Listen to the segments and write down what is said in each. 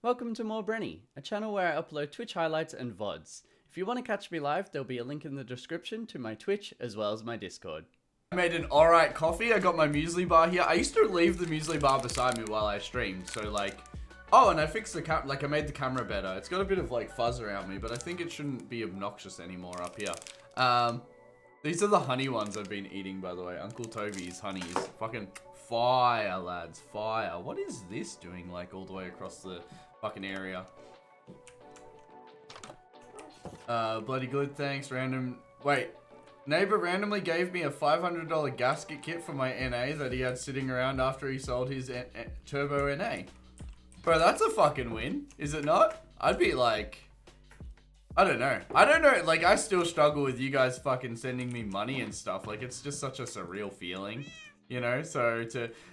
Welcome to MoreBreny, a channel where I upload Twitch highlights and VODs. If you want to catch me live, there'll be a link in the description to my Twitch as well as my Discord. I made an alright coffee. I got my muesli bar here. I used to leave the muesli bar beside me while I streamed, so like... Oh, and I fixed the I made the camera better. It's got a bit of like fuzz around me, but I think it shouldn't be obnoxious anymore up here. These are the honey ones I've been eating, by the way. Uncle Toby's honeys. Fucking fire, lads. Fire. What is this doing, like, all the way across the fucking area? Bloody good, thanks. Random... Wait. Neighbor randomly gave me a $500 gasket kit for my NA that he had sitting around after he sold his Turbo NA. Bro, that's a fucking win. Is it not? I'd be like... I don't know. Like, I still struggle with you guys fucking sending me money and stuff. Like, it's just such a surreal feeling, you know? So,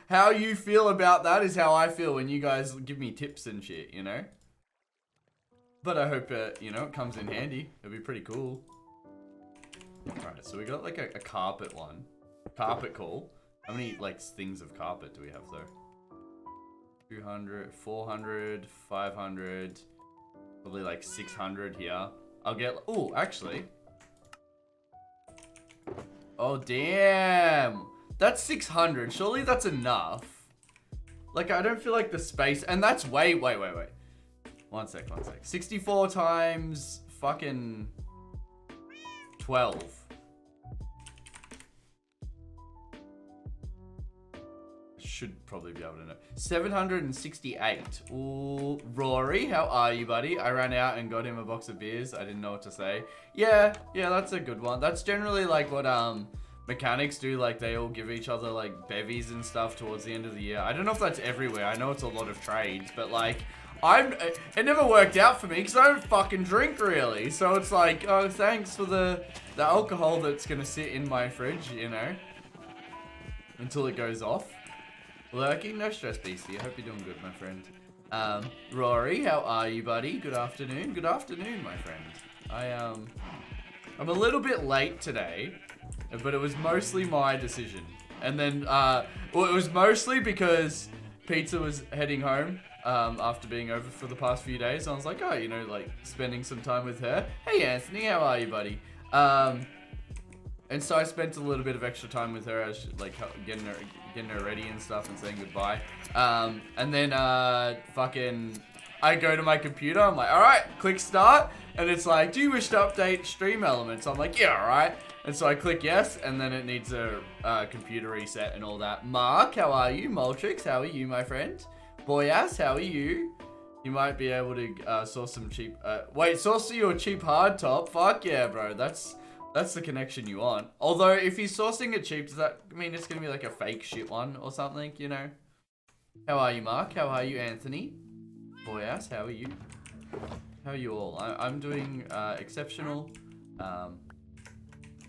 how you feel about that is how I feel when you guys give me tips and shit, you know? But I hope, you know, it comes in handy. It'd be pretty cool. Alright, so we got, like, a carpet one. Carpet call. How many, like, things of carpet do we have, though? 200, 400, 500... Probably like 600 here. I'll get... Oh, actually. Oh, damn. That's 600. Surely that's enough. Like, I don't feel like the space... And that's wait. One sec. 64 times fucking 12. Should probably be able to know. 768. Ooh, Rory, how are you, buddy? I ran out and got him a box of beers. I didn't know what to say. Yeah, that's a good one. That's generally like what mechanics do. Like, they all give each other like bevies and stuff towards the end of the year. I don't know if that's everywhere. I know it's a lot of trades, but like, it never worked out for me because I don't fucking drink really. So it's like, oh, thanks for the alcohol that's gonna sit in my fridge, you know, until it goes off. Lurking, no stress, Beastie. I hope you're doing good, my friend. Rory, how are you, buddy? Good afternoon. Good afternoon, my friend. I'm a little bit late today, but it was mostly my decision. And then, well, it was mostly because Pizza was heading home after being over for the past few days. So I was like, oh, you know, like spending some time with her. Hey, Anthony, how are you, buddy? And so I spent a little bit of extra time with her, as like getting her ready and stuff and saying goodbye. And then fucking I go to my computer. I'm like, all right, click start, and it's like, do you wish to update stream elements? I'm like, yeah, all right. And so I click yes, and then it needs a computer reset and all that. Mark, how are you? Moltrix, how are you, my friend? Boyas, how are you? You might be able to source some cheap. Wait, source your cheap hardtop? Fuck yeah, bro. That's the connection you want. Although, if he's sourcing it cheap, does that mean it's going to be like a fake shit one or something, you know? How are you, Mark? How are you, Anthony? Boyas, how are you? How are you all? I'm doing exceptional.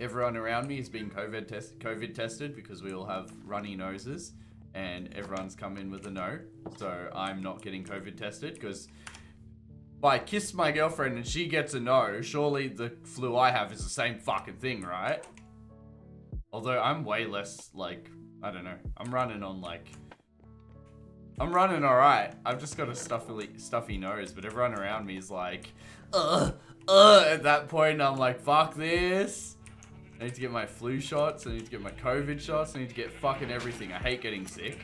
Everyone around me is being COVID tested because we all have runny noses. And everyone's come in with a no. So I'm not getting COVID tested because... If I kiss my girlfriend and she gets a no, surely the flu I have is the same fucking thing, right? Although I'm way less, like, I don't know. I'm running alright. I've just got a stuffy nose, but everyone around me is like, at that point, I'm like, fuck this. I need to get my flu shots. I need to get my COVID shots. I need to get fucking everything. I hate getting sick.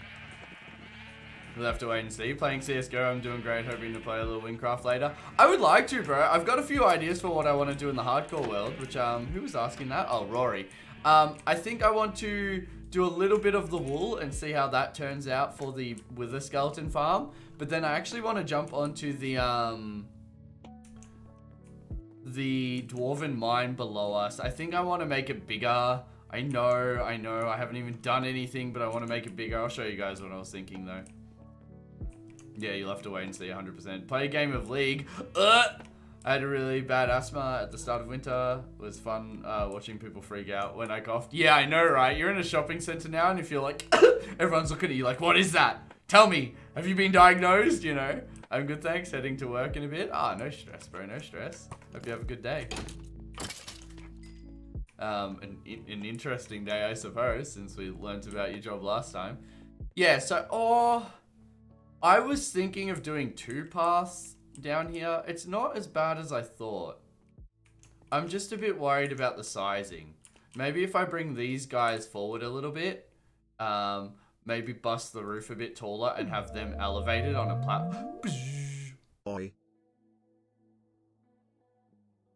We'll have to wait and see. Playing CSGO, I'm doing great. Hoping to play a little Windcraft later. I would like to, bro. I've got a few ideas for what I want to do in the hardcore world, which, who was asking that? Oh, Rory. I think I want to do a little bit of the wool and see how that turns out for the Wither skeleton farm. But then I actually want to jump onto the dwarven mine below us. I think I want to make it bigger. I know. I haven't even done anything, but I want to make it bigger. I'll show you guys what I was thinking, though. Yeah, you'll have to wait and see 100%. Play a game of League. I had a really bad asthma at the start of winter. It was fun watching people freak out when I coughed. Yeah, I know, right? You're in a shopping center now and if you're like, everyone's looking at you like, what is that? Tell me, have you been diagnosed? You know, I'm good, thanks. Heading to work in a bit. Ah, no stress, bro, no stress. Hope you have a good day. An interesting day, I suppose, since we learned about your job last time. Yeah, so, I was thinking of doing 2 paths down here. It's not as bad as I thought. I'm just a bit worried about the sizing. Maybe if I bring these guys forward a little bit, maybe bust the roof a bit taller and have them elevated on a platform. Oi.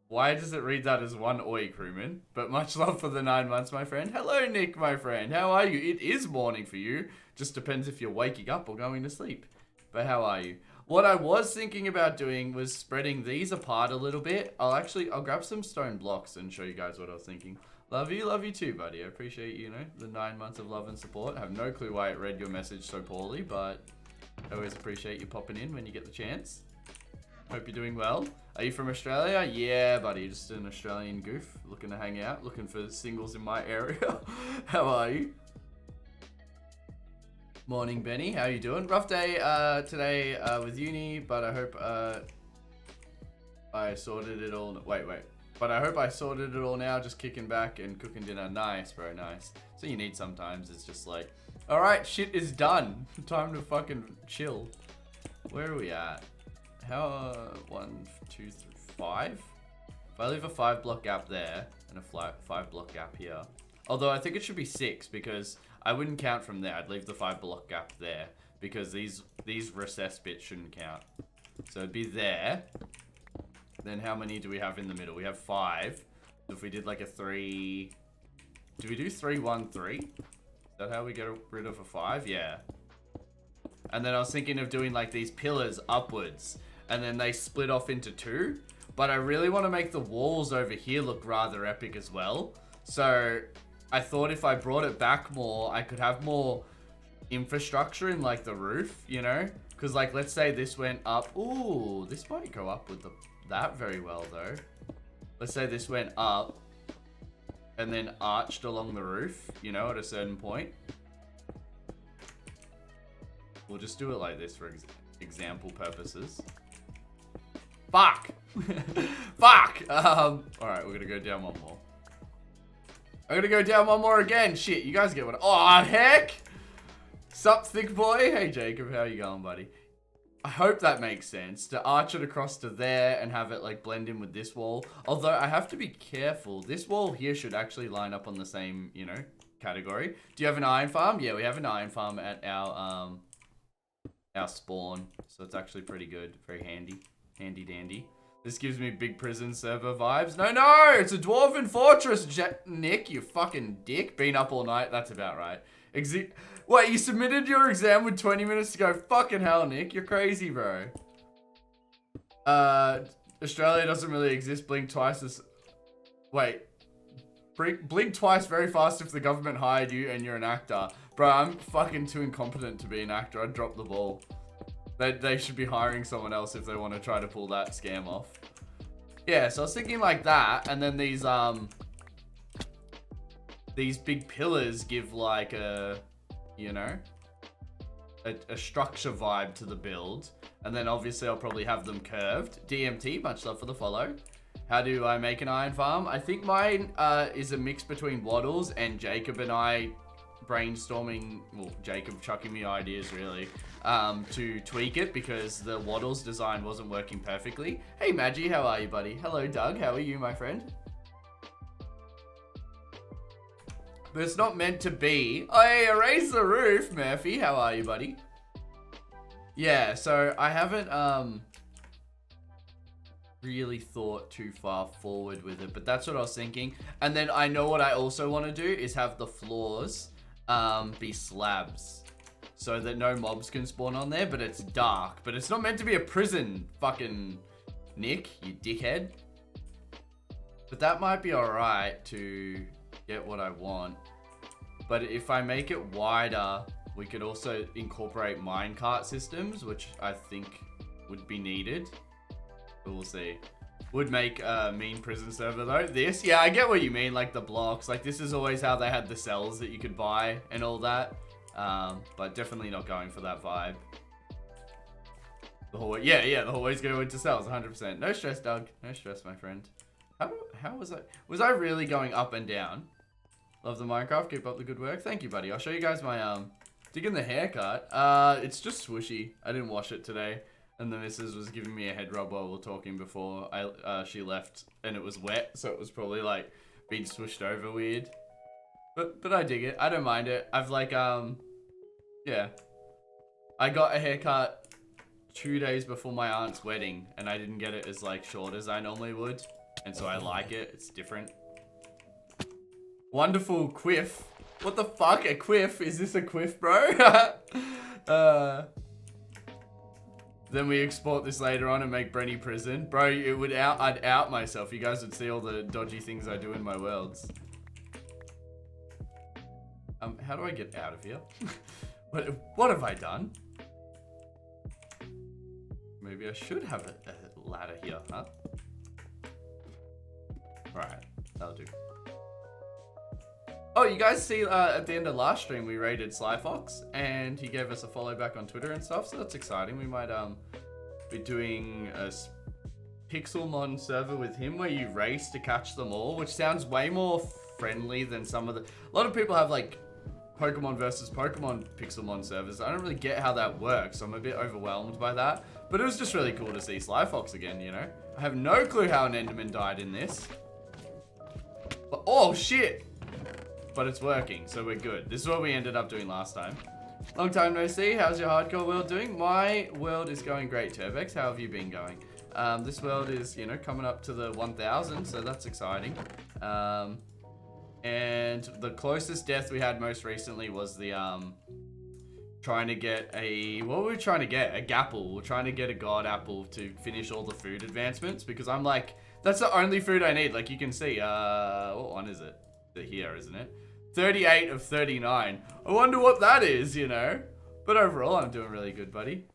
Why does it read that as 1 oi, crewman? But much love for the 9 months, my friend. Hello, Nick, my friend. How are you? It is morning for you. Just depends if you're waking up or going to sleep. But how are you? What I was thinking about doing was spreading these apart a little bit. I'll grab some stone blocks and show you guys what I was thinking. Love you too, buddy. I appreciate, you know, the 9 months of love and support. I have no clue why it read your message so poorly, but I always appreciate you popping in when you get the chance. Hope you're doing well. Are you from Australia? Yeah, buddy. Just an Australian goof. Looking to hang out. Looking for singles in my area. How are you? Morning, Benny. How you doing? Rough day today with uni, but I hope I sorted it all. Wait. But I hope I sorted it all now. Just kicking back and cooking dinner. Nice, bro. Nice. So you need sometimes. It's just like, all right, shit is done. Time to fucking chill. Where are we at? How 1, 2, 3, 5? If I leave a 5 block gap there and a 5 block gap here, although I think it should be 6 because I wouldn't count from there. I'd leave the 5 block gap there because these recessed bits shouldn't count. So it'd be there. Then how many do we have in the middle? We have 5. So if we did like a 3, do we do 3, 1, 3? Is that how we get rid of a 5? Yeah. And then I was thinking of doing like these pillars upwards. And then they split off into 2. But I really want to make the walls over here look rather epic as well. So I thought if I brought it back more, I could have more infrastructure in like the roof, you know? Because like, let's say this went up. Ooh, this might go up with that very well though. Let's say this went up and then arched along the roof, you know, at a certain point. We'll just do it like this for example purposes. Fuck! Fuck! Alright, we're gonna go down 1 more. I'm gonna go down 1 more again. Shit, you guys get what? Oh, heck! Sup, thick boy? Hey, Jacob, how you going, buddy? I hope that makes sense. To arch it across to there and have it, like, blend in with this wall. Although, I have to be careful. This wall here should actually line up on the same, you know, category. Do you have an iron farm? Yeah, we have an iron farm at our spawn. So it's actually pretty good. Very handy. Handy dandy. This gives me big prison server vibes. No, it's a dwarven fortress, Nick, you fucking dick. Been up all night, that's about right. Wait, you submitted your exam with 20 minutes to go? Fucking hell, Nick, you're crazy, bro. Australia doesn't really exist. Blink twice as... Wait. Blink twice very fast if the government hired you and you're an actor. Bro, I'm fucking too incompetent to be an actor. I'd drop the ball. They should be hiring someone else if they want to try to pull that scam off. Yeah, so I was thinking like that, and then these big pillars give like a, you know, a structure vibe to the build. And then obviously I'll probably have them curved. DMT, much love for the follow. How do I make an iron farm? I think mine is a mix between Waddles and Jacob and I brainstorming, well, Jacob chucking me ideas really, to tweak it because the Waddles design wasn't working perfectly. Hey Maggie, how are you, buddy? Hello Doug, how are you, my friend? But it's not meant to be. Hey, erase the roof, Murphy. How are you, buddy? Yeah, so I haven't really thought too far forward with it, but that's what I was thinking. And then I know what I also want to do is have the floors be slabs so that no mobs can spawn on there, but it's dark. But it's not meant to be a prison, fucking Nick, you dickhead. But that might be alright to get what I want. But if I make it wider, we could also incorporate minecart systems, which I think would be needed. But we'll see. Would make a mean prison server though. This, yeah, I get what you mean, like the blocks. Like this is always how they had the cells that you could buy and all that. But definitely not going for that vibe. The hallway, yeah, the hallway's going into cells, 100%. No stress, Doug. No stress, my friend. How was I? Was I really going up and down? Love the Minecraft. Keep up the good work. Thank you, buddy. I'll show you guys my Digging the haircut. It's just swooshy. I didn't wash it today. And the missus was giving me a head rub while we were talking before she left. And it was wet, so it was probably like being swooshed over weird. But I dig it. I don't mind it. I've like, yeah. I got a haircut 2 days before my aunt's wedding. And I didn't get it as like short as I normally would. And so I like it. It's different. Wonderful quiff. What the fuck? A quiff? Is this a quiff, bro? Then we export this later on and make Breny prison. Bro, it would I'd out myself. You guys would see all the dodgy things I do in my worlds. How do I get out of here? What have I done? Maybe I should have a ladder here, huh? Right, that'll do. Oh, you guys see at the end of last stream we raided Sly Fox and he gave us a follow back on Twitter and stuff, so that's exciting. We might be doing a Pixelmon server with him where you race to catch them all, which sounds way more friendly than some of the... A lot of people have like Pokemon versus Pokemon Pixelmon servers. I don't really get how that works, so I'm a bit overwhelmed by that. But it was just really cool to see Sly Fox again, you know? I have no clue how an Enderman died in this. But, oh shit! But it's working, so we're good. This is what we ended up doing last time. Long time no see. How's your hardcore world doing? My world is going great, Turbex. How have you been going? This world is, you know, coming up to the 1,000, so that's exciting. And the closest death we had most recently was the, trying to get a... What were we trying to get? A Gapple. We're trying to get a God Apple to finish all the food advancements, because I'm like, that's the only food I need. Like, you can see, what one is it? Here, isn't it? 38 of 39. I wonder what that is, you know? But overall, I'm doing really good, buddy.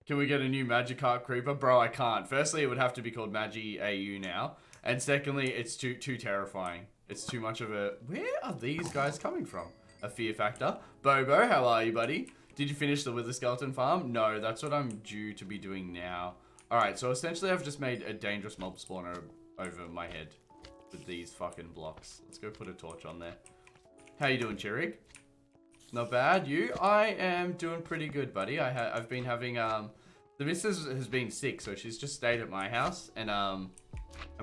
Can we get a new Magikarp Creeper? Bro, I can't. Firstly, it would have to be called Magi AU now. And secondly, it's too terrifying. It's too much of a... Where are these guys coming from? A fear factor. Bobo, how are you, buddy? Did you finish the Wither Skeleton farm? No, that's what I'm due to be doing now. Alright, so essentially I've just made a dangerous mob spawner over my head. With these fucking blocks. Let's go put a torch on there. How you doing, Chirig? Not bad. You? I am doing pretty good, buddy. I've been having the missus has been sick, so she's just stayed at my house, and I'm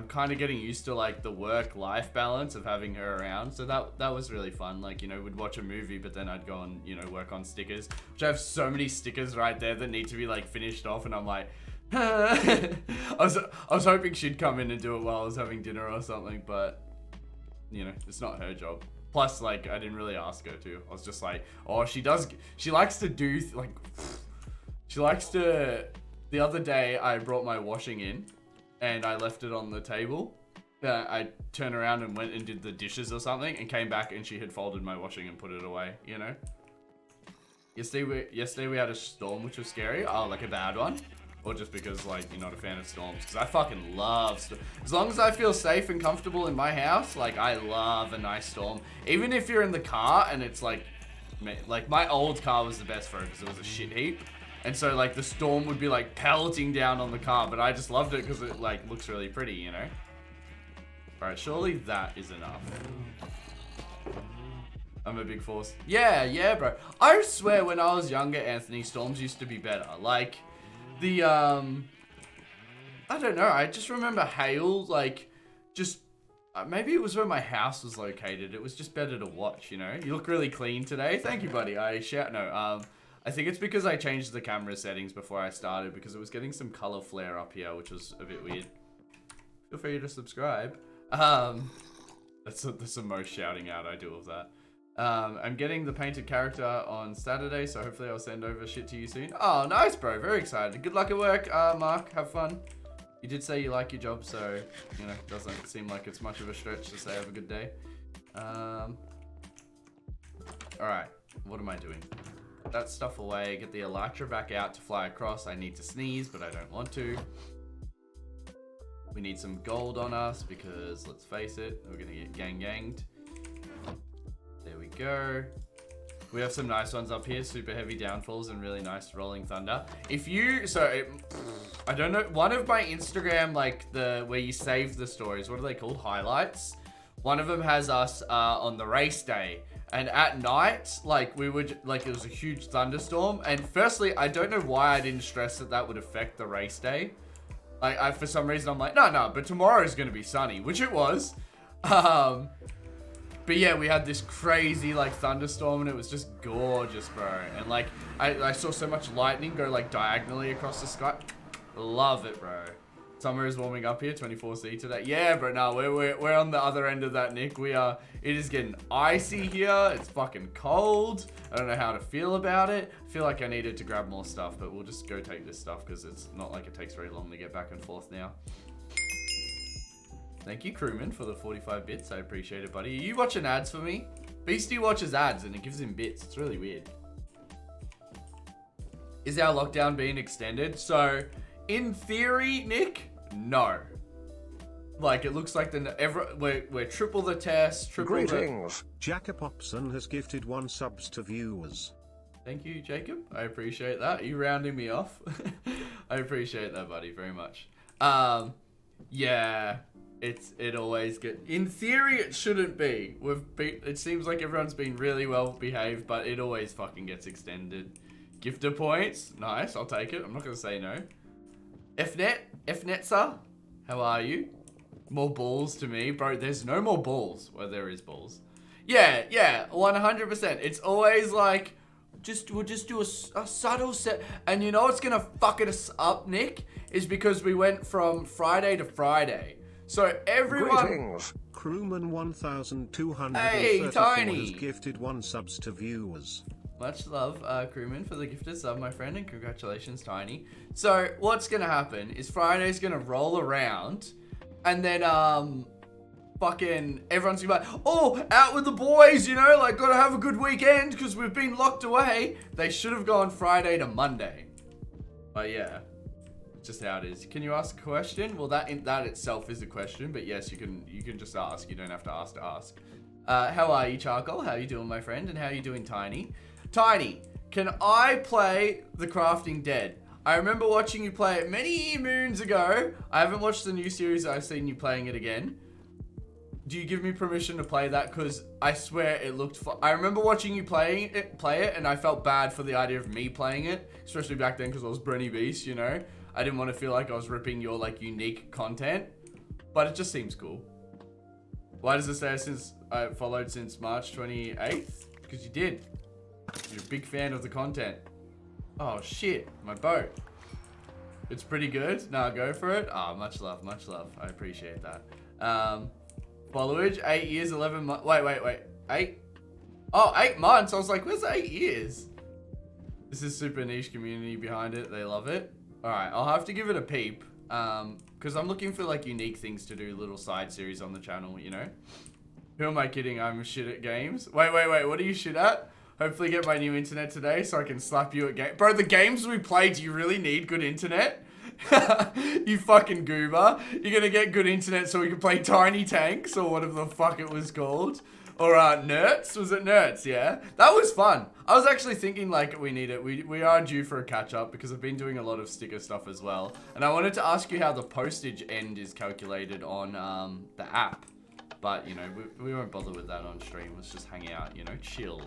kind of getting used to like the work-life balance of having her around. So that was really fun. Like, you know, we'd watch a movie, but then I'd go and, you know, work on stickers. Which I have so many stickers right there that need to be like finished off, and I'm like, I was hoping she'd come in and do it while I was having dinner or something, but you know, it's not her job. Plus, like, I didn't really ask her to. I was just like, oh, she likes to do like, she likes to. The other day I brought my washing in and I left it on the table. I turned around and went and did the dishes or something and came back and she had folded my washing and put it away, you know? Yesterday we had a storm, which was scary. Oh, like a bad one? Or just because, like, you're not a fan of storms? Because I fucking love storms. As long as I feel safe and comfortable in my house, like, I love a nice storm. Even if you're in the car and it's, like my old car was the best for it because it was a shit heap. And so, like, the storm would be, like, pelleting down on the car. But I just loved it because it, like, looks really pretty, you know? Alright, surely that is enough. I'm a big force. Yeah, bro. I swear when I was younger, Anthony, storms used to be better. Like... The, I don't know, I just remember hail, like, just, maybe it was where my house was located. It was just better to watch, you know? You look really clean today. Thank you, buddy. I think it's because I changed the camera settings before I started because it was getting some color flare up here, which was a bit weird. Feel free to subscribe. That's the most shouting out I do of that. I'm getting the painted character on Saturday, so hopefully I'll send over shit to you soon. Oh, nice, bro. Very excited. Good luck at work, Mark. Have fun. You did say you like your job, so, you know, it doesn't seem like it's much of a stretch to say have a good day. Alright. What am I doing? Put that stuff away. Get the Elytra back out to fly across. I need to sneeze, but I don't want to. We need some gold on us because, let's face it, we're going to get gang-ganged. There we go. We have some nice ones up here. Super heavy downfalls and really nice rolling thunder. If you... I don't know. One of my Instagram, like, where you save the stories. What are they called? Highlights. One of them has us on the race day. And at night, like, we would, like, it was a huge thunderstorm. And firstly, I don't know why I didn't stress that that would affect the race day. Like, for some reason, I'm like, no, but tomorrow is going to be sunny, which it was. But yeah, we had this crazy, like, thunderstorm, and it was just gorgeous, bro. And, like, I saw so much lightning go, like, diagonally across the sky. Love it, bro. Summer is warming up here, 24C today. Yeah, bro, no, we're on the other end of that, Nick. It is getting icy here. It's fucking cold. I don't know how to feel about it. I feel like I needed to grab more stuff, but we'll just go take this stuff because it's not like it takes very long to get back and forth now. Thank you, Crewman, for the 45 bits. I appreciate it, buddy. Are you watching ads for me? Beastie watches ads and it gives him bits. It's really weird. Is our lockdown being extended? So, in theory, Nick, no. Like, it looks like we're triple the test, triple Greetings. Jacob Hobson has gifted 1 subs to viewers. Thank you, Jacob. I appreciate that. Are you rounding me off? I appreciate that, buddy, very much. Yeah, it always in theory, it shouldn't be. It seems like everyone's been really well behaved, but it always fucking gets extended. Gifter points. Nice, I'll take it. I'm not going to say no. Fnetsa, how are you? More balls to me. Bro, there's no more balls. Well, there is balls. Yeah, 100%. It's always like, we'll just do a subtle set. And you know what's going to fuck us up, Nick? Is because we went from Friday to Friday. So everyone... Greetings. Crewman 1234 Hey, Tiny. has gifted 1 subs to viewers. Much love, Crewman, for the gifted sub, my friend, and congratulations, Tiny. So, what's gonna happen is Friday's gonna roll around, and then, fucking, everyone's gonna be like, oh, out with the boys, you know, like, gotta have a good weekend, because we've been locked away. They should have gone Friday to Monday. But yeah, just how it is. Can you ask a question? Well, that itself is a question, but yes, you can just ask. You don't have to ask. How are you, Charcoal? How you doing, my friend? And how you doing, Tiny? Tiny, can I play The Crafting Dead? I remember watching you play it many moons ago. I haven't watched the new series. I've seen you playing it again. Do you give me permission to play that? Because I swear it looked fun. I remember watching you play it, and I felt bad for the idea of me playing it, especially back then because I was BrenyBeast, you know? I didn't want to feel like I was ripping your, like, unique content, but it just seems cool. Why does it say since I followed since March 28th? Because you did. You're a big fan of the content. Oh shit, my boat. It's pretty good. Now go for it. Ah, much love, much love. I appreciate that. Followage, 8 years, 11 months. Wait. 8? Oh, 8 months. I was like, where's 8 years? This is super niche community behind it. They love it. All right, I'll have to give it a peep. Because I'm looking for like unique things to do, little side series on the channel, you know? Who am I kidding? I'm shit at games. Wait. What are you shit at? Hopefully get my new internet today so I can slap you at game. Bro, the games we play, do you really need good internet? You fucking goober. You're gonna get good internet so we can play Tiny Tanks or whatever the fuck it was called. Or Nerds? Was it Nerds? Yeah. That was fun. I was actually thinking like we need it. We are due for a catch up because I've been doing a lot of sticker stuff as well. And I wanted to ask you how the postage end is calculated on the app. But, you know, we won't bother with that on stream. Let's just hang out, you know, chill.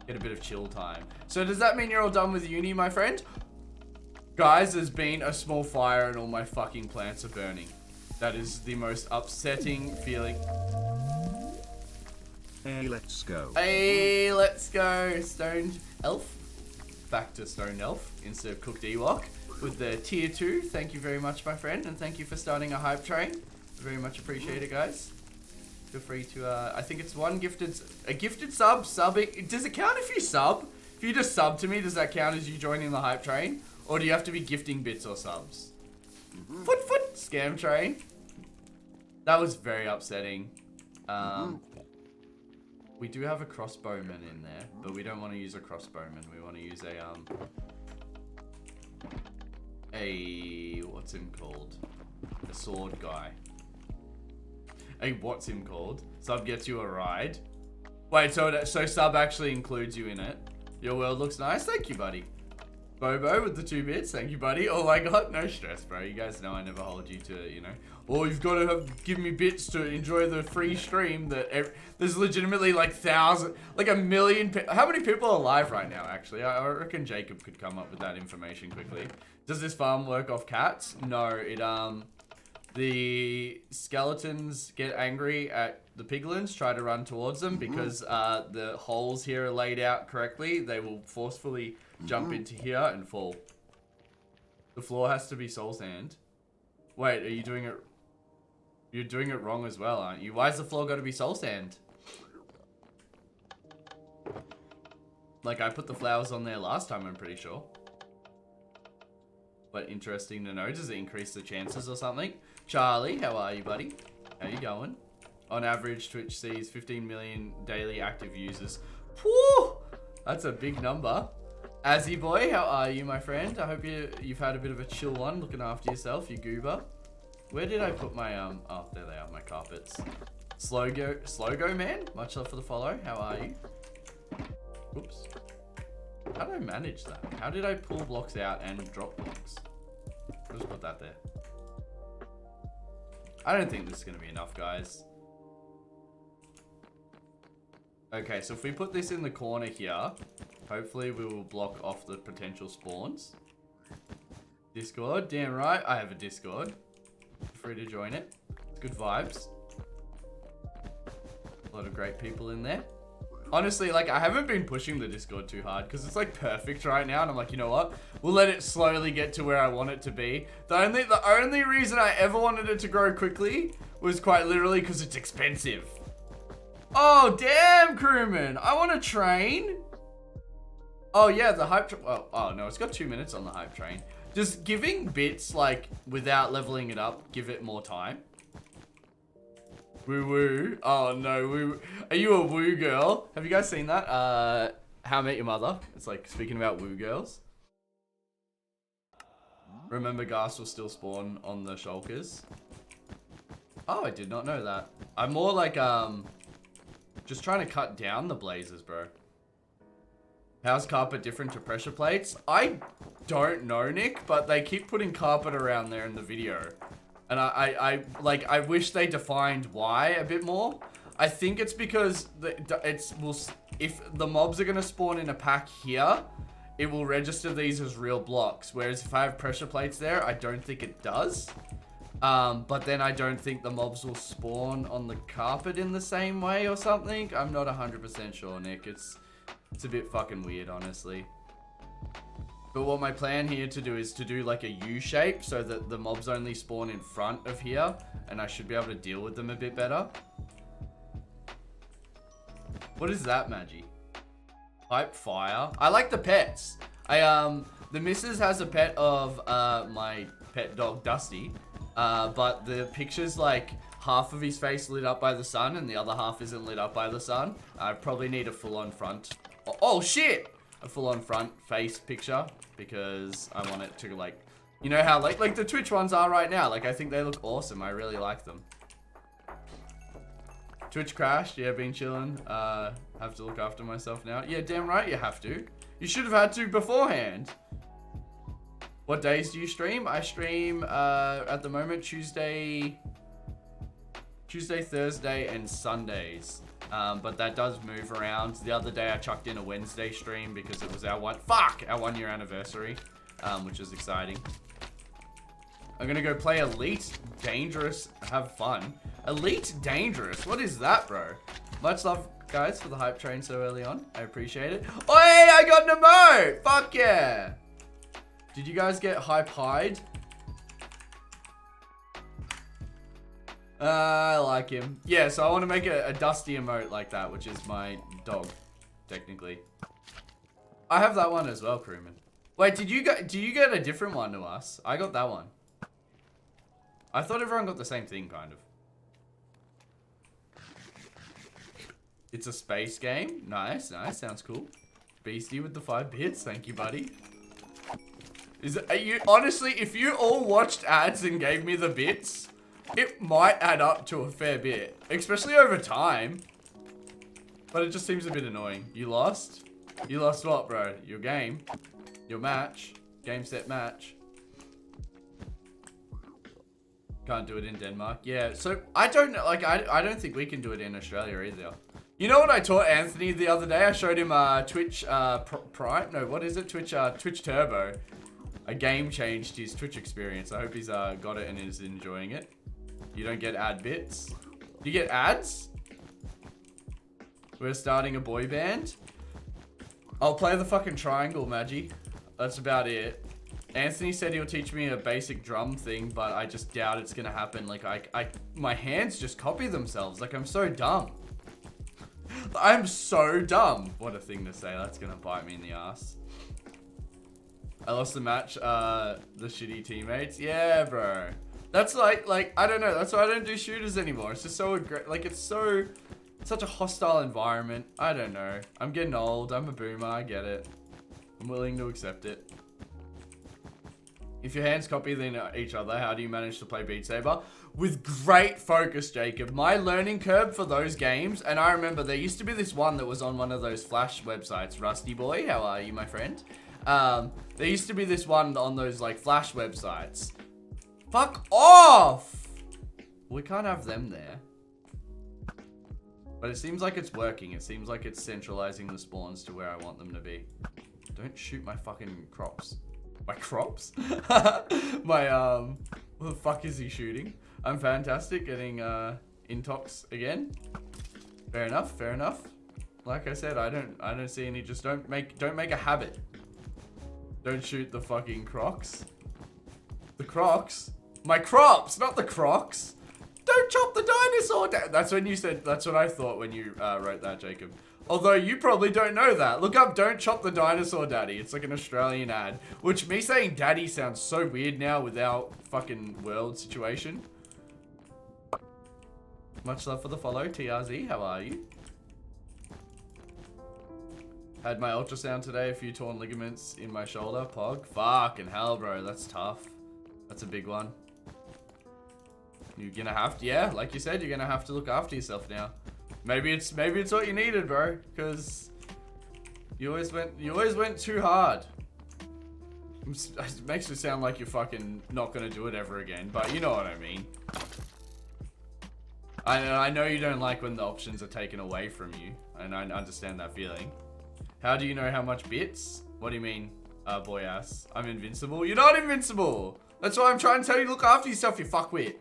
Get a bit of chill time. So does that mean you're all done with uni, my friend? Guys, there's been a small fire and all my fucking plants are burning. That is the most upsetting feeling. Hey, let's go. Hey, let's go. Stoned Elf. Back to Stoned Elf instead of Cooked Ewok with the tier 2. Thank you very much, my friend. And thank you for starting a hype train. Very much appreciate it, guys. Feel free to, I think it's a gifted sub, subbing. Does it count if you sub? If you just sub to me, does that count as you joining the hype train? Or do you have to be gifting bits or subs? Foot, scam train. That was very upsetting. We do have a crossbowman in there, but we don't want to use a crossbowman. We want to use what's him called? A sword guy. What's him called? Sub gets you a ride. Wait, so sub actually includes you in it. Your world looks nice. Thank you, buddy. Bobo with the 2 bits. Thank you, buddy. Oh my god, no stress, bro. You guys know I never hold you to, you know. Oh, you've got to give me bits to enjoy the free stream. There's legitimately like like 1 million. How many people are live right now, actually? I reckon Jacob could come up with that information quickly. Does this farm work off cats? No, the skeletons get angry at the piglins, try to run towards them because the holes here are laid out correctly. They will forcefully jump into here and fall. The floor has to be soul sand. Wait, are you doing it? You're doing it wrong as well, aren't you? Why's the floor got to be soul sand? Like, I put the flowers on there last time, I'm pretty sure. But interesting to know. Does it increase the chances or something? Charlie, how are you, buddy? How you going? On average, Twitch sees 15 million daily active users. Whew! That's a big number. Azzy boy, how are you, my friend? I hope you've had a bit of a chill one, looking after yourself, you goober. Where did I put my, oh, there they are, my carpets. Slogo man, much love for the follow. How are you? Oops. How did I manage that? How did I pull blocks out and drop blocks? I'll just put that there. I don't think this is going to be enough, guys. Okay, so if we put this in the corner here, hopefully we will block off the potential spawns. Discord, damn right, I have a Discord. Feel free to join it. Good vibes. A lot of great people in there. Honestly, like, I haven't been pushing the Discord too hard because it's like perfect right now, and I'm like, you know what? We'll let it slowly get to where I want it to be. The only reason I ever wanted it to grow quickly was quite literally because it's expensive. Oh, damn, crewman. I want to train. Oh, yeah, the hype train. Oh, no, it's got 2 minutes on the hype train. Does giving bits, like, without leveling it up, give it more time? Woo woo. Oh no, woo. Are you a woo girl? Have you guys seen that? How I Met Your Mother. It's like speaking about woo girls. Remember, ghast will still spawn on the shulkers. Oh, I did not know that. I'm more like just trying to cut down the blazes, bro. How's carpet different to pressure plates? I don't know, Nick, but they keep putting carpet around there in the video. And I wish they defined why a bit more. I think it's because if the mobs are gonna spawn in a pack here, it will register these as real blocks. Whereas if I have pressure plates there, I don't think it does. But then I don't think the mobs will spawn on the carpet in the same way or something. I'm not 100% sure, Nick. It's a bit fucking weird, honestly. But what my plan here to do is to do like a U shape so that the mobs only spawn in front of here and I should be able to deal with them a bit better. What is that, Maggie? Hype fire. I like the pets. The missus has a pet of my pet dog Dusty, but the picture's like half of his face lit up by the sun and the other half isn't lit up by the sun. I probably need a full-on front. Oh shit! A full-on front face picture because I want it to like, you know how like the Twitch ones are right now. Like I think they look awesome. I really like them. Twitch crashed. Yeah, been chilling. Have to look after myself now. Yeah, damn right you have to. You should have had to beforehand. What days do you stream? I stream at the moment Tuesday, Thursday, and Sundays. But that does move around. The other day I chucked in a Wednesday stream because it was our 1 year anniversary, which is exciting. I'm gonna go play Elite Dangerous, have fun. Elite Dangerous, what is that, bro? Much love, guys, for the hype train so early on. I appreciate it. Oh, hey, I got an emote! Fuck yeah! Did you guys get hype hide? I like him. Yeah, so I want to make a Dusty emote like that, which is my dog, technically. I have that one as well, crewman. Wait, do you get a different one to us? I got that one. I thought everyone got the same thing, kind of. It's a space game. Nice, nice. Sounds cool. Beastie with the 5 bits. Thank you, buddy. Honestly, if you all watched ads and gave me the bits, it might add up to a fair bit, especially over time. But it just seems a bit annoying. You lost? You lost what, bro? Your game? Your match. Game, set, match. Can't do it in Denmark. Yeah, so I don't know. Like, I don't think we can do it in Australia either. You know what I taught Anthony the other day? I showed him Twitch Prime. No, what is it? Twitch Turbo. A game changed his Twitch experience. I hope he's got it and is enjoying it. You don't get ad bits. Do you get ads? We're starting a boy band. I'll play the fucking triangle, Maggie. That's about it. Anthony said he'll teach me a basic drum thing, but I just doubt it's gonna happen. Like, my hands just copy themselves. Like, I'm so dumb. I'm so dumb. What a thing to say. That's gonna bite me in the ass. I lost the match, the shitty teammates. Yeah, bro. That's like, I don't know. That's why I don't do shooters anymore. It's just so, like, it's such a hostile environment. I don't know. I'm getting old. I'm a boomer. I get it. I'm willing to accept it. If your hands copy each other, how do you manage to play Beat Saber? With great focus, Jacob. My learning curve for those games, and I remember there used to be this one that was on one of those Flash websites. Rusty Boy, how are you, my friend? There used to be this one on those, like, Flash websites. Fuck off! We can't have them there. But it seems like it's working. It seems like it's centralizing the spawns to where I want them to be. Don't shoot my fucking crops. My crops? My, what the fuck is he shooting? I'm fantastic, getting, intox again. Fair enough, fair enough. Like I said, I don't see any, just don't make a habit. Don't shoot the fucking crocs. The crocs? My crops, not the crocs. Don't chop the dinosaur down. That's when you said, that's what I thought when you wrote that, Jacob. Although you probably don't know that. Look up Don't Chop the Dinosaur Daddy. It's like an Australian ad. Which me saying daddy sounds so weird now with our fucking world situation. Much love for the follow, TRZ. How are you? Had my ultrasound today. A few torn ligaments in my shoulder. Pog. Fucking hell, bro. That's tough. That's a big one. You're gonna have to, yeah, like you said, you're gonna have to look after yourself now. Maybe it's what you needed, bro. Because you always went too hard. It makes it sound like you're fucking not gonna do it ever again, but you know what I mean. I know you don't like when the options are taken away from you, and I understand that feeling. How do you know how much bits? What do you mean, boy ass? I'm invincible. You're not invincible. That's why I'm trying to tell you, look after yourself, you fuckwit.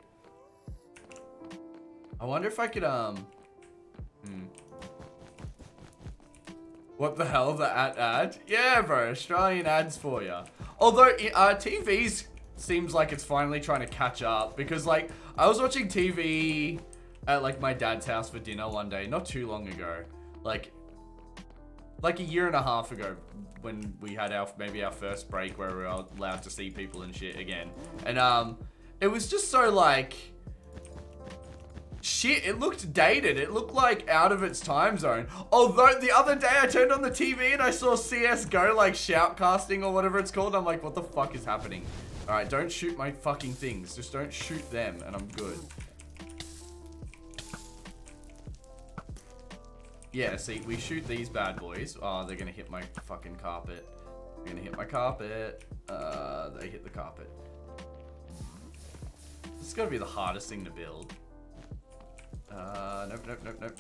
I wonder if I could What the hell, the ad? Yeah, bro, Australian ads for ya. Although, TV's seems like it's finally trying to catch up. Because, like, I was watching TV at, like, my dad's house for dinner one day, not too long ago. Like a year and a half ago, when we had maybe our first break where we were allowed to see people and shit again. And, it was just so, like... Shit, it looked dated. It looked like out of its time zone. Although the other day I turned on the TV and I saw CSGO like shoutcasting or whatever it's called. I'm like, what the fuck is happening? Alright, don't shoot my fucking things. Just don't shoot them and I'm good. Yeah, see, we shoot these bad boys. Oh, they're gonna hit my fucking carpet. They're gonna hit my carpet. They hit the carpet. This is gonna be the hardest thing to build. Nope.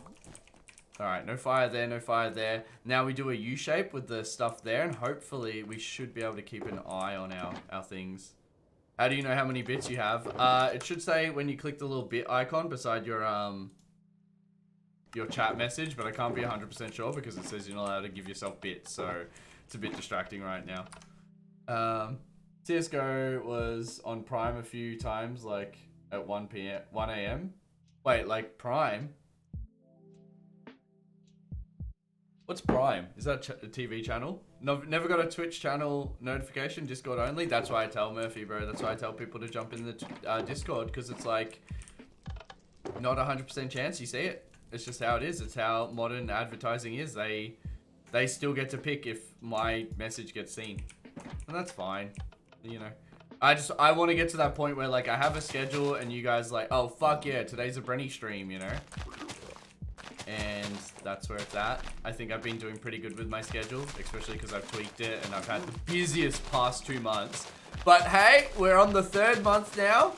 Alright, no fire there, no fire there. Now we do a U-shape with the stuff there, and hopefully we should be able to keep an eye on our things. How do you know how many bits you have? It should say when you click the little bit icon beside your chat message, but I can't be 100% sure because it says you're not allowed to give yourself bits, so it's a bit distracting right now. CSGO was on Prime a few times, like at 1 a.m. Wait, like Prime? What's Prime? Is that a TV channel? No, never got a Twitch channel notification, Discord only. That's why I tell Murphy, bro. That's why I tell people to jump in the Discord, because it's like not 100% chance you see it. It's just how it is. It's how modern advertising is. They still get to pick if my message gets seen, and that's fine, you know. I want to get to that point where, like, I have a schedule and you guys like, oh, fuck yeah, today's a Breny stream, you know? And that's where it's at. I think I've been doing pretty good with my schedule, especially because I've tweaked it and I've had the busiest past 2 months. But hey, we're on the 3rd month now.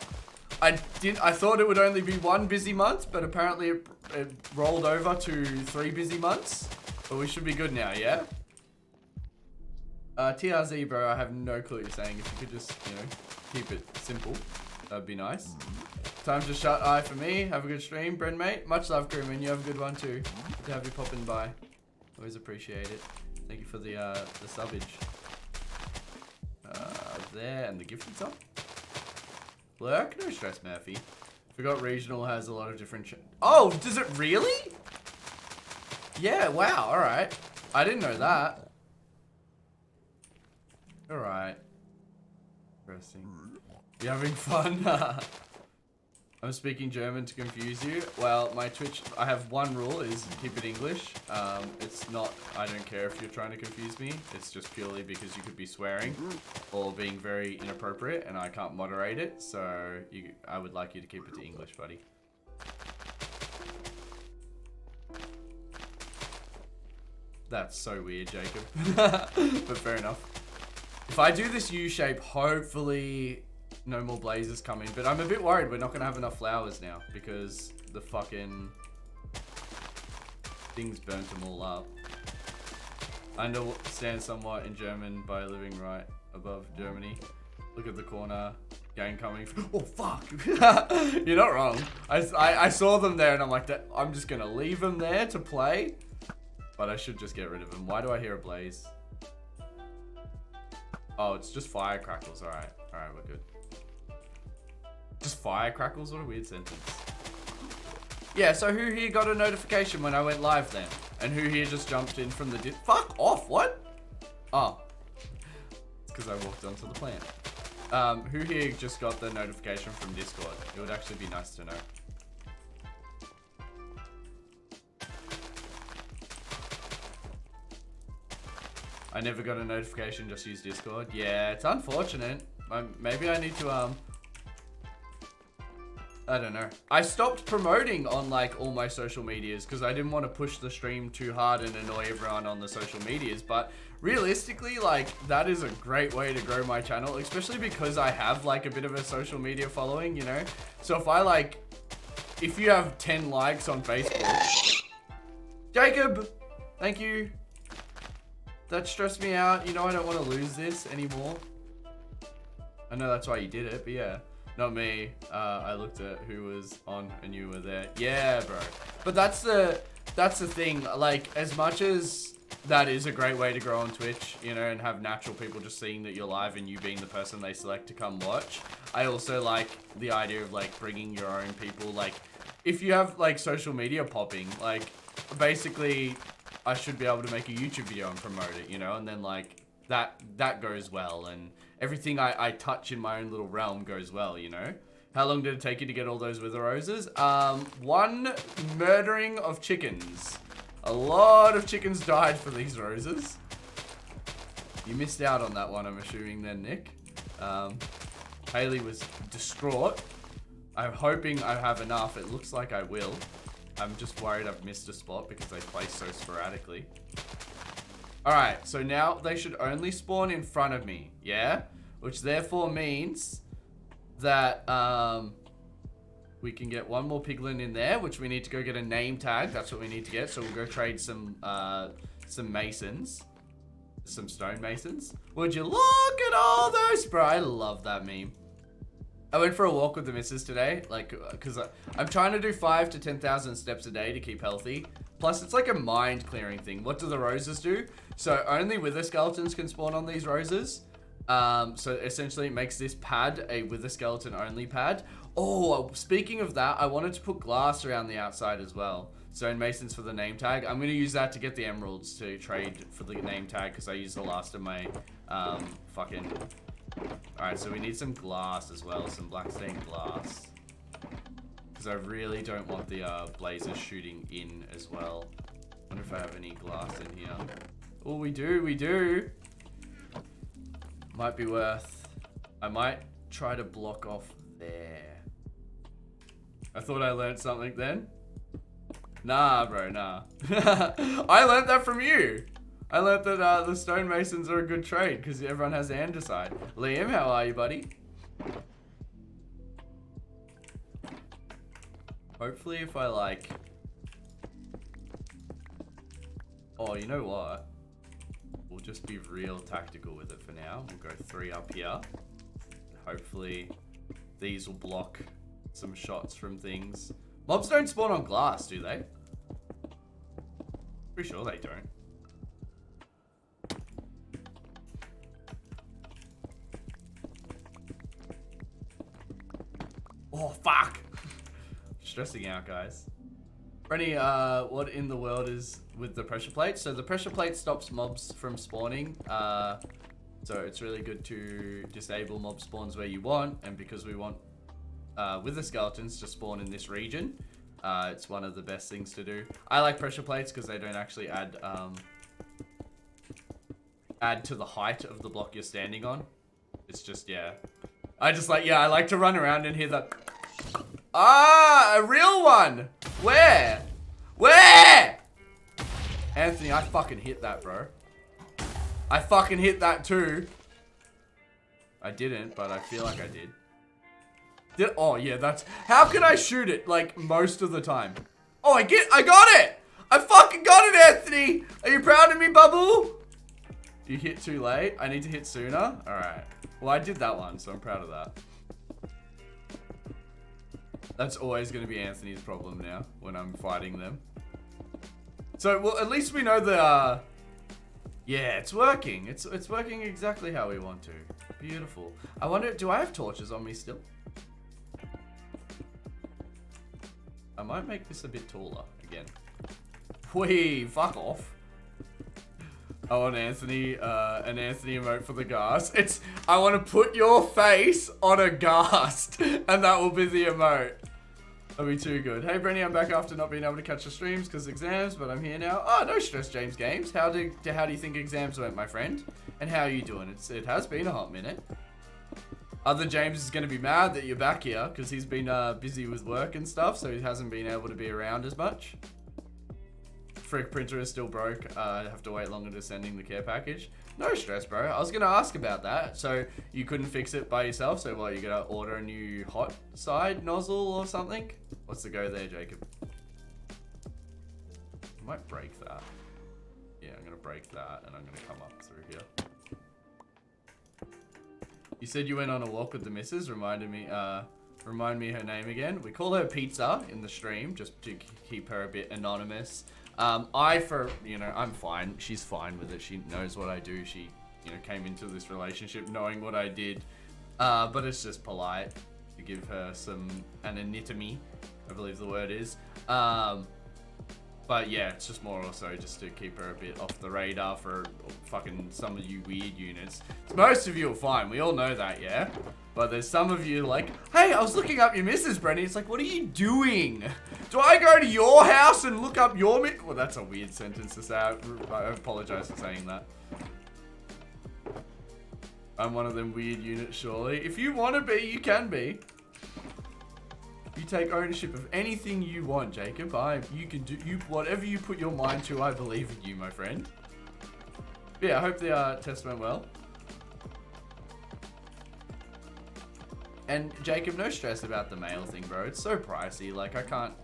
I thought it would only be 1 busy month, but apparently it rolled over to 3 busy months. But we should be good now, yeah? TRZ, bro, I have no clue what you're saying. If you could just, you know, keep it simple, that'd be nice. Time to shut eye for me. Have a good stream, Bren, mate. Much love, crewman. You have a good one too. Good to have you popping by. Always appreciate it. Thank you for the subbage. There, and the gifted sub. Lurk? No stress, Murphy. Forgot regional has a lot of different... Oh, does it really? Yeah, wow, alright. I didn't know that. Alright. Interesting. You having fun? I'm speaking German to confuse you. Well, my Twitch, I have one rule, is keep it English. It's not, I don't care if you're trying to confuse me. It's just purely because you could be swearing or being very inappropriate and I can't moderate it. So I would like you to keep it to English, buddy. That's so weird, Jacob. But fair enough. If I do this U shape, hopefully no more blazes coming. But I'm a bit worried we're not going to have enough flowers now because the fucking things burnt them all up. I understand somewhat in German by living right above Germany. Look at the corner. Gang coming. Oh, fuck. You're not wrong. I saw them there and I'm like, I'm just going to leave them there to play. But I should just get rid of them. Why do I hear a blaze? Oh, it's just firecrackles. Alright. Alright, we're good. Just firecrackles? What a weird sentence. Yeah, so who here got a notification when I went live then? And who here just jumped in from the... Fuck off, what? Oh. It's because I walked onto the plant. Who here just got the notification from Discord? It would actually be nice to know. I never got a notification, just use Discord. Yeah, it's unfortunate. Maybe I need to, I don't know. I stopped promoting on like all my social medias because I didn't want to push the stream too hard and annoy everyone on the social medias. But realistically, like that is a great way to grow my channel, especially because I have like a bit of a social media following, you know? So if you have 10 likes on Facebook, Jacob, thank you. That stressed me out. You know, I don't want to lose this anymore. I know that's why you did it, but yeah. Not me. I looked at who was on and you were there. Yeah, bro. But that's the thing. Like, as much as that is a great way to grow on Twitch, you know, and have natural people just seeing that you're live and you being the person they select to come watch, I also like the idea of, like, bringing your own people. Like, if you have, like, social media popping, like, basically, I should be able to make a YouTube video and promote it, you know, and then, like, that goes well, and everything I touch in my own little realm goes well, you know? How long did it take you to get all those wither roses? 1 murdering of chickens. A lot of chickens died for these roses. You missed out on that one, I'm assuming then, Nick. Haley was distraught. I'm hoping I have enough. It looks like I will. I'm just worried I've missed a spot because they play so sporadically. Alright, so now they should only spawn in front of me, yeah? Which therefore means that we can get 1 more piglin in there, which we need to go get a name tag. That's what we need to get. So we'll go trade some masons. Some stone masons. Would you look at all those? Bro, I love that meme. I went for a walk with the missus today, like, because I'm trying to do 5,000 to 10,000 steps a day to keep healthy. Plus, it's like a mind clearing thing. What do the roses do? So only wither skeletons can spawn on these roses. So essentially it makes this pad a wither skeleton only pad. Oh, speaking of that, I wanted to put glass around the outside as well. Stone masons for the name tag. I'm going to use that to get the emeralds to trade for the name tag because I used the last of my fucking... Alright, so we need some glass as well, some black stained glass. Because I really don't want the blazers shooting in as well. Wonder if I have any glass in here. Oh, we do. Might be worth... I might try to block off there. I thought I learned something then. Nah, bro, nah. I learned that from you. I learned that the stonemasons are a good trade because everyone has andesite. Liam, how are you, buddy? Hopefully if I like... Oh, you know what? We'll just be real tactical with it for now. We'll go 3 up here. Hopefully these will block some shots from things. Mobs don't spawn on glass, do they? Pretty sure they don't. Oh, fuck! Stressing out, guys. Breny, what in the world is with the pressure plate? So the pressure plate stops mobs from spawning. So it's really good to disable mob spawns where you want. And because we want wither skeletons to spawn in this region, it's one of the best things to do. I like pressure plates because they don't actually add to the height of the block you're standing on. It's just, yeah. I like to run around and hear that. Ah, a real one. Where? Where? Anthony, I fucking hit that, bro. I fucking hit that too. I didn't, but I feel like I did. Oh, yeah, that's... How can I shoot it, like, most of the time? Oh, I got it! I fucking got it, Anthony! Are you proud of me, Bubble? You hit too late? I need to hit sooner? Alright. Well, I did that one, so I'm proud of that. That's always going to be Anthony's problem now, when I'm fighting them. So, well, at least we know the, yeah, it's working. It's working exactly how we want to. Beautiful. I wonder, do I have torches on me still? I might make this a bit taller again. Whee, fuck off. I want Anthony, an Anthony emote for the ghast. I want to put your face on a ghast, and that will be the emote. That'll be too good. Hey, Breny, I'm back after not being able to catch the streams because exams, but I'm here now. Oh, no stress, James Games. How do you think exams went, my friend? And how are you doing? It has been a hot minute. Other James is going to be mad that you're back here because he's been busy with work and stuff, so he hasn't been able to be around as much. Frick, printer is still broke. I have to wait longer to sending the care package. No stress, bro. I was going to ask about that. So you couldn't fix it by yourself. So what, you got to order a new hot side nozzle or something? What's the go there, Jacob? I might break that. Yeah, I'm going to break that and I'm going to come up through here. You said you went on a walk with the missus. Remind me her name again. We call her Pizza in the stream just to keep her a bit anonymous. I'm fine. She's fine with it. She knows what I do. She, came into this relationship knowing what I did. But it's just polite to give her some anonymity, I believe the word is. But yeah, it's just more also just to keep her a bit off the radar for fucking some of you weird units. Most of you are fine. We all know that, yeah? But there's some of you like, hey, I was looking up your missus, Breny. It's like, what are you doing? Do I go to your house and look up your Well, that's a weird sentence to say. I apologize for saying that. I'm one of them weird units, surely. If you want to be, you can be. You take ownership of anything you want, Jacob. You can do whatever you put your mind to. I believe in you, my friend. But yeah, I hope the test went well. And Jacob, no stress about the mail thing, bro. It's so pricey. Like I can't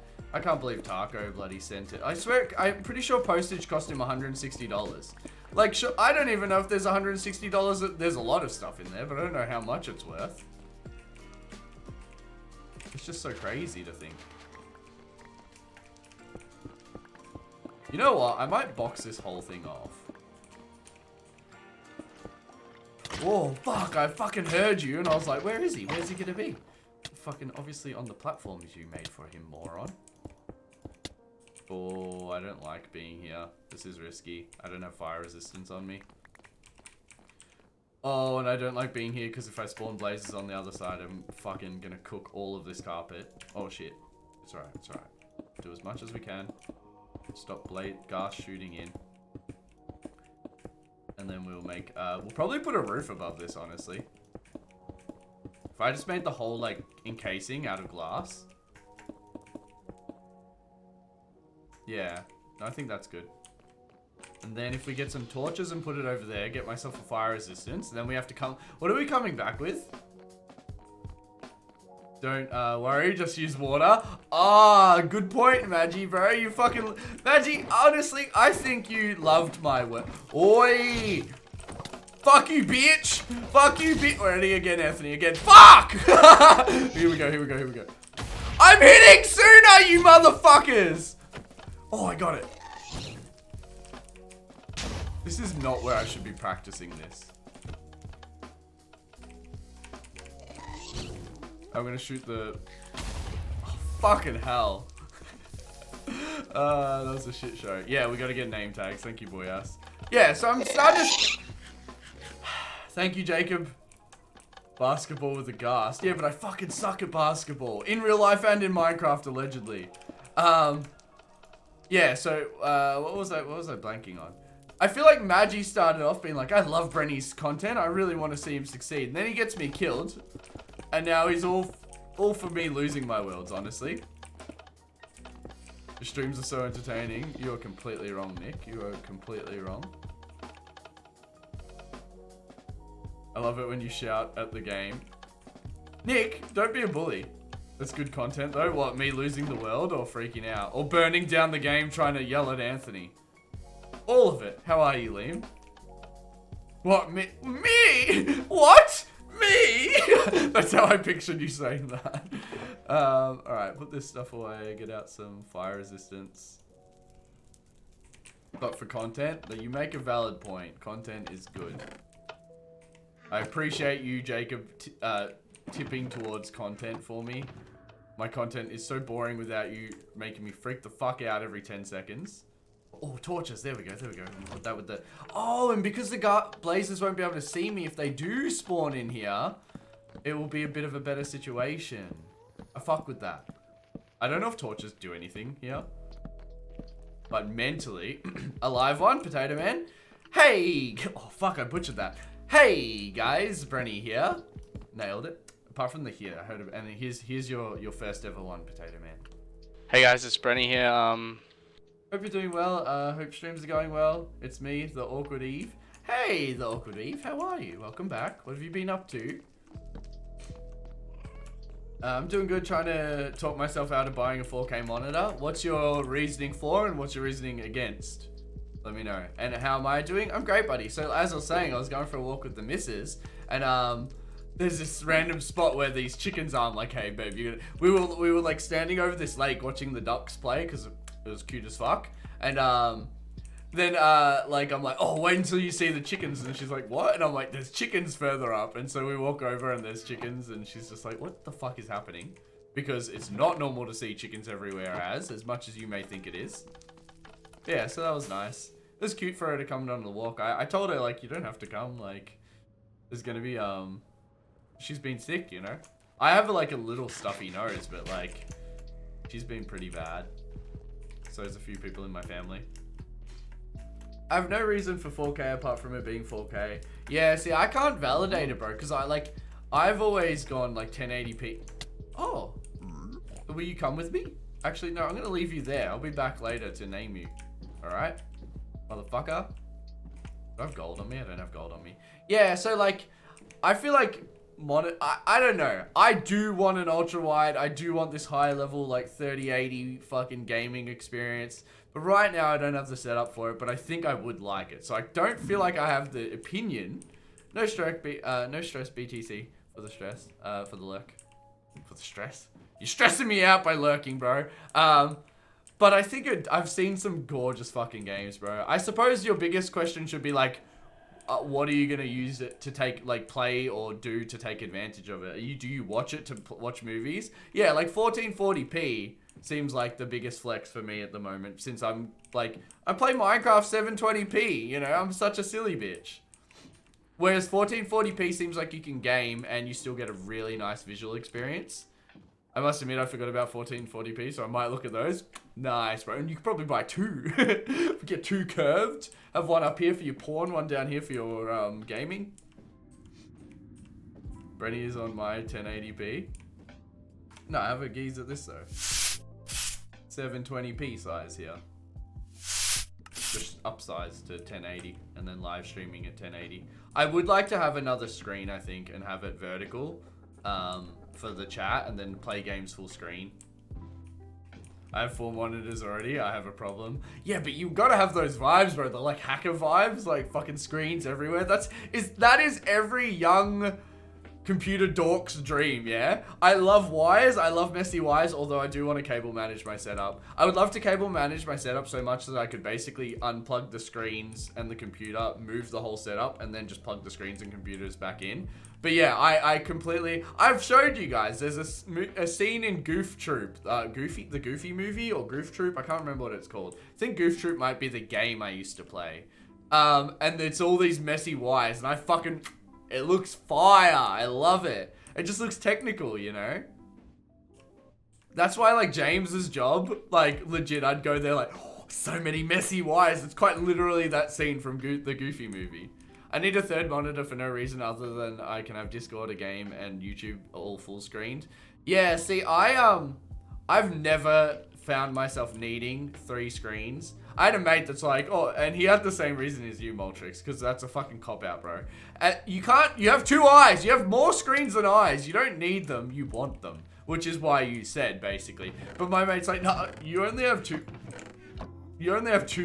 believe Taco bloody sent it. I swear, I'm pretty sure postage cost him $160. Like, sure, I don't even know if there's $160. There's a lot of stuff in there, but I don't know how much it's worth. It's just so crazy to think. You know what? I might box this whole thing off. Whoa, fuck, I fucking heard you, and I was like, where is he? Where's he gonna be? Fucking obviously on the platforms you made for him, moron. Oh, I don't like being here. This is risky. I don't have fire resistance on me. Oh, and I don't like being here because if I spawn blazes on the other side, I'm fucking gonna cook all of this carpet. Oh shit. It's alright, it's alright. Do as much as we can. Stop gas shooting in. And then we'll make, we'll probably put a roof above this, honestly. If I just made the whole, like, encasing out of glass. Yeah, I think that's good. And then if we get some torches and put it over there, get myself a fire resistance, and then we have to come... What are we coming back with? Don't worry, just use water. Ah, good point, Maggie, bro. You fucking... Maggie, honestly, I think you loved my work. Oi! Fuck you, bitch! Fuck you, bitch! Ready again, Anthony, again. Fuck! Here we go, here we go, here we go. I'm hitting sooner, you motherfuckers! Oh, I got it. This is not where I should be practicing this. I'm gonna shoot the... Oh, fucking hell. That was a shit show. Yeah, we gotta get name tags. Thank you, boy ass. Yeah, so I'm starting to... Thank you, Jacob. Basketball with a ghast. Yeah, but I fucking suck at basketball. In real life and in Minecraft, allegedly. Yeah, so, what was I blanking on? I feel like Maggie started off being like, I love Breny's content. I really want to see him succeed. And then he gets me killed. And now he's all for me losing my worlds, honestly. Your streams are so entertaining. You are completely wrong, Nick. You are completely wrong. I love it when you shout at the game. Nick, don't be a bully. That's good content though. What, me losing the world or freaking out? Or burning down the game trying to yell at Anthony? All of it. How are you, Liam? What, me? Me? What? Me? That's how I pictured you saying that. Alright, put this stuff away. Get out some fire resistance. But for content, you make a valid point. Content is good. I appreciate you, Jacob, tipping towards content for me. My content is so boring without you making me freak the fuck out every 10 seconds. Oh, torches. There we go. There we go. Put that with the... Oh, and because the blazers won't be able to see me if they do spawn in here, it will be a bit of a better situation. I fuck with that. I don't know if torches do anything here. But mentally... A live one, Potato Man. Hey! Oh, fuck, I butchered that. Hey, guys. Breny here. Nailed it. Apart from the here, I heard of... And here's your first ever one, Potato Man. Hey, guys, it's Breny here. Hope you're doing well. Hope streams are going well. It's me, the Awkward Eve. Hey, the Awkward Eve. How are you? Welcome back. What have you been up to? I'm doing good, trying to talk myself out of buying a 4K monitor. What's your reasoning for and what's your reasoning against? Let me know. And how am I doing? I'm great, buddy. So as I was saying, I was going for a walk with the missus, and there's this random spot where these chickens are. I'm like, hey, babe, we were like standing over this lake watching the ducks play because it was cute as fuck. And then like I'm like, oh, wait until you see the chickens. And she's like, what? And I'm like, there's chickens further up. And so we walk over and there's chickens, and she's just like, what the fuck is happening? Because it's not normal to see chickens everywhere as much as you may think it is. Yeah, so that was nice. It was cute for her to come on the walk. I told her, like, you don't have to come. Like, there's gonna be she's been sick, you know. I have like a little stuffy nose, but like she's been pretty bad. So there's a few people in my family. I have no reason for 4K apart from it being 4K. Yeah, see, I can't validate it, bro, because I've always gone like 1080p. Oh, will you come with me? Actually, no, I'm gonna leave you there. I'll be back later to name you. All right, motherfucker. Do I have gold on me? I don't have gold on me. Yeah, so like, I feel like I don't know. I do want an ultra wide. I do want this high level like 3080 fucking gaming experience. But right now I don't have the setup for it. But I think I would like it. So I don't feel like I have the opinion. No stress, BTC for the stress. For the lurk. For the stress. You're stressing me out by lurking, bro. But I think I've seen some gorgeous fucking games, bro. I suppose your biggest question should be like, what are you gonna use it to take, like, play or do to take advantage of it? Do you watch it to watch movies? Yeah, like 1440p seems like the biggest flex for me at the moment, since I'm like, I play Minecraft 720p, you know, I'm such a silly bitch. Whereas 1440p seems like you can game and you still get a really nice visual experience. I must admit, I forgot about 1440p, so I might look at those. Nice, bro. And you could probably buy two. Get two curved. Have one up here for your porn, one down here for your gaming. Breny is on my 1080p. No, I have a geezer this though. 720p size here. just upsize to 1080 and then live streaming at 1080. I would like to have another screen, I think, and have it vertical for the chat and then play games full screen. I have 4 monitors already. I have a problem. Yeah, but you gotta have those vibes, bro. They're like hacker vibes, like fucking screens everywhere. That is every young computer dork's dream, yeah? I love wires. I love messy wires, although I do want to cable manage my setup. I would love to cable manage my setup so much that I could basically unplug the screens and the computer, move the whole setup, and then just plug the screens and computers back in. But yeah, I've showed you guys, there's a scene in Goof Troop, the Goofy movie, or Goof Troop, I can't remember what it's called. I think Goof Troop might be the game I used to play. And it's all these messy wires, and it looks fire. I love it. It just looks technical, you know? That's why, like, James's job, like, legit, I'd go there like, oh, so many messy wires. It's quite literally that scene from the Goofy movie. I need a 3rd monitor for no reason other than I can have Discord, a game, and YouTube all full screened. Yeah, see, I've never found myself needing 3 screens. I had a mate that's like, oh, and he had the same reason as you, Moltrix, because that's a fucking cop-out, bro. You have 2 eyes. You have more screens than eyes. You don't need them. You want them, which is why you said, basically. But my mate's like, no, you only have 2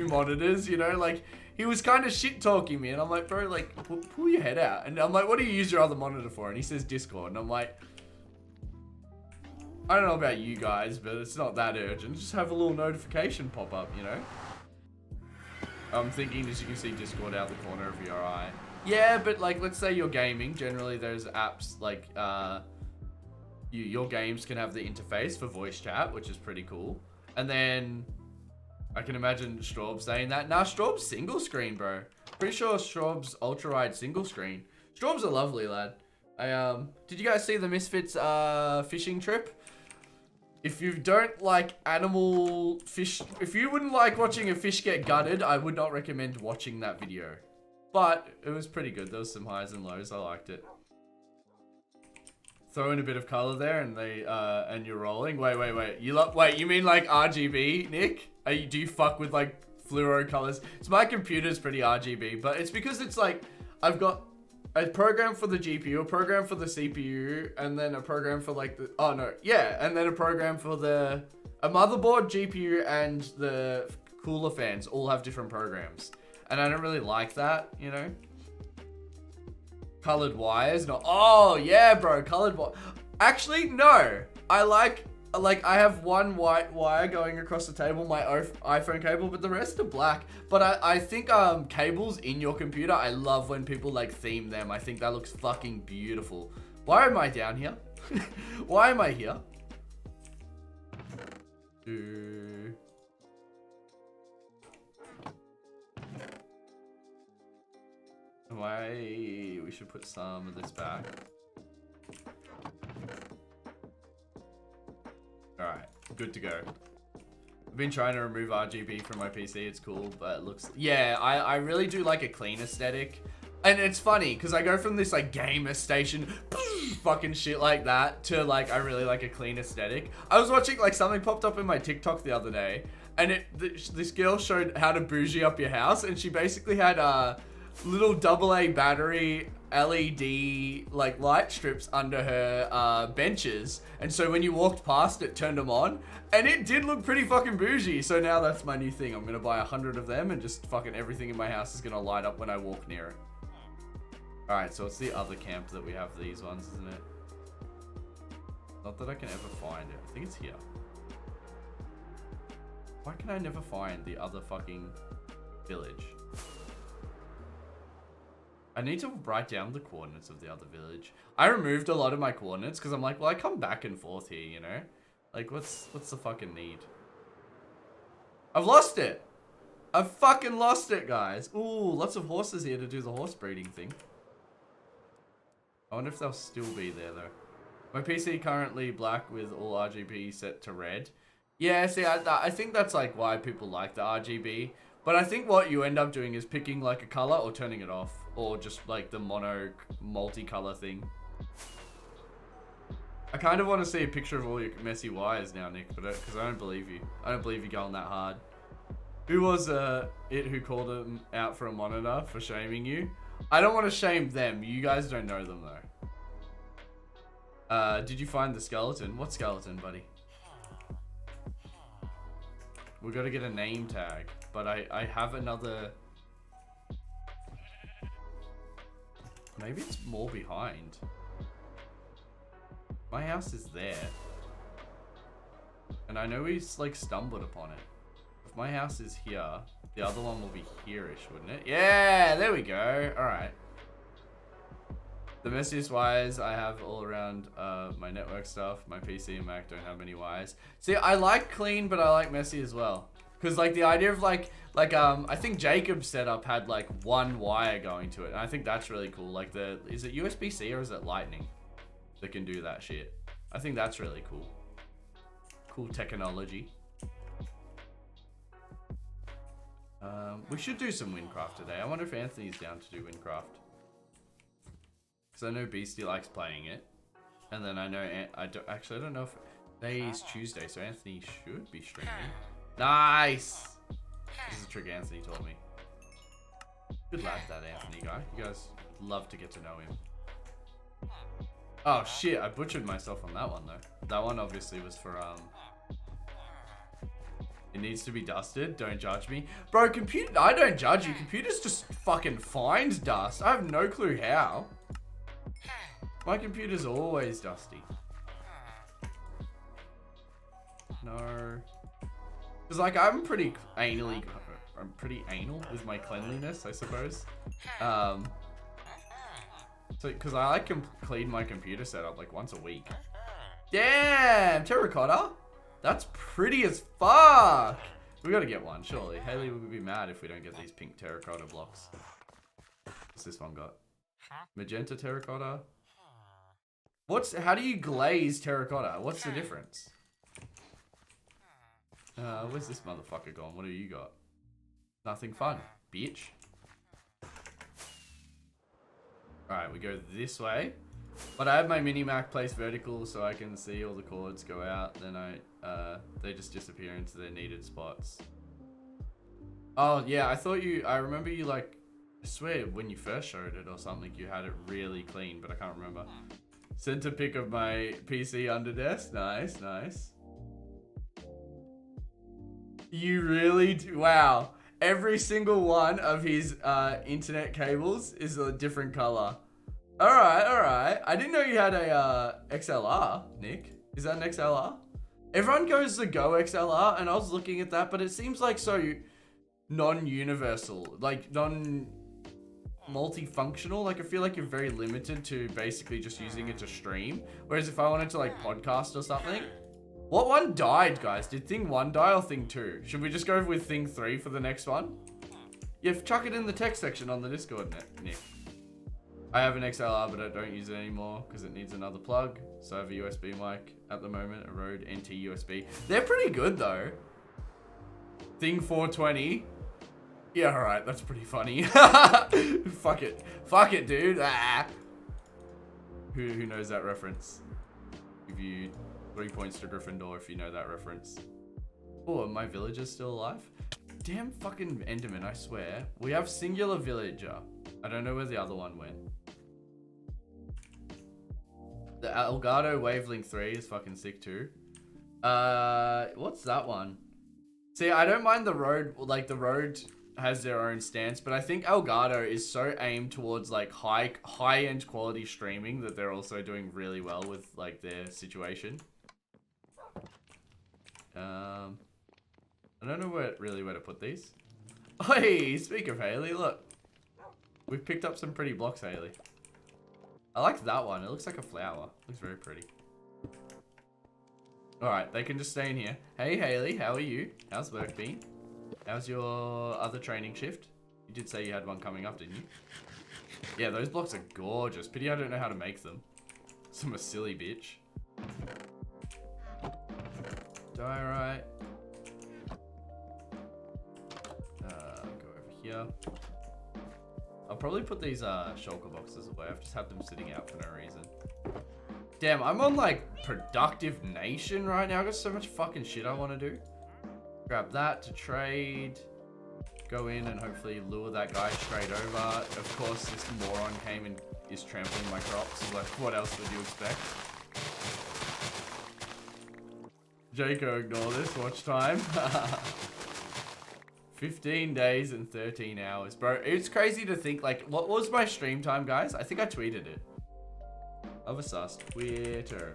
monitors, you know? Like, he was kind of shit-talking me, and I'm like, bro, like, pull your head out. And I'm like, what do you use your other monitor for? And he says Discord, and I'm like, I don't know about you guys, but it's not that urgent. Just have a little notification pop up, you know? I'm thinking, as you can see, Discord out the corner of your eye. Yeah, but like, let's say you're gaming. Generally, there's apps like, your games can have the interface for voice chat, which is pretty cool. And then, I can imagine Straub saying that. Nah, Straub's single screen, bro. Pretty sure Straub's ultra-wide single screen. Straub's a lovely lad. Did you guys see the Misfits fishing trip? If you don't like animal fish, if you wouldn't like watching a fish get gutted, I would not recommend watching that video. But it was pretty good. There was some highs and lows. I liked it. Throw in a bit of color there, and and you're rolling. Wait. You mean like RGB, Nick? Do you fuck with like fluoro colors? So my computer's pretty RGB, but it's because it's like I've got a program for the GPU, a program for the CPU, and then a program for like the, and then a program for a motherboard, GPU, and the cooler fans all have different programs. And I don't really like that, you know? Colored wires, no. Oh, yeah, bro, colored wire. Actually, no. I have one white wire going across the table, my iPhone cable, but the rest are black. But I think cables in your computer, I love when people like theme them. I think that looks fucking beautiful. Why am I down here? Why am I here? We should put some of this back. Alright, good to go. I've been trying to remove RGB from my PC. It's cool, but it looks... Yeah, I really do like a clean aesthetic. And it's funny, because I go from this, like, gamer station, fucking shit like that, to, like, I really like a clean aesthetic. I was watching, like, something popped up in my TikTok the other day, and this girl showed how to bougie up your house, and she basically had little AA battery LED like light strips under her benches, and so when you walked past it turned them on, and it did look pretty fucking bougie. So now that's my new thing. I'm gonna buy 100 of them, and just fucking everything in my house is gonna light up when I walk near it. All right, so it's the other camp that we have these ones, isn't it? Not that I can ever find it. I think it's here. Why can I never find the other fucking village? I need to write down the coordinates of the other village. I removed a lot of my coordinates because I'm like, well, I come back and forth here, you know? Like, what's the fucking need? I've lost it! I've fucking lost it, guys. Ooh, lots of horses here to do the horse breeding thing. I wonder if they'll still be there, though. My PC currently black with all RGB set to red. Yeah, see, I think that's, like, why people like the RGB. But I think what you end up doing is picking, like, a color or turning it off. Or just, like, the mono multicolor thing. I kind of want to see a picture of all your messy wires now, Nick, but because I don't believe you. I don't believe you're going that hard. Who was it who called him out for a monitor for shaming you? I don't want to shame them. You guys don't know them though. Did you find the skeleton? What skeleton, buddy? We got to get a name tag, but I have another. Maybe it's more behind. My house is there, and I know we like stumbled upon it. If my house is here, the other one will be here-ish, wouldn't it? Yeah, there we go. All right. The messiest wires I have all around my network stuff. My PC and Mac don't have many wires. See, I like clean, but I like messy as well. Cause like the idea of like I think Jacob's setup had like one wire going to it, and I think that's really cool. Like is it USB-C or is it Lightning that can do that shit? I think that's really cool. Cool technology. We should do some Windcraft today. I wonder if Anthony's down to do Windcraft. Because I know Beastie likes playing it. And then I know, I don't know if today's Tuesday, so Anthony should be streaming. Nice! This is a trick Anthony told me. Good lad, that Anthony guy. You guys love to get to know him. Oh shit, I butchered myself on that one though. That one obviously was for, it needs to be dusted. Don't judge me. Bro, computer, I don't judge you. Computers just fucking find dust. I have no clue how. My computer's always dusty. No. Because like I'm pretty anal with my cleanliness, I suppose. So because I like clean my computer setup like once a week. Damn, terracotta. That's pretty as fuck. We gotta get one, surely. Haley would be mad if we don't get these pink terracotta blocks. What's this one got? Magenta terracotta. How do you glaze terracotta? What's the difference? Where's this motherfucker gone? What do you got? Nothing fun, bitch. Alright, we go this way. But I have my mini Mac placed vertical so I can see all the cords go out. Then they just disappear into their needed spots. Oh yeah, I remember you like, I swear when you first showed it or something, you had it really clean, but I can't remember. Sent a pic of my PC under desk. Nice, nice. You really do, wow. Every single one of his internet cables is a different color. Alright, alright. I didn't know you had a XLR, Nick. Is that an XLR? Everyone goes to Go XLR, and I was looking at that, but it seems like so non-universal, like multifunctional. Like I feel like you're very limited to basically just using it to stream. Whereas if I wanted to like podcast or something. What one died, guys? Did thing 1 die or thing 2? Should we just go with thing 3 for the next one? Yeah, chuck it in the text section on the Discord, Nick. I have an XLR, but I don't use it anymore because it needs another plug. So I have a USB mic at the moment, a Rode NT USB. They're pretty good though. Thing 420. Yeah, alright, that's pretty funny. Fuck it. Fuck it, dude. Ah. Who knows that reference? Give you 3 points to Gryffindor if you know that reference. Oh, are my villagers still alive? Damn fucking Enderman, I swear. We have singular villager. I don't know where the other one went. The Elgato Wavelink 3 is fucking sick too. What's that one? See, I don't mind the Rode, like the Rode has their own stance, but I think Elgato is so aimed towards like high-end quality streaming that they're also doing really well with like their situation. I don't know where to put these. Hey, speak of Haley, look. We've picked up some pretty blocks, Haley. I like that one. It looks like a flower. Looks very pretty. Alright, they can just stay in here. Hey, Haley, how are you? How's work been? How's your other training shift? You did say you had one coming up, didn't you? Yeah, those blocks are gorgeous. Pity I don't know how to make them. I'm a silly bitch. Diorite. Go over here. I'll probably put these shulker boxes away. I've just had them sitting out for no reason. Damn, I'm on like productive nation right now. I've got so much fucking shit I want to do. Grab that to trade. go in and hopefully lure that guy straight over. Of course, this moron came and is trampling my crops. Like, what else would you expect? Jaco, ignore this. Watch time. 15 days and 13 hours. Bro, it's crazy to think, like, what was my stream time, guys? I think I tweeted it. Oversus. Twitter.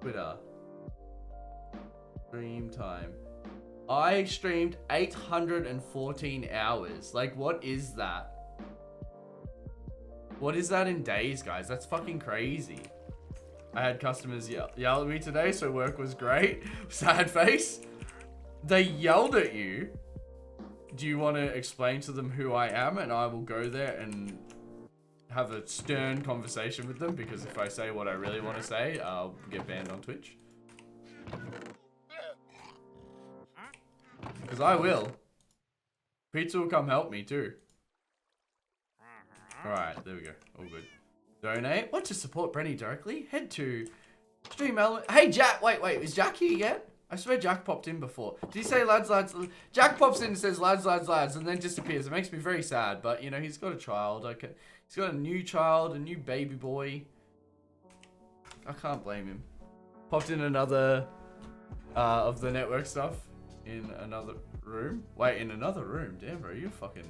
Twitter. Stream time. I streamed 814 hours. Like, what is that? What is that in days, guys? That's fucking crazy. I had customers yell at me today, so work was great. Sad face. They yelled at you. Do you want to explain to them who I am? And I will go there and have a stern conversation with them, because if I say what I really want to say, I'll get banned on Twitch. Because I will. Pizza will come help me too. Alright, there we go. All good. Donate. Want to support Breny directly? Head to Stream Element. Hey, Jack. Wait. Is Jack here yet? I swear Jack popped in before. Did he say lads? Jack pops in and says lads, and then disappears. It makes me very sad, but you know, he's got a child. He's got a new child, a new baby boy. I can't blame him. Popped in another of the network stuff in another room. Wait, in another room? Damn, bro, you fucking...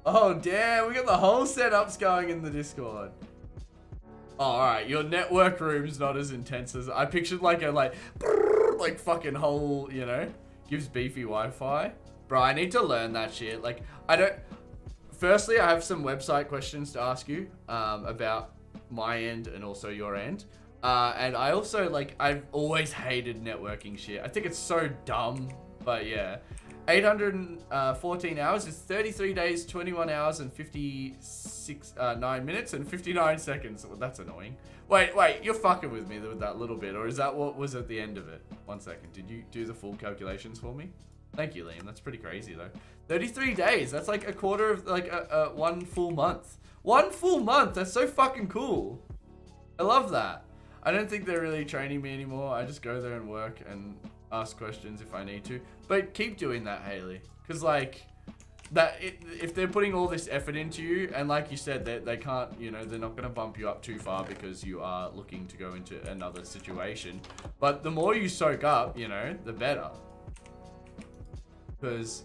Oh, damn, we got the whole setups going in the Discord. Oh, alright, your network room's not as intense as... I pictured like a, like fucking whole, you know, gives beefy Wi-Fi. Bro, I need to learn that shit. Like, I don't... Firstly, I have some website questions to ask you about my end and also your end. And I also, like, I've always hated networking shit. I think it's so dumb, but yeah. 814 hours is 33 days, 21 hours, and 9 minutes and 59 seconds. Well, that's annoying. Wait, you're fucking with me with that little bit, or is that what was at the end of it? 1 second. Did you do the full calculations for me? Thank you, Liam. That's pretty crazy, though. 33 days. That's like a quarter of, like, one full month. 1 full month. That's so fucking cool. I love that. I don't think they're really training me anymore. I just go there and work and ask questions if I need to. But keep doing that, Haley. Because, like, if they're putting all this effort into you, and like you said, they can't, you know, they're not going to bump you up too far because you are looking to go into another situation. But the more you soak up, you know, the better. Because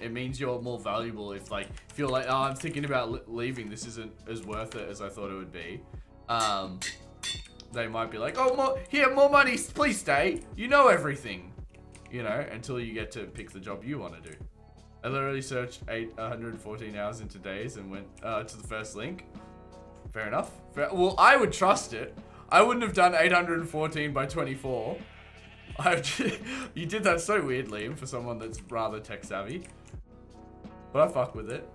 it means you're more valuable if you're like, oh, I'm thinking about leaving, this isn't as worth it as I thought it would be. They might be like, oh, more money, please stay. You know everything, you know, until you get to pick the job you want to do. I literally searched 814 hours into days and went to the first link. Fair enough. Well, I would trust it. I wouldn't have done 814 by 24. You did that so weird, Liam, for someone that's rather tech savvy. But I fuck with it.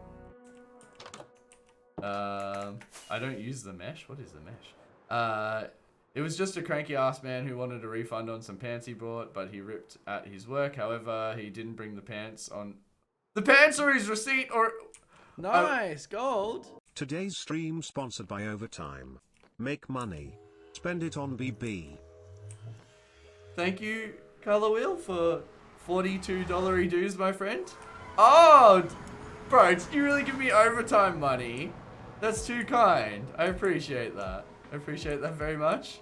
I don't use the mesh. What is the mesh? It was just a cranky ass man who wanted a refund on some pants he bought, but he ripped at his work. However, he didn't bring the pants on. The pants or his receipt or... Nice, gold. Today's stream sponsored by Overtime. Make money. Spend it on BB. Thank you, Color Wheel, for $42 dues, my friend. Oh, bro, did you really give me overtime money? That's too kind. I appreciate that. I appreciate that very much.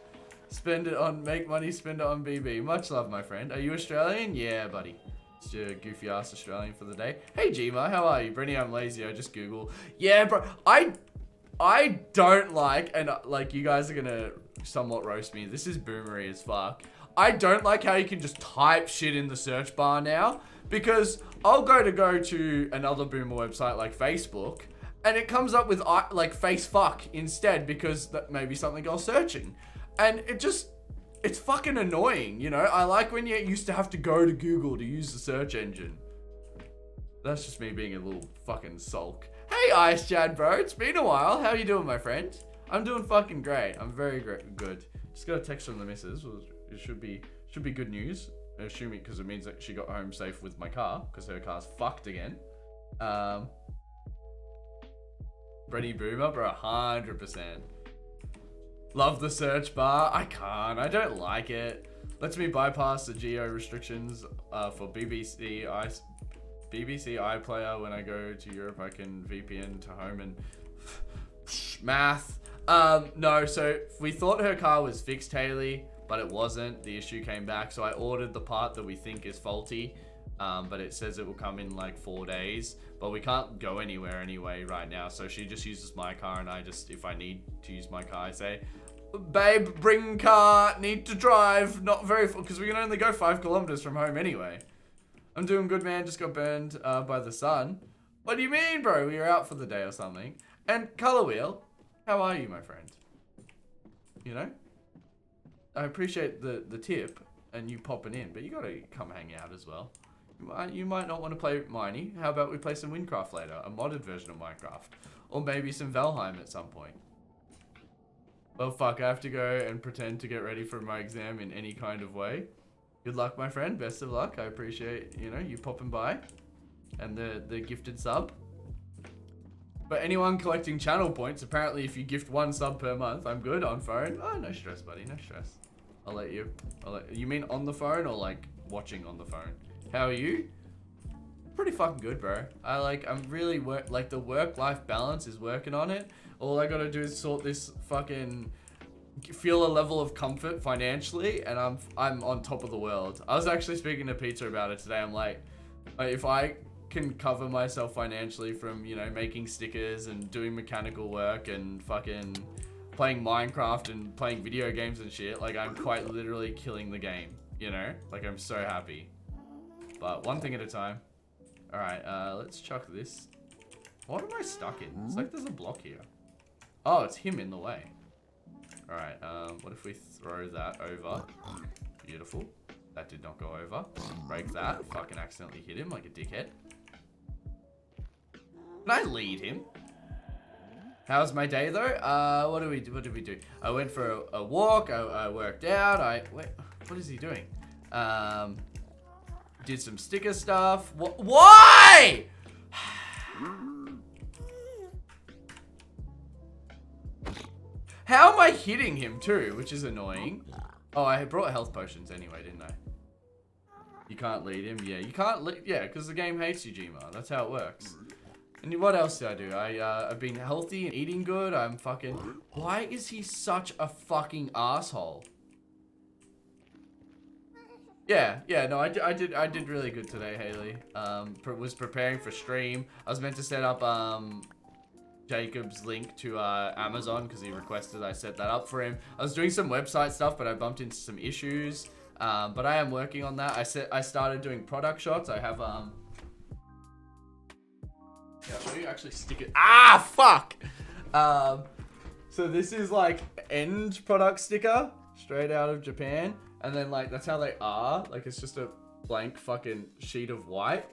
Spend it on, make money, spend it on BB. Much love, my friend. Are you Australian? Yeah, buddy. It's your goofy ass Australian for the day. Hey, Gma, how are you? Breny, I'm lazy. I just Google. Yeah, bro. I don't like, and like you guys are gonna somewhat roast me. This is boomery as fuck. I don't like how you can just type shit in the search bar now, because I'll go to another boomer website like Facebook, and it comes up with like face fuck instead, because that may be something I was searching. And it's fucking annoying, you know? I like when you used to have to go to Google to use the search engine. That's just me being a little fucking sulk. Hey, Ice Chad, bro. It's been a while. How you doing, my friend? I'm doing fucking great. I'm very good. Just got a text from the missus. It should be good news. Assuming, because it means that she got home safe with my car, because her car's fucked again. Breny Boomer, bro, 100%. Love the search bar. I can't. I don't like it. Lets me bypass the geo restrictions for BBC iPlayer. When I go to Europe, I can VPN to home and math. No, so we thought her car was fixed, Haley, but it wasn't. The issue came back, so I ordered the part that we think is faulty, but it says it will come in like 4 days, but we can't go anywhere anyway right now, so she just uses my car, and I just, if I need to use my car, I say, babe, bring car, need to drive, not very far, because we can only go 5 kilometers from home anyway. I'm doing good, man, just got burned by the sun. What do you mean, bro? We were out for the day or something. And Color Wheel, how are you, my friend? You know? I appreciate the tip and you popping in, but you gotta come hang out as well. You might not want to play Miney. How about we play some Windcraft later? A modded version of Minecraft. Or maybe some Valheim at some point. Well, fuck, I have to go and pretend to get ready for my exam in any kind of way. Good luck, my friend. Best of luck. I appreciate, you know, you popping by. And the gifted sub. But anyone collecting channel points, apparently if you gift 1 sub per month, I'm good on phone. Oh, no stress, buddy. No stress. I'll let you. You mean on the phone or like watching on the phone? How are you? Pretty fucking good, bro. I'm really the work-life balance is working on it. All I gotta do is sort this fucking, feel a level of comfort financially, and I'm on top of the world. I was actually speaking to Pizza about it today. I'm like, if I can cover myself financially from, you know, making stickers and doing mechanical work and fucking playing Minecraft and playing video games and shit, like I'm quite literally killing the game, you know? Like I'm so happy. But one thing at a time. Alright, let's chuck this. What am I stuck in? It's like there's a block here. Oh, it's him in the way. Alright, what if we throw that over? Beautiful. That did not go over. Break that. Fucking accidentally hit him like a dickhead. Can I lead him? How's my day though? What did we do? I went for a walk. I worked out. Wait, what is he doing? Did some sticker stuff. Why? How am I hitting him too? Which is annoying. Oh, I brought health potions anyway, didn't I? You can't lead him. Yeah, you can't lead. Yeah, because the game hates you, Gma. That's how it works. And what else did I do? I've been healthy and eating good. I'm fucking... Why is he such a fucking asshole? Yeah, no, I did really good today, Haley. Was preparing for stream. I was meant to set up Jacob's link to Amazon because he requested I set that up for him. I was doing some website stuff, but I bumped into some issues. But I am working on that. I started doing product shots. I have yeah, I'll show you actually stick it. Ah, fuck! So this is like end product sticker, straight out of Japan. And then like, that's how they are. Like it's just a blank fucking sheet of white.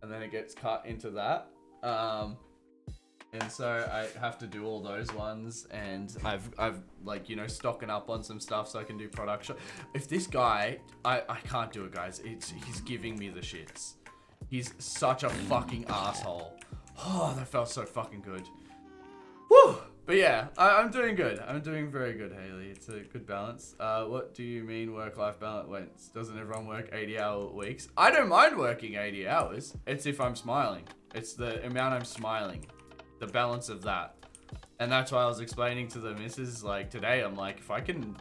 And then it gets cut into that. And so I have to do all those ones. And I've like, you know, stocking up on some stuff so I can do product shot. If this guy, I can't do it, guys. He's giving me the shits. He's such a fucking asshole. Oh, that felt so fucking good. Woo! But yeah, I'm doing good. I'm doing very good, Haley. It's a good balance. What do you mean work-life balance? Doesn't everyone work 80-hour weeks? I don't mind working 80 hours. It's if I'm smiling. It's the amount I'm smiling. The balance of that. And that's why I was explaining to the missus, like, today, I'm like, if I can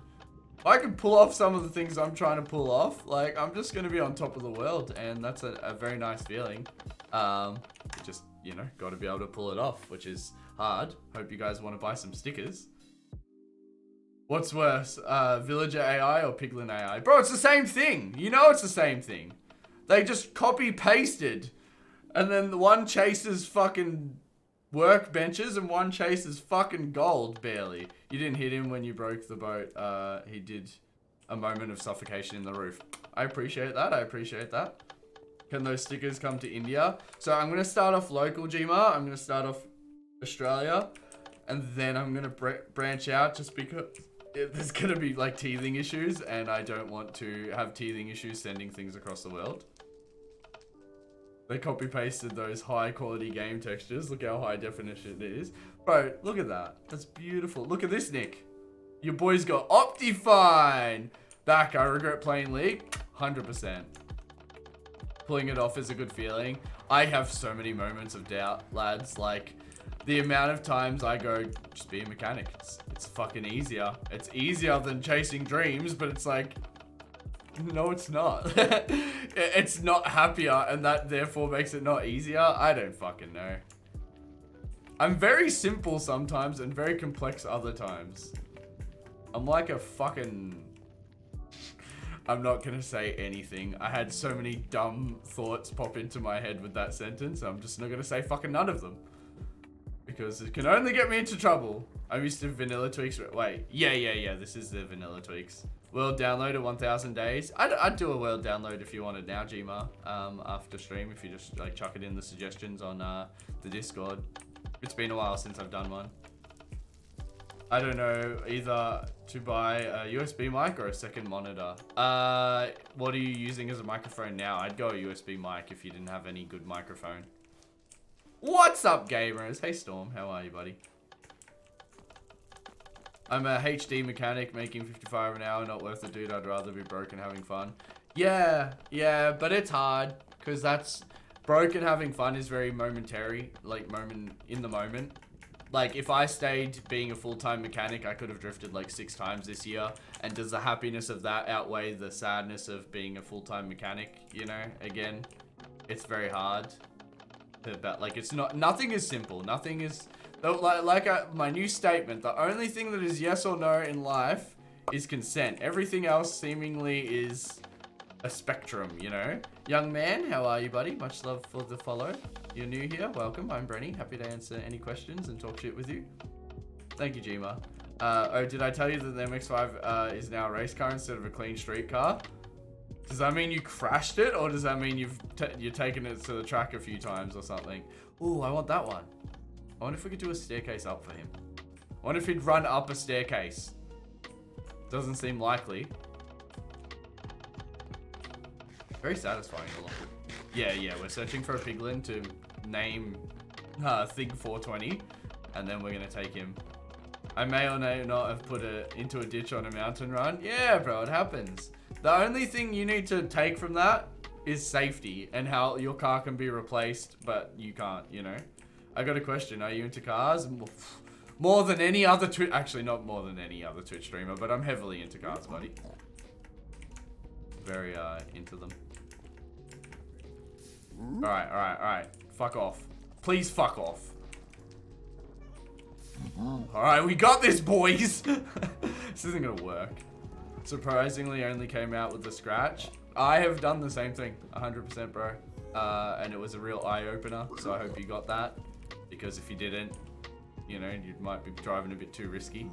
pull off some of the things I'm trying to pull off, like, I'm just going to be on top of the world. And that's a very nice feeling. Just, you know, got to be able to pull it off, which is hard. Hope you guys want to buy some stickers. What's worse, Villager AI or Piglin AI? Bro, it's the same thing. You know it's the same thing. They just copy-pasted. And then the one chases fucking workbenches and one chases fucking gold, barely. You didn't hit him when you broke the boat. He did a moment of suffocation in the roof. I appreciate that. I appreciate that. Can those stickers come to India? So I'm going to start off local, Gma. I'm going to start off Australia. And then I'm going to branch out just because there's going to be like teething issues. And I don't want to have teething issues sending things across the world. They copy pasted those high quality game textures. Look how high definition it is. Bro, look at that. That's beautiful. Look at this, Nick. Your boys got Optifine. Back, I regret playing League. 100%. Pulling it off is a good feeling. I have so many moments of doubt, lads. Like, the amount of times I go, just be a mechanic. It's fucking easier. It's easier than chasing dreams, but it's like, no, it's not. It's not happier, and that therefore makes it not easier. I don't fucking know. I'm very simple sometimes and very complex other times. I'm like a fucking... I'm not gonna say anything. I had so many dumb thoughts pop into my head with that sentence. I'm just not gonna say fucking none of them. Because it can only get me into trouble. I'm used to vanilla tweaks. Wait, yeah. This is the vanilla tweaks. World download at 1,000 days. I'd do a world download if you wanted now, Gma. After stream, if you just like chuck it in the suggestions on the Discord. It's been a while since I've done one. I don't know either to buy a USB mic or a second monitor. What are you using as a microphone now? I'd go a USB mic if you didn't have any good microphone. What's up, gamers? Hey, Storm. How are you, buddy? I'm a HD mechanic making 55 an hour. Not worth it, dude. I'd rather be broke and having fun. Yeah, but it's hard because that's broke and having fun is very momentary, like moment in the moment. Like, if I stayed being a full-time mechanic, I could have drifted like 6 times this year. And does the happiness of that outweigh the sadness of being a full-time mechanic? You know, again, it's very hard. But like, it's not, nothing is simple. Nothing is, my new statement, the only thing that is yes or no in life is consent. Everything else seemingly is a spectrum, you know? Young man, how are you, buddy? Much love for the follow. You're new here, welcome. I'm Breny. Happy to answer any questions and talk shit with you. Thank you, Gma. Oh, did I tell you that the MX-5 is now a race car instead of a clean street car? Does that mean you crashed it, or does that mean you're taken it to the track a few times or something? Ooh, I want that one. I wonder if we could do a staircase up for him. I wonder if he'd run up a staircase. Doesn't seem likely. Very satisfying. Yeah, we're searching for a piglin to name Thing 420, and then we're gonna take him. I may or may not have put it into a ditch on a mountain run. Yeah, bro, it happens. The only thing you need to take from that is safety and how your car can be replaced, but you can't, you know? I got a question. Are you into cars? More than any other Twitch... Actually, not more than any other Twitch streamer, but I'm heavily into cars, buddy. Very into them. Alright. Fuck off. Please fuck off. Alright, we got this, boys! This isn't gonna work. Surprisingly, only came out with the scratch. I have done the same thing, 100%, bro. And it was a real eye-opener, so I hope you got that. Because if you didn't, you know, you might be driving a bit too risky.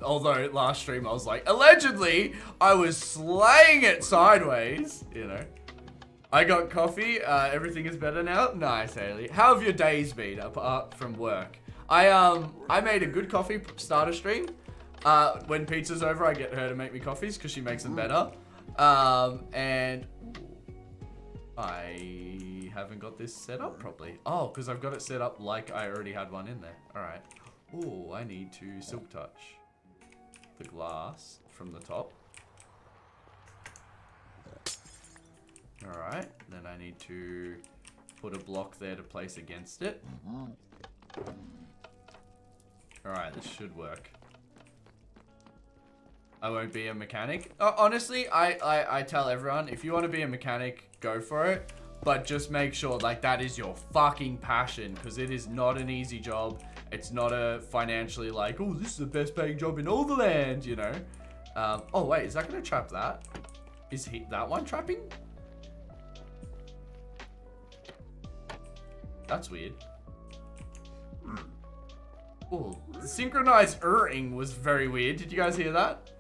Although, last stream I was like, allegedly, I was slaying it sideways, you know. I got coffee, everything is better now. Nice, Haley. How have your days been, apart from work? I made a good coffee starter stream. When pizza's over, I get her to make me coffees because she makes them better. And I haven't got this set up properly. Oh, because I've got it set up like I already had one in there. All right. Oh, I need to silk touch the glass from the top. All right. Then I need to put a block there to place against it. Alright, this should work. I won't be a mechanic. Honestly, I tell everyone, if you want to be a mechanic, go for it. But just make sure, like, that is your fucking passion. Because it is not an easy job. It's not a financially, like, oh, this is the best paying job in all the land, you know. Oh, wait, is that going to trap that? Is that one trapping? That's weird. Oh, the synchronized ing was very weird. Did you guys hear that?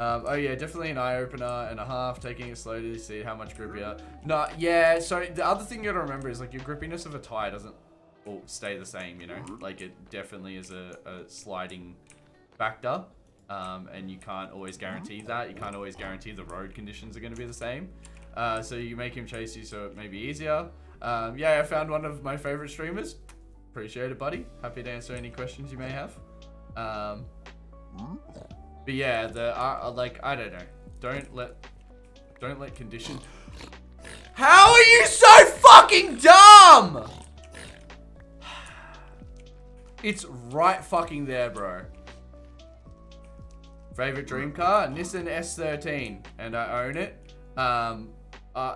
Oh yeah, definitely an eye-opener and a half. Taking it slowly to see how much grippier. No, yeah, so the other thing you gotta remember is like your grippiness of a tire doesn't stay the same, you know? Like it definitely is a sliding factor. And you can't always guarantee that. You can't always guarantee the road conditions are gonna be the same. So you make him chase you so it may be easier. Yeah, I found one of my favorite streamers. Appreciate it, buddy. Happy to answer any questions you may have. But yeah, like, I don't know. Don't let condition. How are you so fucking dumb? It's right fucking there, bro. Favorite dream car? Nissan S13, and I own it.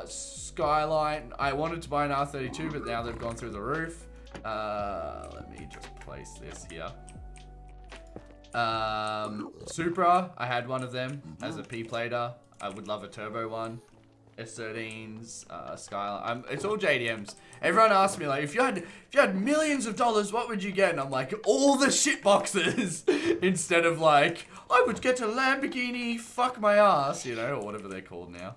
Skyline. I wanted to buy an R32, but now they've gone through the roof. Let me just place this here. Supra. I had one of them as a P-plater. I would love a turbo one. S13s, Skyline. It's all JDMs. Everyone asks me, like, if you had millions of dollars, what would you get? And I'm like, all the shit boxes. Instead of like, I would get a Lamborghini, fuck my ass, you know, or whatever they're called now.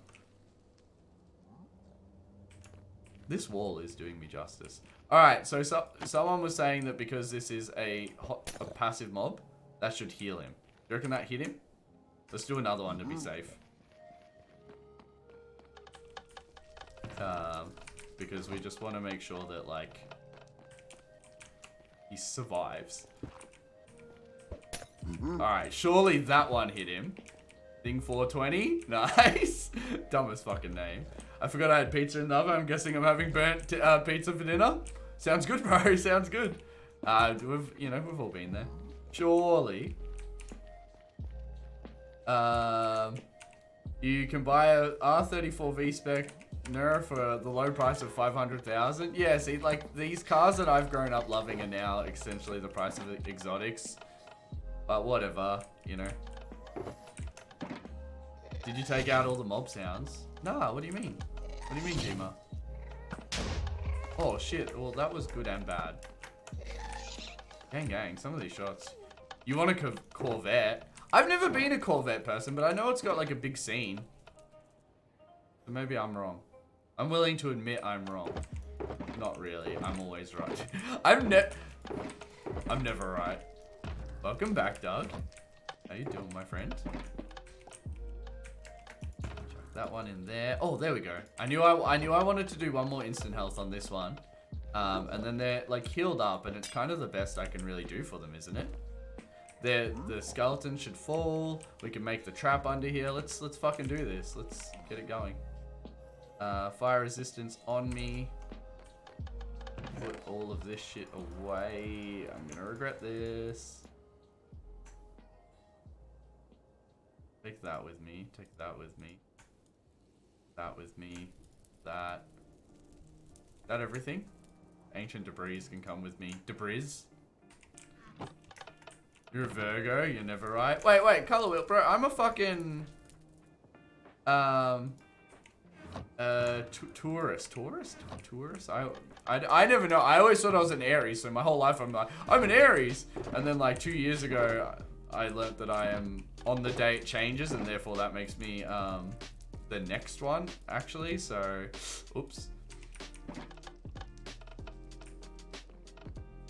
This wall is doing me justice. Alright, so someone was saying that because this is a passive mob, that should heal him. Do you reckon that hit him? Let's do another one to be safe. Because we just want to make sure that, like, he survives. Alright, surely that one hit him. Thing 420. Nice. Dumbest fucking name. I forgot I had pizza in the oven. I'm guessing I'm having burnt pizza for dinner. Sounds good, bro. Sounds good. We've all been there. Surely. You can buy a R34 V-Spec Nura for the low price of 500,000. Yeah, see, like, these cars that I've grown up loving are now essentially the price of exotics. But whatever, you know. Did you take out all the mob sounds? Nah, what do you mean? What do you mean, Jima? Oh, shit. Well, that was good and bad. Gang, some of these shots. You want a Corvette? I've never been a Corvette person, but I know it's got, like, a big scene. So maybe I'm wrong. I'm willing to admit I'm wrong. Not really. I'm always right. I'm never right. Welcome back, Doug. How you doing, my friend? Chuck that one in there. Oh, there we go. I knew I wanted to do one more instant health on this one. And then they're, like, healed up, and it's kind of the best I can really do for them, isn't it? The skeleton should fall. We can make the trap under here. Let's fucking do this. Let's get it going. Fire resistance on me. Put all of this shit away. I'm gonna regret this. Take that with me. Take that with me. That with me. That. Is that everything? Ancient debris can come with me. Debris? You're a Virgo. You're never right. Wait. Color wheel, bro. I'm a fucking... tourist. I never know. I always thought I was an Aries, so my whole life I'm like, I'm an Aries. And then like 2 years ago, I learned that I am on the day it changes, and therefore that makes me the next one actually. So, oops.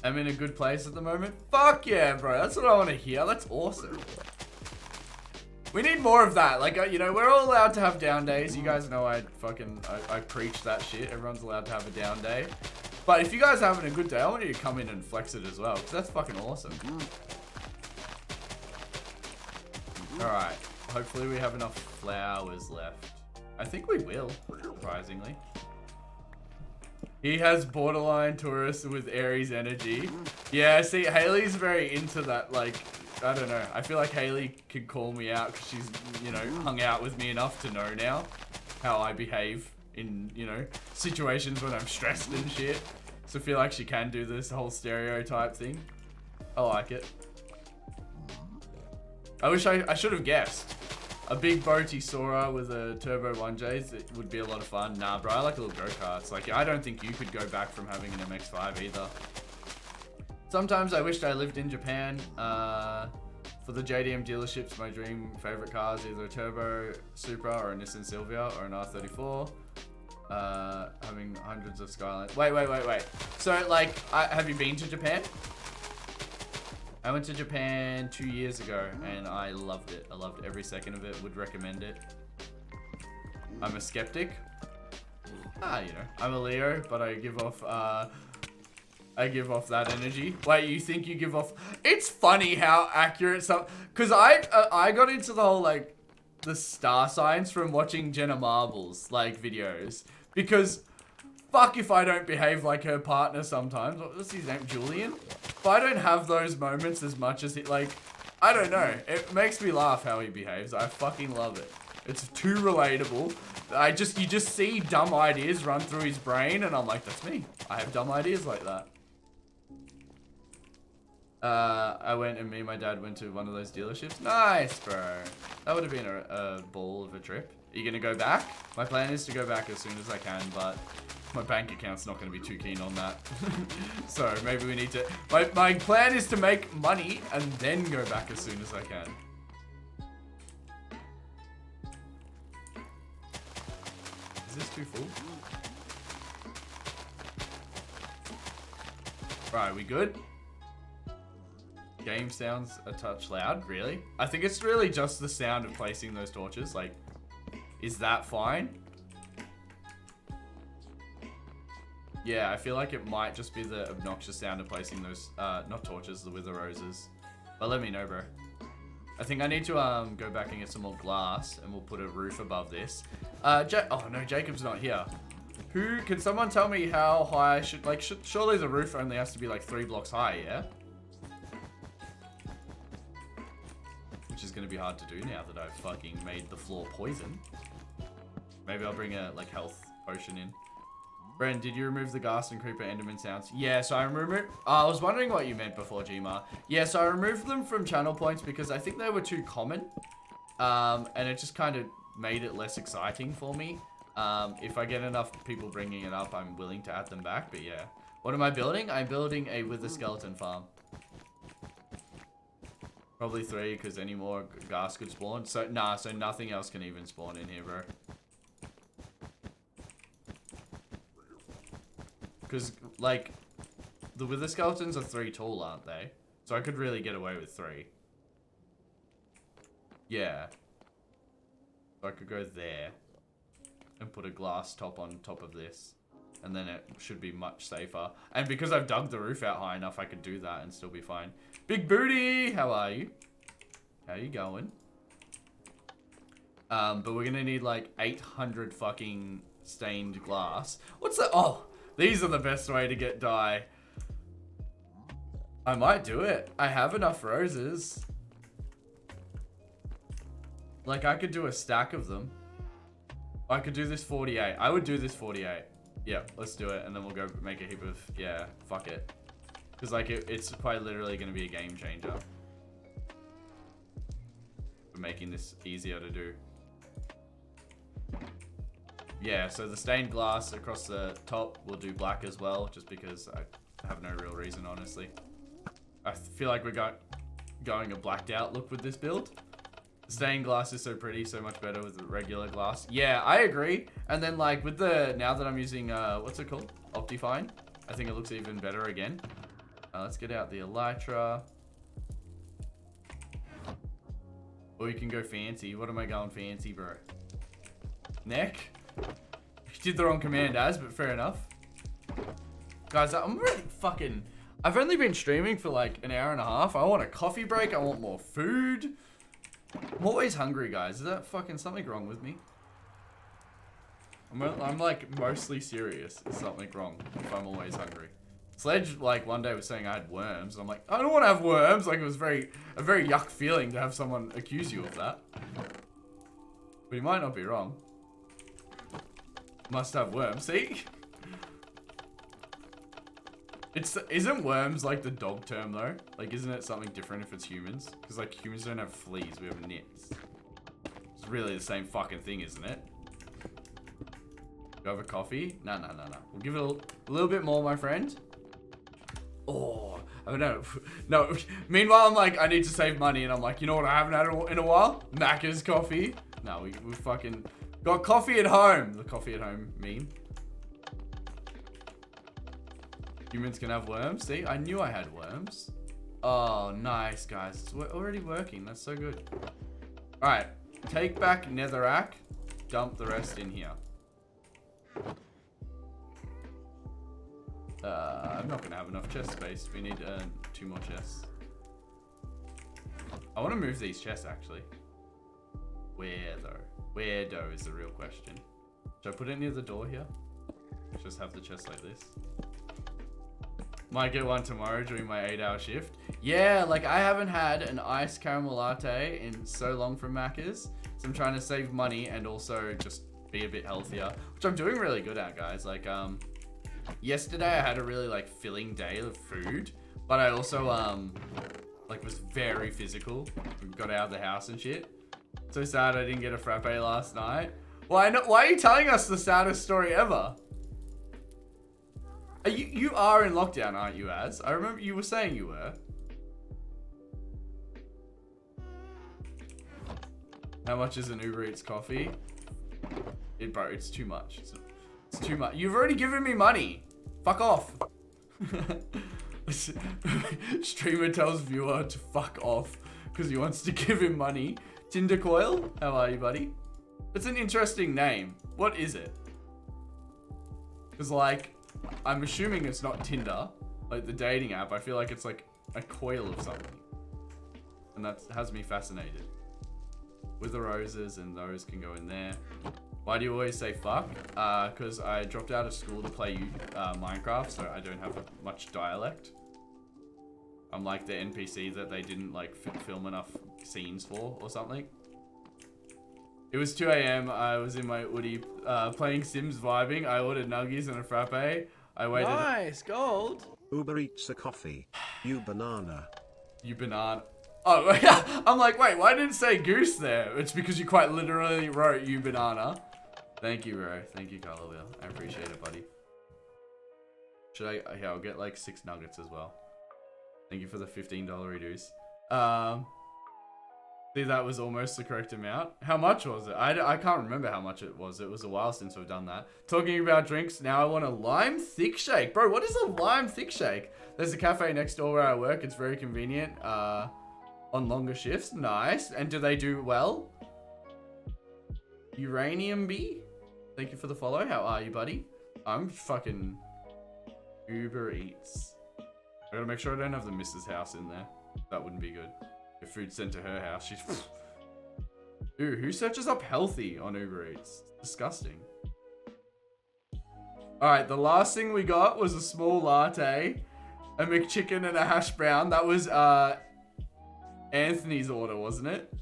I'm in a good place at the moment. Fuck yeah, bro. That's what I want to hear. That's awesome. We need more of that. Like, you know, we're all allowed to have down days. You guys know I preach that shit. Everyone's allowed to have a down day. But if you guys are having a good day, I want you to come in and flex it as well, because that's fucking awesome. Alright. Hopefully we have enough flowers left. I think we will, surprisingly. He has borderline tourist with Aries energy. Yeah, see, Haley's very into that, like... I don't know. I feel like Haley could call me out because she's, you know, hung out with me enough to know now how I behave in, you know, situations when I'm stressed and shit. So I feel like she can do this whole stereotype thing. I like it. I wish I should have guessed. A big boaty Sora with a turbo 1Js, it would be a lot of fun. Nah, bro, I like little go-karts. Like, I don't think you could go back from having an MX-5 either. Sometimes I wished I lived in Japan. For the JDM dealerships, my dream favorite car is either a Turbo Supra or a Nissan Silvia or an R34. Having hundreds of Skylines. Wait. So, like, have you been to Japan? I went to Japan 2 years ago and I loved it. I loved every second of it. Would recommend it. I'm a skeptic. You know, I'm a Leo, but I give off I give off that energy. Wait, you think you give off... It's funny how accurate some... Because I got into the whole, like, the star signs from watching Jenna Marbles, like, videos. Because, fuck if I don't behave like her partner sometimes. What's his name? Julian? But I don't have those moments as much as he, like... I don't know. It makes me laugh how he behaves. I fucking love it. It's too relatable. You just see dumb ideas run through his brain, and I'm like, that's me. I have dumb ideas like that. I went and me and my dad went to one of those dealerships. Nice, bro. That would have been a ball of a trip. Are you gonna go back? My plan is to go back as soon as I can, but my bank account's not gonna be too keen on that. So maybe we need to... My plan is to make money and then go back as soon as I can. Is this too full? Right, we good? Game sounds a touch loud, really? I think it's really just the sound of placing those torches. Like, is that fine? Yeah, I feel like it might just be the obnoxious sound of placing those, not torches, the wither roses. But let me know, bro. I think I need to go back and get some more glass, and we'll put a roof above this. Oh no, Jacob's not here. Can someone tell me how high I should, like, surely the roof only has to be like 3 blocks high, yeah? Which is gonna be hard to do now that I've fucking made the floor poison. Maybe I'll bring a, like, health potion in. Bren, did you remove the ghast and creeper enderman sounds? Yeah, so I removed... I was wondering what you meant before, Gma. Yeah, so I removed them from channel points because I think they were too common. And it just kind of made it less exciting for me. If I get enough people bringing it up, I'm willing to add them back, but yeah. What am I building? I'm building a wither skeleton farm. Probably 3, because any more ghast could spawn. So, nah, so nothing else can even spawn in here, bro. Because, like, the wither skeletons are 3 tall, aren't they? So I could really get away with 3. Yeah. So I could go there. And put a glass top on top of this. And then it should be much safer. And because I've dug the roof out high enough, I could do that and still be fine. Big Booty! How are you? How you going? But we're gonna need, like, 800 fucking stained glass. What's that? Oh! These are the best way to get dye. I might do it. I have enough roses. Like, I could do a stack of them. I could do this 48. I would do this 48. Yeah, let's do it. And then we'll go make a heap of... Yeah, fuck it. Because, like, it's quite literally going to be a game changer. For making this easier to do. Yeah, so the stained glass across the top will do black as well, just because I have no real reason, honestly. I feel like we're going a blacked out look with this build. The stained glass is so pretty, so much better with the regular glass. Yeah, I agree. And then, like, with the, now that I'm using, what's it called? Optifine. I think it looks even better again. Let's get out the elytra. Or you can go fancy. What am I going fancy, bro? Neck? Did the wrong command as, but fair enough. Guys, I'm really fucking... I've only been streaming for like an hour and a half. I want a coffee break. I want more food. I'm always hungry, guys. Is that fucking something wrong with me? I'm like mostly serious. Is something wrong if I'm always hungry? Sledge, like, one day was saying I had worms. I'm like, I don't want to have worms. Like, it was a very yuck feeling to have someone accuse you of that. But he might not be wrong. Must have worms. See? Isn't worms like the dog term though? Like, isn't it something different if it's humans? Because like humans don't have fleas, we have nits. It's really the same fucking thing, isn't it? You have a coffee? No. We'll give it a little bit more, my friend. Oh no. No. Meanwhile, I'm like, I need to save money, and I'm like, you know what I haven't had in a while? Macca's coffee. No, we fucking got coffee at home. The coffee at home meme. Humans can have worms. See, I knew I had worms. Oh, nice, guys. It's already working. That's so good. All right, take back netherrack. Dump the rest in here. I'm not gonna have enough chest space. We need 2 more chests. I want to move these chests actually. Where though? Where though is the real question. Should I put it near the door here? Just have the chest like this. Might get one tomorrow during my 8-hour shift. Yeah, like I haven't had an iced caramel latte in so long from Macca's. So I'm trying to save money and also just be a bit healthier, which I'm doing really good at, guys. Like, yesterday I had a really like filling day of food, but I also, like was very physical. Got out of the house and shit. So sad I didn't get a frappe last night. Why are you telling us the saddest story ever? You are in lockdown, aren't you, Az? I remember you were saying you were. How much is an Uber Eats coffee? Bro, it's too much. It's too much. You've already given me money. Fuck off. Streamer tells viewer to fuck off because he wants to give him money. Tinder Coil, how are you, buddy? It's an interesting name. What is it? Because, like, I'm assuming it's not Tinder, like the dating app. I feel like it's like a coil of something. And that has me fascinated. With the roses, and those can go in there. Why do you always say fuck? Because I dropped out of school to play Minecraft, so I don't have much dialect. I'm like the NPC that they didn't like film enough scenes for or something. It was 2 AM. I was in my Woody playing Sims vibing. I ordered nuggies and a frappe. I waited. Nice, gold. Uber Eats a coffee. You banana. You banana. Oh, yeah. I'm like, wait, why didn't it say goose there? It's because you quite literally wrote you banana. Thank you, bro. Thank you, Carla. I appreciate it, buddy. Should I? Yeah, I'll get like 6 nuggets as well. Thank you for the $15 reduce. See, that was almost the correct amount. How much was it? I can't remember how much it was. It was a while since we've done that. Talking about drinks, now I want a lime thick shake. Bro, what is a lime thick shake? There's a cafe next door where I work. It's very convenient on longer shifts. Nice. And do they do well? Uranium B? Thank you for the follow. How are you, buddy? I'm fucking Uber Eats. I gotta make sure I don't have the missus house in there. That wouldn't be good. If food sent to her house, she's... Ooh, who searches up healthy on Uber Eats? It's disgusting. Alright, the last thing we got was a small latte, a McChicken and a hash brown. That was Anthony's order, wasn't it?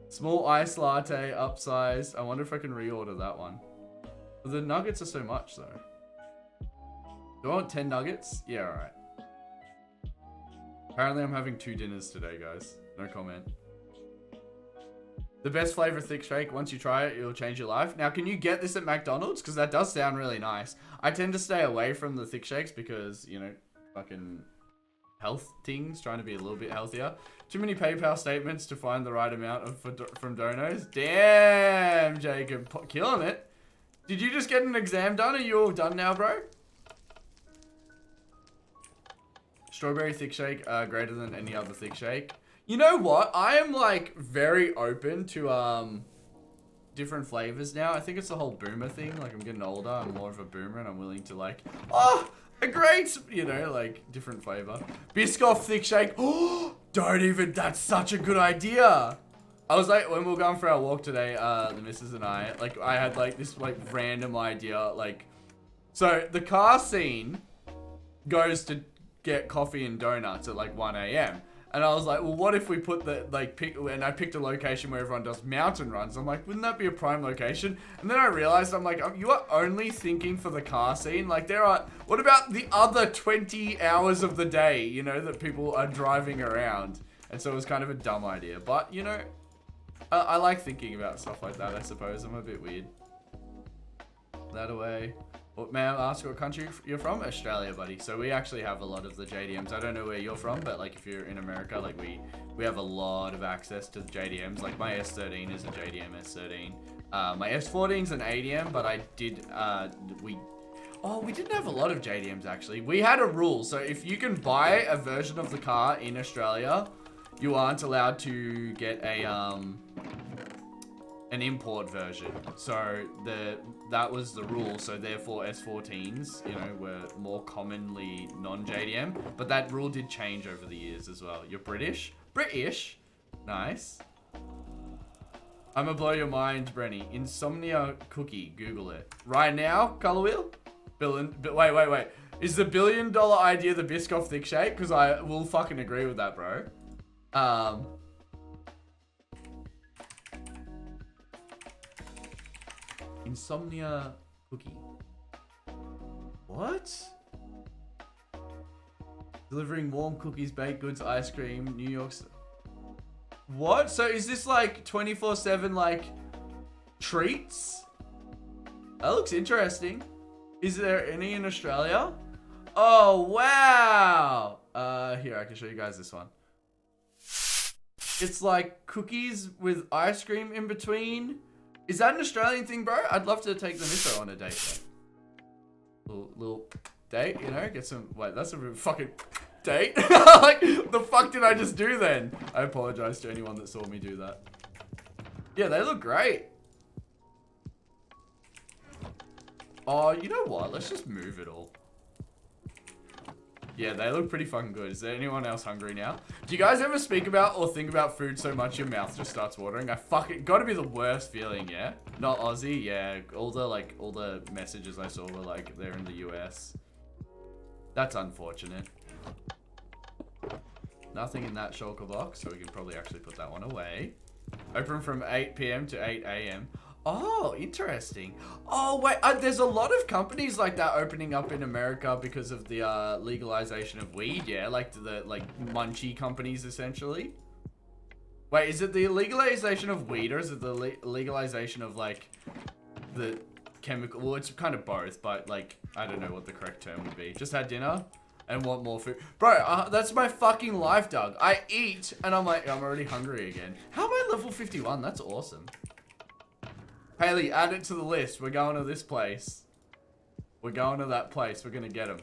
Small iced latte, upsize. I wonder if I can reorder that one. The nuggets are so much though. Do I want 10 nuggets? Yeah, alright. Apparently I'm having 2 dinners today, guys. No comment. The best flavor thick shake, once you try it, it'll change your life. Now, can you get this at McDonald's? Because that does sound really nice. I tend to stay away from the thick shakes because, you know, fucking health things, trying to be a little bit healthier. Too many PayPal statements to find the right amount from donos. Damn, Jacob. Killing it. Did you just get an exam done? Are you all done now, bro? Strawberry thick shake, greater than any other thick shake. You know what? I am like very open to different flavors now. I think it's the whole boomer thing. Like I'm getting older, I'm more of a boomer, and I'm willing to like, oh, a great, you know, like different flavor. Biscoff thick shake. Oh, don't even. That's such a good idea. I was like, when we were going for our walk today, the missus and I, like, I had like this like random idea, like, so the car scene goes to get coffee and donuts at like 1 AM. And I was like, well, what if we put the, like, and I picked a location where everyone does mountain runs. I'm like, wouldn't that be a prime location? And then I realized, I'm like, you are only thinking for the car scene. Like, what about the other 20 hours of the day, you know, that people are driving around? And so it was kind of a dumb idea. But, you know, I like thinking about stuff like that, I suppose. I'm a bit weird. That away. Well, may I ask what country you're from? Australia, buddy. So we actually have a lot of the JDMs. I don't know where you're from, but like if you're in America, like we have a lot of access to the JDMs. Like my S13 is a JDM S13. My S14 is an ADM, but I did, we didn't have a lot of JDMs actually. We had a rule. So if you can buy a version of the car in Australia, you aren't allowed to get a, an import version. So that was the rule. So therefore S14s, you know, were more commonly non-JDM. But that rule did change over the years as well. You're British? British? Nice. I'm gonna blow your mind, Breny. Insomnia cookie. Google it. Right now, color wheel? Wait. Is the $1 billion idea the Biscoff thick shake? Because I will fucking agree with that, bro. Insomnia cookie. What? Delivering warm cookies, baked goods, ice cream, New York's. What? So is this like 24/7 like treats? That looks interesting. Is there any in Australia? Oh, wow. Here, I can show you guys this one. It's like cookies with ice cream in between. Is that an Australian thing, bro? I'd love to take the misso on a date, though. Little date, you know? Get some... Wait, that's a real fucking date? Like, the fuck did I just do then? I apologize to anyone that saw me do that. Yeah, they look great. Oh, you know what? Let's just move it all. Yeah, they look pretty fucking good. Is there anyone else hungry now? Do you guys ever speak about or think about food so much your mouth just starts watering? I fucking gotta be the worst feeling, yeah? Not Aussie, yeah. All the messages I saw were like they're in the US. That's unfortunate. Nothing in that shulker box, so we can probably actually put that one away. Open from 8 p.m. to 8 a.m. Oh, interesting. Oh, wait, there's a lot of companies like that opening up in America because of the legalization of weed, yeah? Like the munchie companies, essentially. Wait, is it the legalization of weed or is it the legalization of, like, the chemical? Well, it's kind of both, but, like, I don't know what the correct term would be. Just had dinner and want more food. Bro, that's my fucking life, Doug. I eat and I'm like, I'm already hungry again. How am I level 51? That's awesome. Haley, add it to the list. We're going to this place. We're going to that place. We're going to get them.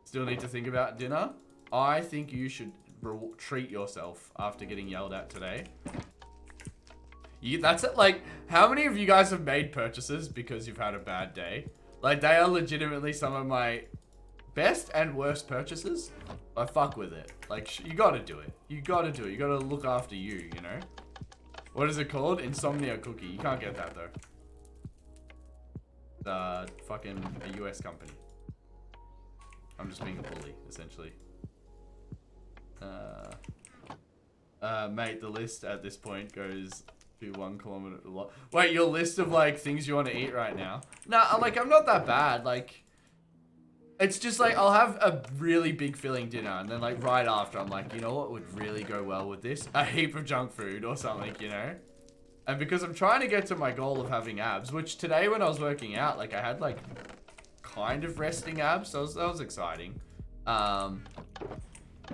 Still need to think about dinner. I think you should treat yourself after getting yelled at today. That's it. Like, how many of you guys have made purchases because you've had a bad day? Like, they are legitimately some of my best and worst purchases. I fuck with it. Like, you got to do it. You got to do it. You got to look after you, you know? What is it called? Insomnia cookie. You can't get that, though. Fucking a US company. I'm just being a bully, essentially. Mate, the list at this point goes to 1 kilometer. Wait, your list of, like, things you want to eat right now? Nah, like, I'm not that bad. Like, it's just, like, I'll have a really big filling dinner, and then, like, right after, I'm like, you know what would really go well with this? A heap of junk food or something, you know? And because I'm trying to get to my goal of having abs, which today when I was working out, like, I had, like, kind of resting abs, so that was exciting.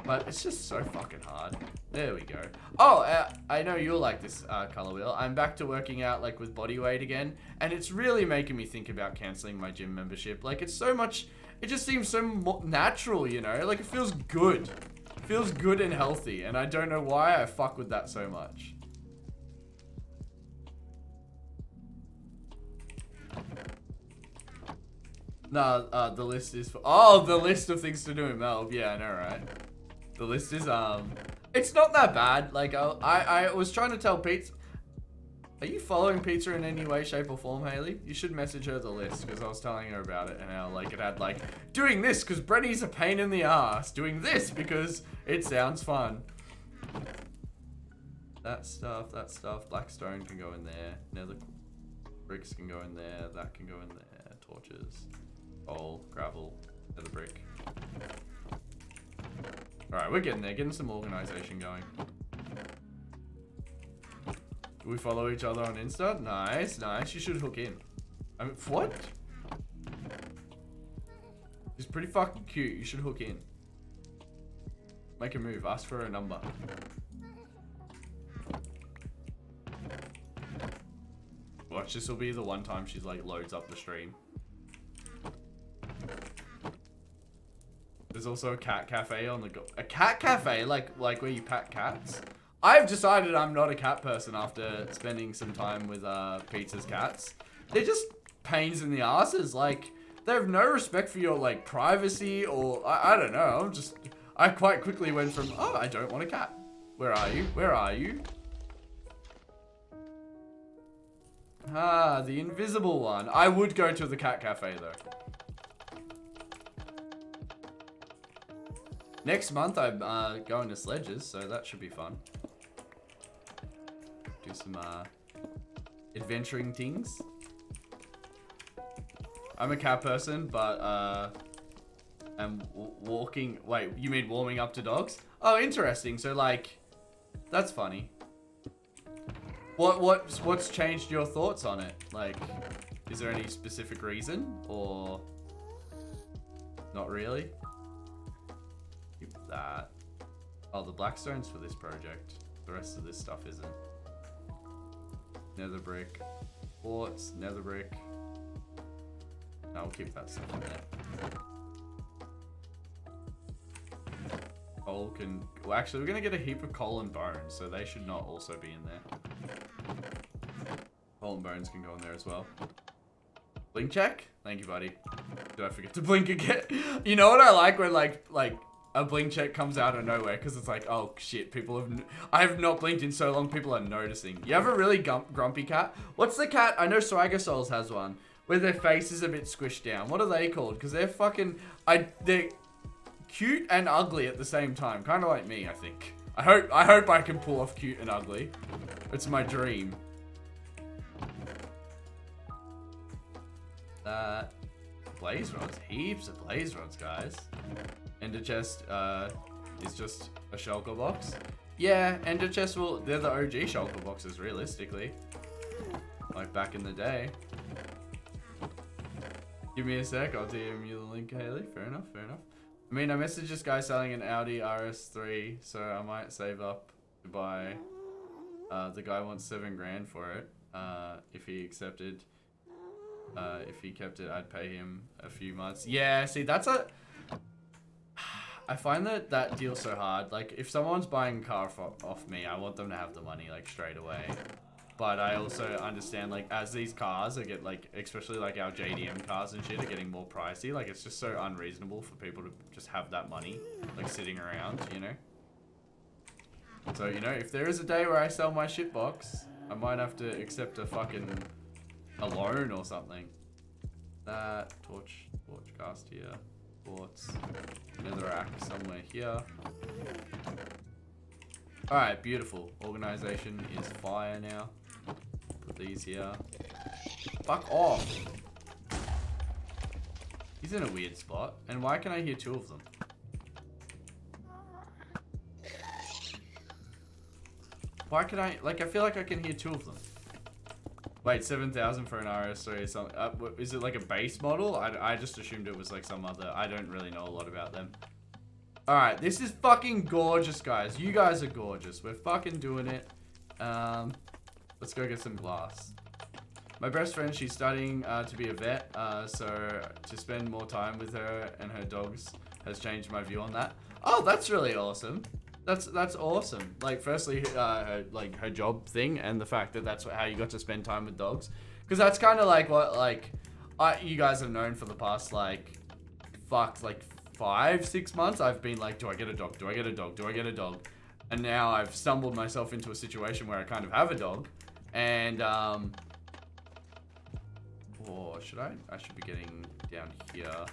But it's just so fucking hard. There we go. Oh, I know you'll like this color wheel. I'm back to working out, like, with body weight again, and it's really making me think about canceling my gym membership. Like, it's so much... It just seems so natural, you know? Like, it feels good. It feels good and healthy, and I don't know why I fuck with that so much. No, the list is for... Oh, the list of things to do in Melb. Yeah, I know, right? The list is, It's not that bad. Like, I was trying to tell Pizza... Are you following Pizza in any way, shape, or form, Haley? You should message her the list, because I was telling her about it, and how, like, it had, like, doing this, because Breny's a pain in the ass. Doing this, because it sounds fun. That stuff. Blackstone can go in there. Nether bricks can go in there. That can go in there. Torches. Coal. Gravel. Nether brick. Alright, we're getting there. Getting some organization going. Do we follow each other on Insta? Nice, nice. You should hook in. I mean, what? She's pretty fucking cute. You should hook in. Make a move. Ask for a number. Watch, this will be the one time she's like loads up the stream. There's also a cat cafe on the go. A cat cafe? Like where you pat cats? I've decided I'm not a cat person after spending some time with Peter's cats. They're just pains in the asses. Like, they have no respect for your like privacy or I don't know. I quite quickly went from, oh, I don't want a cat. Where are you? Where are you? Ah, the invisible one. I would go to the cat cafe though. Next month I'm going to Sledges, so that should be fun. Do some adventuring things. I'm a cat person, but I'm walking. Wait, you mean warming up to dogs? Oh, interesting. So like, that's funny. What's changed your thoughts on it? Like, is there any specific reason or not really? Keep that. Oh, the blackstone's for this project. The rest of this stuff isn't. Nether brick, quartz, nether brick. No, we'll keep that stuff in there. Coal can. Well, actually, we're gonna get a heap of coal and bones, so they should not also be in there. Coal and bones can go in there as well. Blink check? Thank you, buddy. Did I forget to blink again? You know what I like when like a blink check comes out of nowhere because it's like, oh shit, I have not blinked in so long, people are noticing. You have a really grumpy cat? What's the cat? I know Swagger Souls has one where their face is a bit squished down. What are they called? Because they're fucking, they're cute and ugly at the same time. Kind of like me, I think. I hope I can pull off cute and ugly. It's my dream. Blaze rods, heaps of blaze rods, guys. Ender chest is just a shulker box. Yeah, ender chest they're the OG shulker boxes, realistically. Like back in the day. Give me a sec, I'll DM you the link, Haley. Fair enough, fair enough. I mean, I messaged this guy selling an Audi RS3, so I might save up to buy. The guy wants 7 grand for it. If he accepted. If he kept it, I'd pay him a few months. Yeah, see, I find that deal so hard. Like, if someone's buying a car off me, I want them to have the money, like, straight away. But I also understand, like, as these cars are especially, like, our JDM cars and shit are getting more pricey, like, it's just so unreasonable for people to just have that money, like, sitting around, you know? So, you know, if there is a day where I sell my shit box, I might have to accept a loan or something. That torch cast here, quartz, netherrack somewhere here. All right, beautiful. Organization is fire now. Put these here. Fuck off. He's in a weird spot. And why can I hear 2 of them? Why can I feel like I can hear 2 of them. Wait, 7,000 for an RS3 or something. Is it like a base model? I just assumed it was like some other. I don't really know a lot about them. Alright, this is fucking gorgeous, guys. You guys are gorgeous. We're fucking doing it. Let's go get some glass. My best friend, she's studying to be a vet. So to spend more time with her and her dogs has changed my view on that. Oh, that's really awesome. That's awesome. Like, firstly, her job thing and the fact that that's how you got to spend time with dogs. Because that's kind of like what, you guys have known for the past, 5-6 months. I've been like, do I get a dog? Do I get a dog? Do I get a dog? And now I've stumbled myself into a situation where I kind of have a dog. And, I should be getting down here.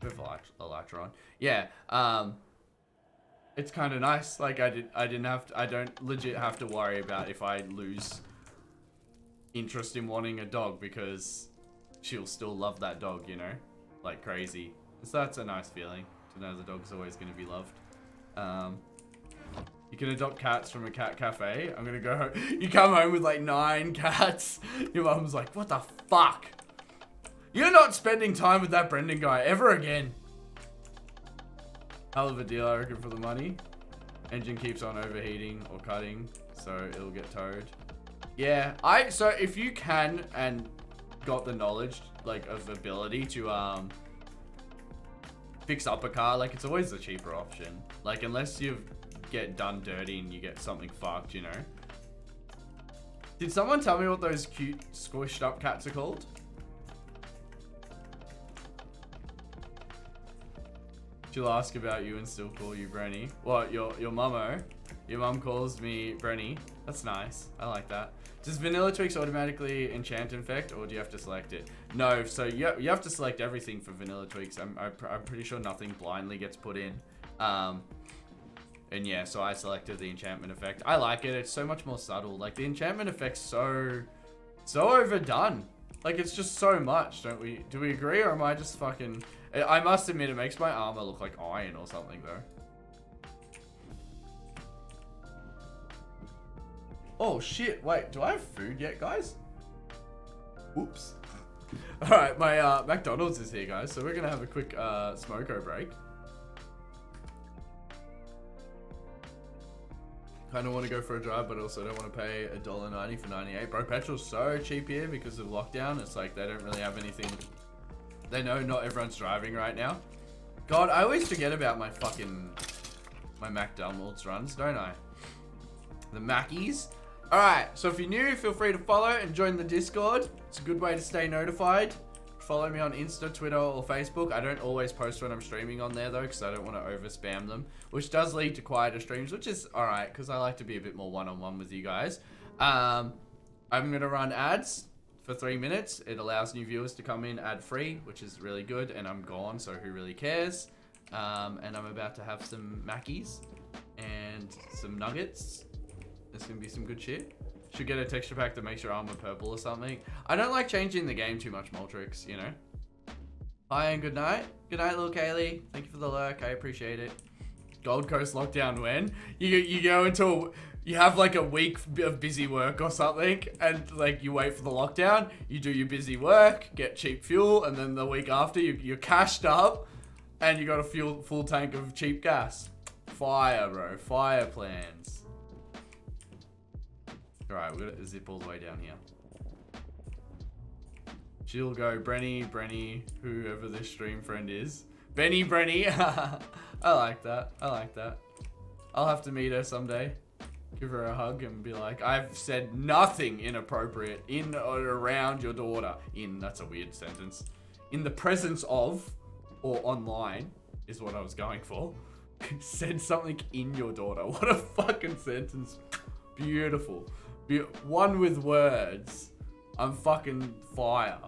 With Elytra on. Yeah, it's kind of nice. Like, I don't legit have to worry about if I lose interest in wanting a dog because she'll still love that dog, you know, like crazy. So that's a nice feeling to know the dog's always going to be loved. You can adopt cats from a cat cafe. I'm going to go home. You come home with like 9 cats. Your mum's like, what the fuck? You're not spending time with that Brendan guy ever again. Hell of a deal, I reckon, for the money. Engine keeps on overheating or cutting, so it'll get towed. Yeah, so if you can and got the knowledge, like, of ability to fix up a car, like, it's always the cheaper option. Like, unless you've get done dirty and you get something fucked, you know? Did someone tell me what those cute squished up cats are called? She'll ask about you and still call you Breny. What, your mummo? Your mum calls me Breny. That's nice. I like that. Does vanilla tweaks automatically enchant infect, or do you have to select it? No, so you have to select everything for vanilla tweaks. I'm pretty sure nothing blindly gets put in. And yeah, so I selected the enchantment effect. I like it. It's so much more subtle. Like, the enchantment effect's so overdone. Like, it's just so much, do we agree, or am I just fucking... I must admit, it makes my armor look like iron or something, though. Oh, shit. Wait, do I have food yet, guys? Whoops. Alright, my McDonald's is here, guys, so we're gonna have a quick smoko break. Kind of want to go for a drive, but also don't want to pay $1.90 for 98. Bro, petrol's so cheap here because of lockdown. It's like they don't really have anything. They know not everyone's driving right now. God, I always forget about my McDonald's runs, don't I? The Mackies. Alright, so if you're new, feel free to follow and join the Discord. It's a good way to stay notified. Follow me on Insta, Twitter, or Facebook. I don't always post when I'm streaming on there, though, because I don't want to over spam them, which does lead to quieter streams, which is alright, because I like to be a bit more one-on-one with you guys. I'm going to run ads for 3 minutes. It allows new viewers to come in ad-free, which is really good, and I'm gone, so who really cares? And I'm about to have some Mackies and some nuggets. There's going to be some good shit. Should get a texture pack that makes your armor purple or something. I don't like changing the game too much, Moltrix, you know? Hi and good night. Good night, little Kaylee. Thank you for the lurk. I appreciate it. Gold Coast lockdown when? You go until... You have like a week of busy work or something, and like you wait for the lockdown, you do your busy work, get cheap fuel, and then the week after you're cashed up, and you got a full tank of cheap gas. Fire, bro. Fire plans. Alright, we're gonna zip all the way down here. She'll go Breny, whoever this stream friend is. Breny. I like that. I like that. I'll have to meet her someday. Give her a hug and be like, I've said nothing inappropriate in or around your daughter. That's a weird sentence. In the presence of, or online, is what I was going for. Said something in your daughter. What a fucking sentence. Beautiful. One with words. I'm fucking fire.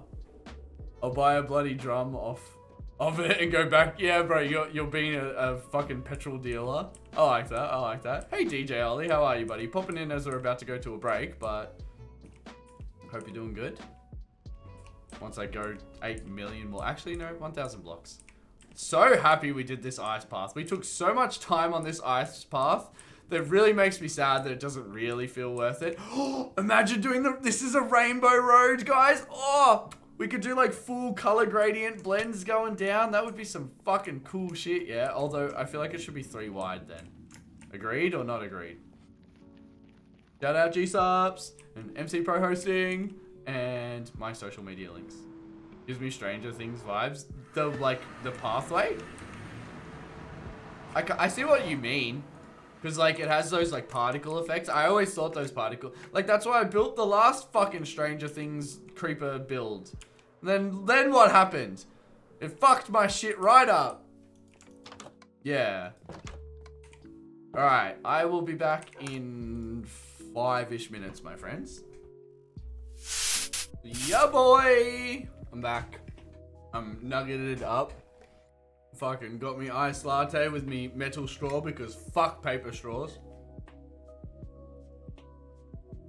I'll buy a bloody drum of it and go back. Yeah, bro, you're being a fucking petrol dealer. I like that. I like that. Hey, DJ Ollie, how are you, buddy? Popping in as we're about to go to a break, but hope you're doing good. Once I go 8 million more. Actually, no, 1,000 blocks. So happy we did this ice path. We took so much time on this ice path that really makes me sad that it doesn't really feel worth it. Oh, imagine doing this is a rainbow road, guys. Oh, we could do like full color gradient blends going down. That would be some fucking cool shit, yeah. Although I feel like it should be 3 wide then. Agreed or not agreed? Shout out G-Subs and MC Pro Hosting and my social media links. Gives me Stranger Things vibes. The pathway. I see what you mean. Because, like, it has those, like, particle effects. I always thought those particle... Like, that's why I built the last fucking Stranger Things creeper build. Then what happened? It fucked my shit right up. Yeah. Alright, I will be back in 5-ish minutes, my friends. Yeah, boy! I'm back. I'm nuggeted up. Fucking got me iced latte with me metal straw because fuck paper straws.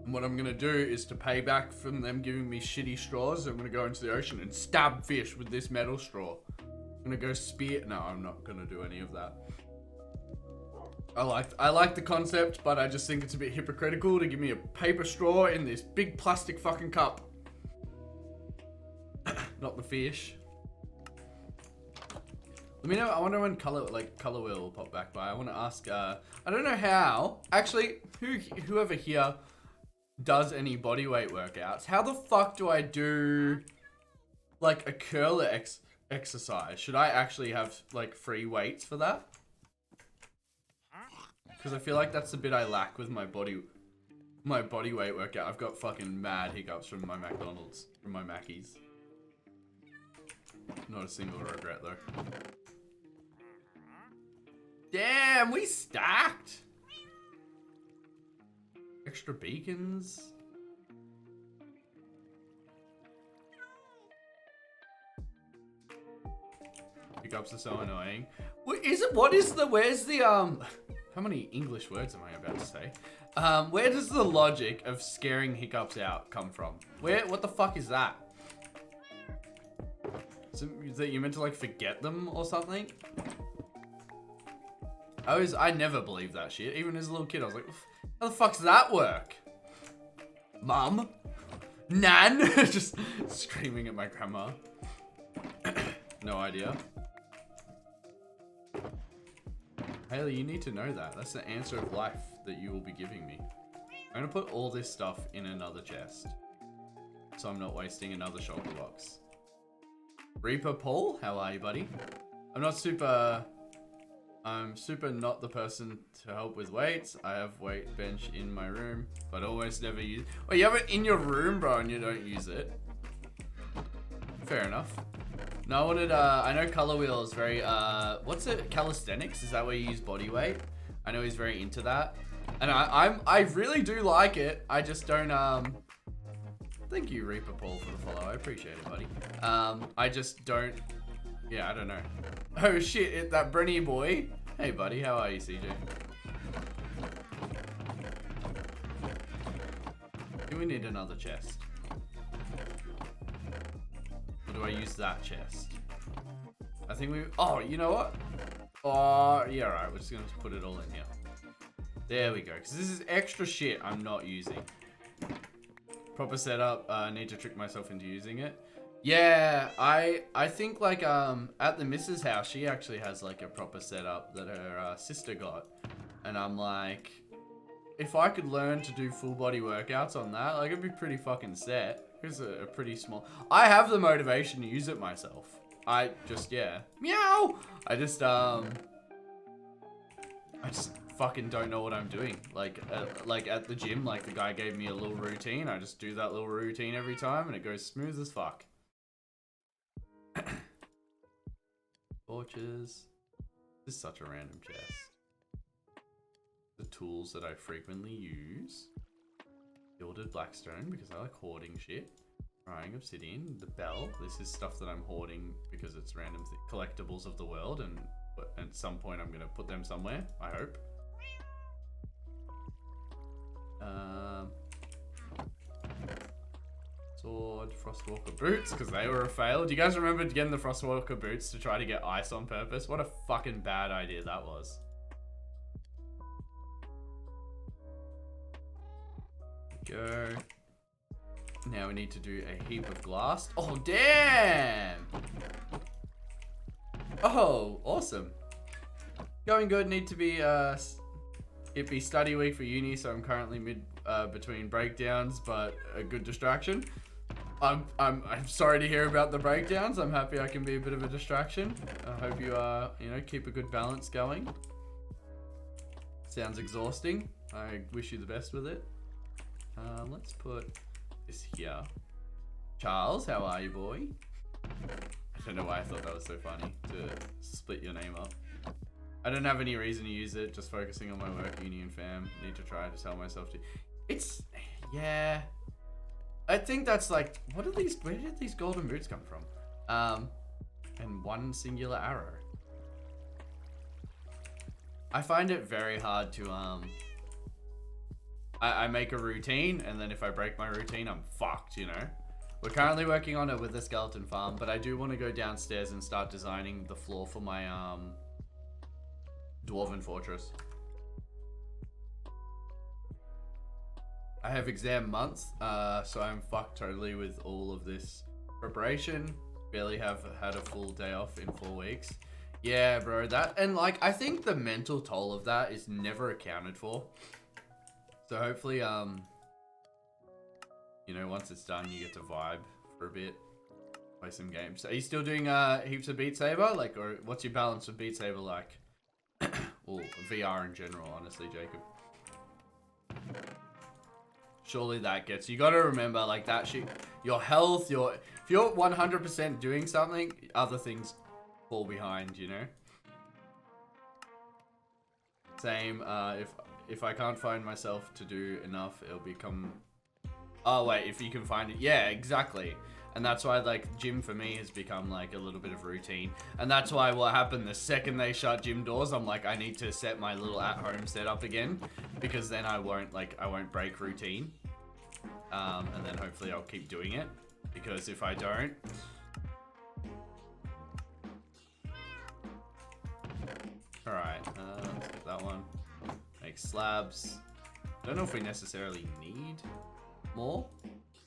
And what I'm gonna do is to pay back from them giving me shitty straws, I'm gonna go into the ocean and stab fish with this metal straw. I'm gonna go spear... No, I'm not gonna do any of that. I like the concept, but I just think it's a bit hypocritical to give me a paper straw in this big plastic fucking cup. Not the fish. Let me know. I wonder when color wheel will pop back by. I want to ask. I don't know how. Actually, whoever here does any bodyweight workouts? How the fuck do I do like a curler exercise? Should I actually have like free weights for that? Because I feel like that's the bit I lack with my body weight workout. I've got fucking mad hiccups from my McDonald's, from my Mackies. Not a single regret though. Damn, we stacked. Extra beacons. Pickups are so annoying. Where's the how many English words am I about to say? Where does the logic of scaring hiccups out come from? What the fuck is that? Is that you meant to like forget them or something? I never believed that shit. Even as a little kid, I was like, how the fuck does that work? Mum? Nan? Just screaming at my grandma. No idea. Haley, you need to know that. That's the answer of life that you will be giving me. I'm gonna put all this stuff in another chest, so I'm not wasting another shulker box. Reaper Paul, how are you, buddy? I'm super not the person to help with weights. I have weight bench in my room, but almost never use. Well, you have it in your room, bro, and you don't use it. Fair enough. No, I wanted, I know Color Wheel is very, what's it? Calisthenics? Is that where you use body weight? I know he's very into that. And I really do like it. I just don't, thank you, Reaper Paul, for the follow. I appreciate it, buddy. I just don't, yeah, I don't know. Oh shit, that Breny boy. Hey, buddy, how are you, CJ? Do we need another chest? Or do I use that chest? I think we... Oh, you know what? Oh, yeah, alright. We're just going to put it all in here. There we go. Because this is extra shit I'm not using. Proper setup. I need to trick myself into using it. Yeah, I think, like, at the missus' house, she actually has, like, a proper setup that her sister got. And I'm like... If I could learn to do full body workouts on that, like, it'd be pretty fucking set. Here's a pretty small... I have the motivation to use it myself. I just, yeah. Meow! I just fucking don't know what I'm doing. Like at the gym, like, the guy gave me a little routine. I just do that little routine every time, and it goes smooth as fuck. Torches. This is such a random chest. The tools that I frequently use. Gilded blackstone, because I like hoarding shit. Frying obsidian. The bell. This is stuff that I'm hoarding because it's random collectibles of the world, and at some point I'm going to put them somewhere, I hope. Sword, Frostwalker boots, because they were a fail. Do you guys remember getting the Frostwalker boots to try to get ice on purpose? What a fucking bad idea that was. Go. Now we need to do a heap of glass. Oh, damn! Oh, awesome. Going good. Need to be, it be study week for uni, so I'm currently between breakdowns, but a good distraction. I'm sorry to hear about the breakdowns. I'm happy I can be a bit of a distraction. I hope you, you know, keep a good balance going. Sounds exhausting. I wish you the best with it. Let's put this here. Charles, how are you, boy? I don't know why I thought that was so funny to split your name up. I don't have any reason to use it, just focusing on my work, uni, and fam. Need to try to tell myself to... It's... Yeah. I think that's like... What are these... Where did these golden boots come from? And one singular arrow. I find it very hard to, I make a routine, and then if I break my routine, I'm fucked, you know? We're currently working on it with the skeleton farm, but I do want to go downstairs and start designing the floor for my, Dwarven Fortress. I have exam months, so I'm fucked totally with all of this preparation. Barely have had a full day off in 4 weeks. Yeah, bro, that, and like, I think the mental toll of that is never accounted for. So hopefully, you know, once it's done, you get to vibe for a bit, play some games. Are you still doing heaps of Beat Saber? Like, or what's your balance with Beat Saber like? Or VR in general, honestly, Jacob. Surely that gets... You gotta remember, like, that shit... Your health, if you're 100% doing something, other things fall behind, you know? Same, if I can't find myself to do enough, it'll become... Oh, wait, if you can find it... Yeah, exactly. And that's why, like, gym for me has become, like, a little bit of routine. And that's why what happened the second they shut gym doors, I'm like, I need to set my little at-home setup again. Because then I won't break routine. And then hopefully I'll keep doing it. Because if I don't... Alright, let's get that one. Make slabs. Don't know if we necessarily need more.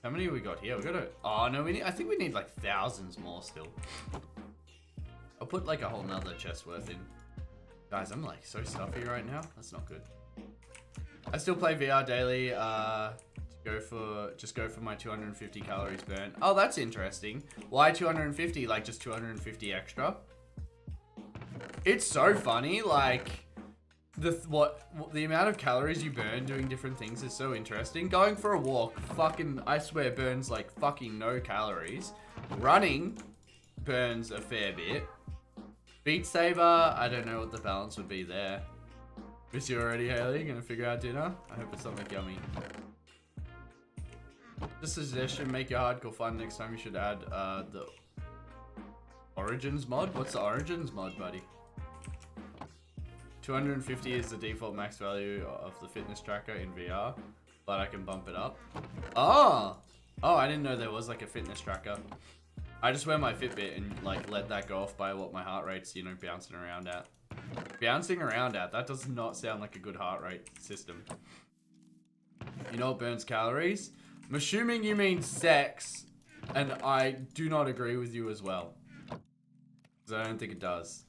How many have we got here? We got oh no, I think we need like thousands more still. I'll put like a whole nother chest worth in. Guys, I'm like so stuffy right now. That's not good. I still play VR daily. Just go for my 250 calories burn. Oh, that's interesting. Why 250? Like just 250 extra? It's so funny. Like the amount of calories you burn doing different things is so interesting. Going for a walk, fucking, I swear, burns like fucking no calories. Running burns a fair bit. Beat Saber, I don't know what the balance would be there. Miss you already, Haley? Gonna figure out dinner? I hope it's something yummy. Just a suggestion, make your hardcore fun. Next time you should add the Origins mod. What's the Origins mod, buddy? 250 is the default max value of the fitness tracker in VR, but I can bump it up. Oh, I didn't know there was like a fitness tracker. I just wear my Fitbit and like let that go off by what my heart rate's, you know, bouncing around at. Bouncing around at, that does not sound like a good heart rate system. You know what burns calories? I'm assuming you mean sex, and I do not agree with you as well. Because I don't think it does.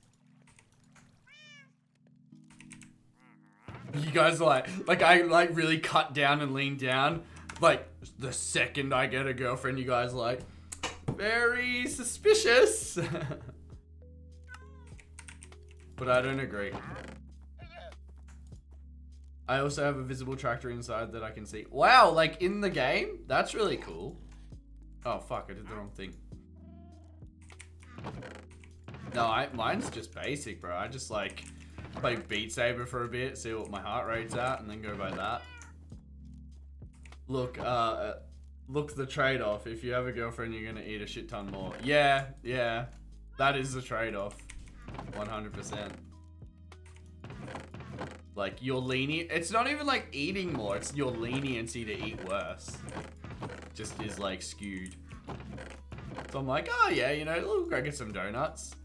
You guys like I like really cut down and lean down. Like the second I get a girlfriend, you guys like very suspicious. But I don't agree. I also have a visible tractor inside that I can see. Wow, like in the game? That's really cool. Oh fuck, I did the wrong thing. No, mine's just basic, bro. I just like play Beat Saber for a bit, see what my heart rate's at, and then go by that. Look, the trade-off. If you have a girlfriend, you're gonna eat a shit ton more. Yeah, that is the trade-off. 100%. Like, your lenient, it's not even like eating more, it's your leniency to eat worse. Just is like skewed. So I'm like, oh yeah, you know, look, go get some donuts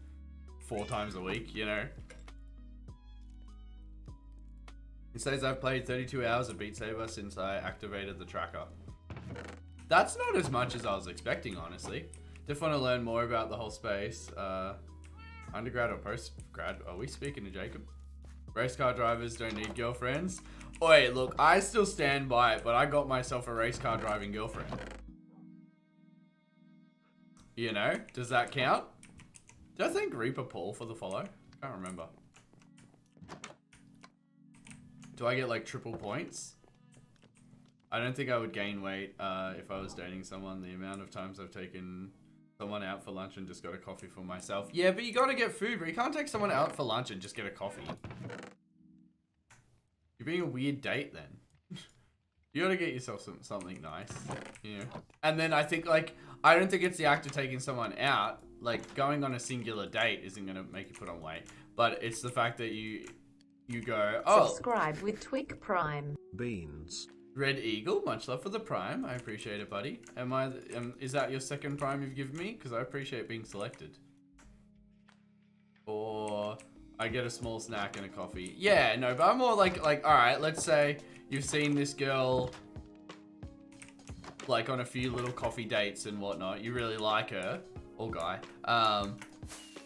4 times a week, you know. He says I've played 32 hours of Beat Saber since I activated the tracker. That's not as much as I was expecting, honestly. Just want to learn more about the whole space. Undergrad or postgrad? Are we speaking to Jacob? Race car drivers don't need girlfriends. Oi, look, I still stand by it, but I got myself a race car driving girlfriend. You know, does that count? Did I thank Reaper Paul for the follow? I can't remember. Do I get like triple points? I don't think I would gain weight if I was dating someone. The amount of times I've taken someone out for lunch and just got a coffee for myself. Yeah, but you gotta get food, but you can't take someone out for lunch and just get a coffee. You're being a weird date then. You gotta get yourself something nice, you know? And then I think like, I don't think it's the act of taking someone out. Like going on a singular date isn't gonna make you put on weight, but it's the fact that you go, oh. Subscribe with Twig Prime. Beans. Red Eagle, much love for the Prime. I appreciate it, buddy. Is that your second Prime you've given me? Because I appreciate being selected. Or I get a small snack and a coffee. Yeah, no, but I'm more like, all right, let's say you've seen this girl like on a few little coffee dates and whatnot. You really like her, or guy.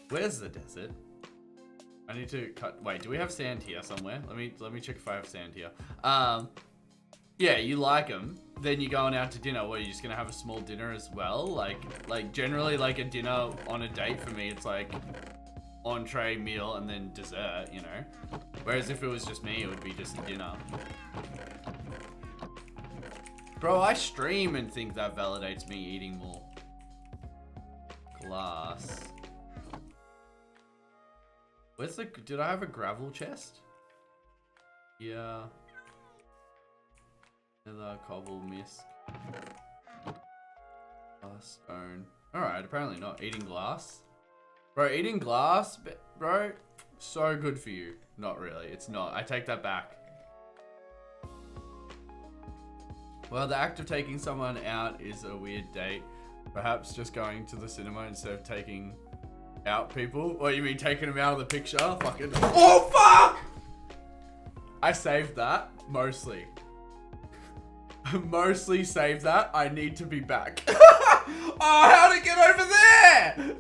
Where's the desert? I need to cut. Wait, do we have sand here somewhere? Let me check if I have sand here. Yeah, you like them. Then you're going out to dinner. What, are you just gonna have a small dinner as well? Like generally, like a dinner on a date for me, it's like entree, meal, and then dessert. You know. Whereas if it was just me, it would be just a dinner. Bro, I stream and think that validates me eating more. Glass. Where's the... Did I have a gravel chest? Yeah. Another cobble miss. Glass stone. Alright, apparently not. Eating glass. Bro, eating glass, bro, so good for you. Not really. It's not. I take that back. Well, the act of taking someone out is a weird date. Perhaps just going to the cinema instead of taking out people. What, you mean taking them out of the picture? Fucking... Oh, fuck! I saved that, mostly. Mostly saved that. I need to be back. Oh, how'd it get over there?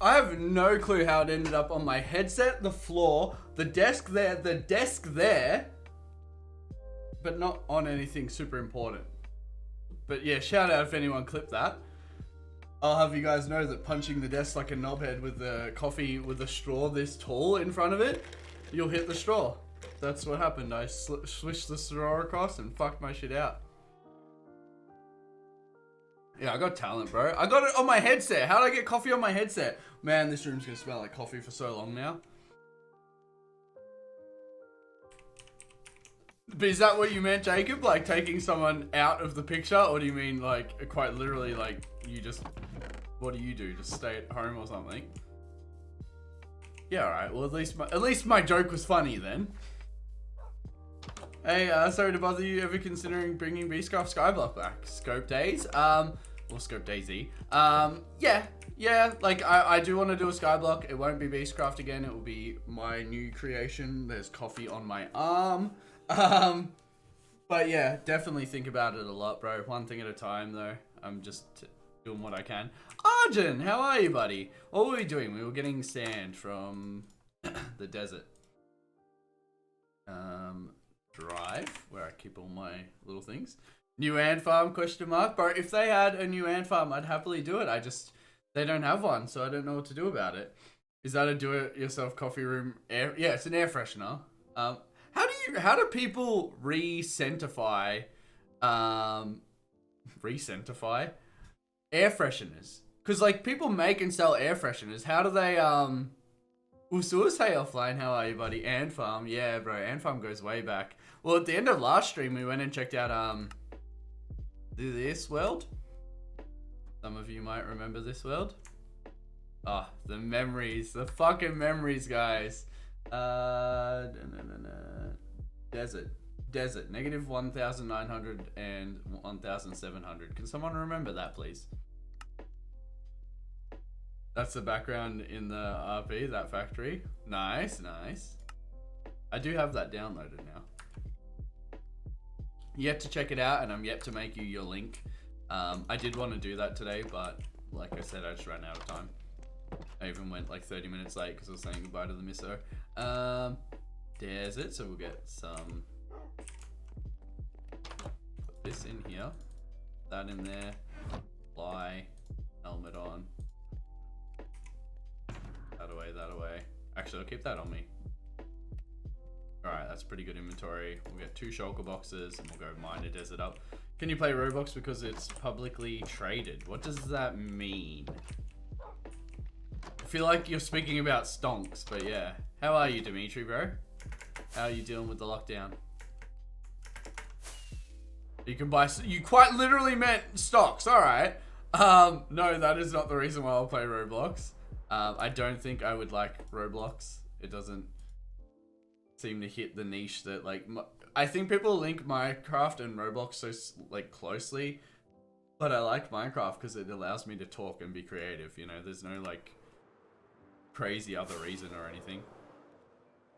I have no clue how it ended up on my headset, the floor, the desk there, but not on anything super important. But yeah, shout out if anyone clipped that. I'll have you guys know that punching the desk like a knobhead with the coffee with a straw this tall in front of it, you'll hit the straw. That's what happened. I swished the straw across and fucked my shit out. Yeah, I got talent, bro. I got it on my headset. How'd I get coffee on my headset? Man, this room's gonna smell like coffee for so long now. But is that what you meant, Jacob? Like taking someone out of the picture? Or do you mean like quite literally like you just... What do you do? Just stay at home or something? Yeah, alright. Well, at least my joke was funny then. Hey, sorry to bother you. Ever considering bringing Beastcraft Skyblock back? Scope Days? Or Scope Daisy. Yeah, like I do want to do a Skyblock. It won't be Beastcraft again. It will be my new creation. There's coffee on my arm. But yeah, definitely think about it a lot, bro. One thing at a time, though. I'm just doing what I can. Arjun, how are you, buddy? What were we doing? We were getting sand from the desert. Drive, where I keep all my little things. New ant farm, question mark. Bro, if they had a new ant farm, I'd happily do it. They don't have one, so I don't know what to do about it. Is that a do-it-yourself coffee room air? Yeah, it's an air freshener. How do people recentify air fresheners? Because like people make and sell air fresheners. How do they Usus, hey offline, how are you, buddy? Ant farm, yeah, bro. Ant farm goes way back. Well, at the end of last stream, we went and checked out this world. Some of you might remember this world. Ah, oh, the memories, the fucking memories, guys. Desert, negative 1,900 and 1,700. Can someone remember that, please? That's the background in the RP, that factory. Nice, nice. I do have that downloaded now. Yet to check it out, and I'm yet to make you your link. I did want to do that today, but like I said, I just ran out of time. I even went like 30 minutes late because I was saying goodbye to the misso. Desert, so we'll get some... Put this in here. That in there. Fly. Helmet on. That away, that away. Actually, I'll keep that on me. Alright, that's pretty good inventory. We'll get 2 shulker boxes and we'll go mine a desert up. Can you play Roblox because it's publicly traded? What does that mean? I feel like you're speaking about stonks, but yeah. How are you, Dimitri, bro? How are you dealing with the lockdown? You can buy... You quite literally meant stocks, alright. No, that is not the reason why I'll play Roblox. I don't think I would like Roblox. It doesn't seem to hit the niche that like... I think people link Minecraft and Roblox so like closely, but I like Minecraft because it allows me to talk and be creative, you know? There's no like crazy other reason or anything.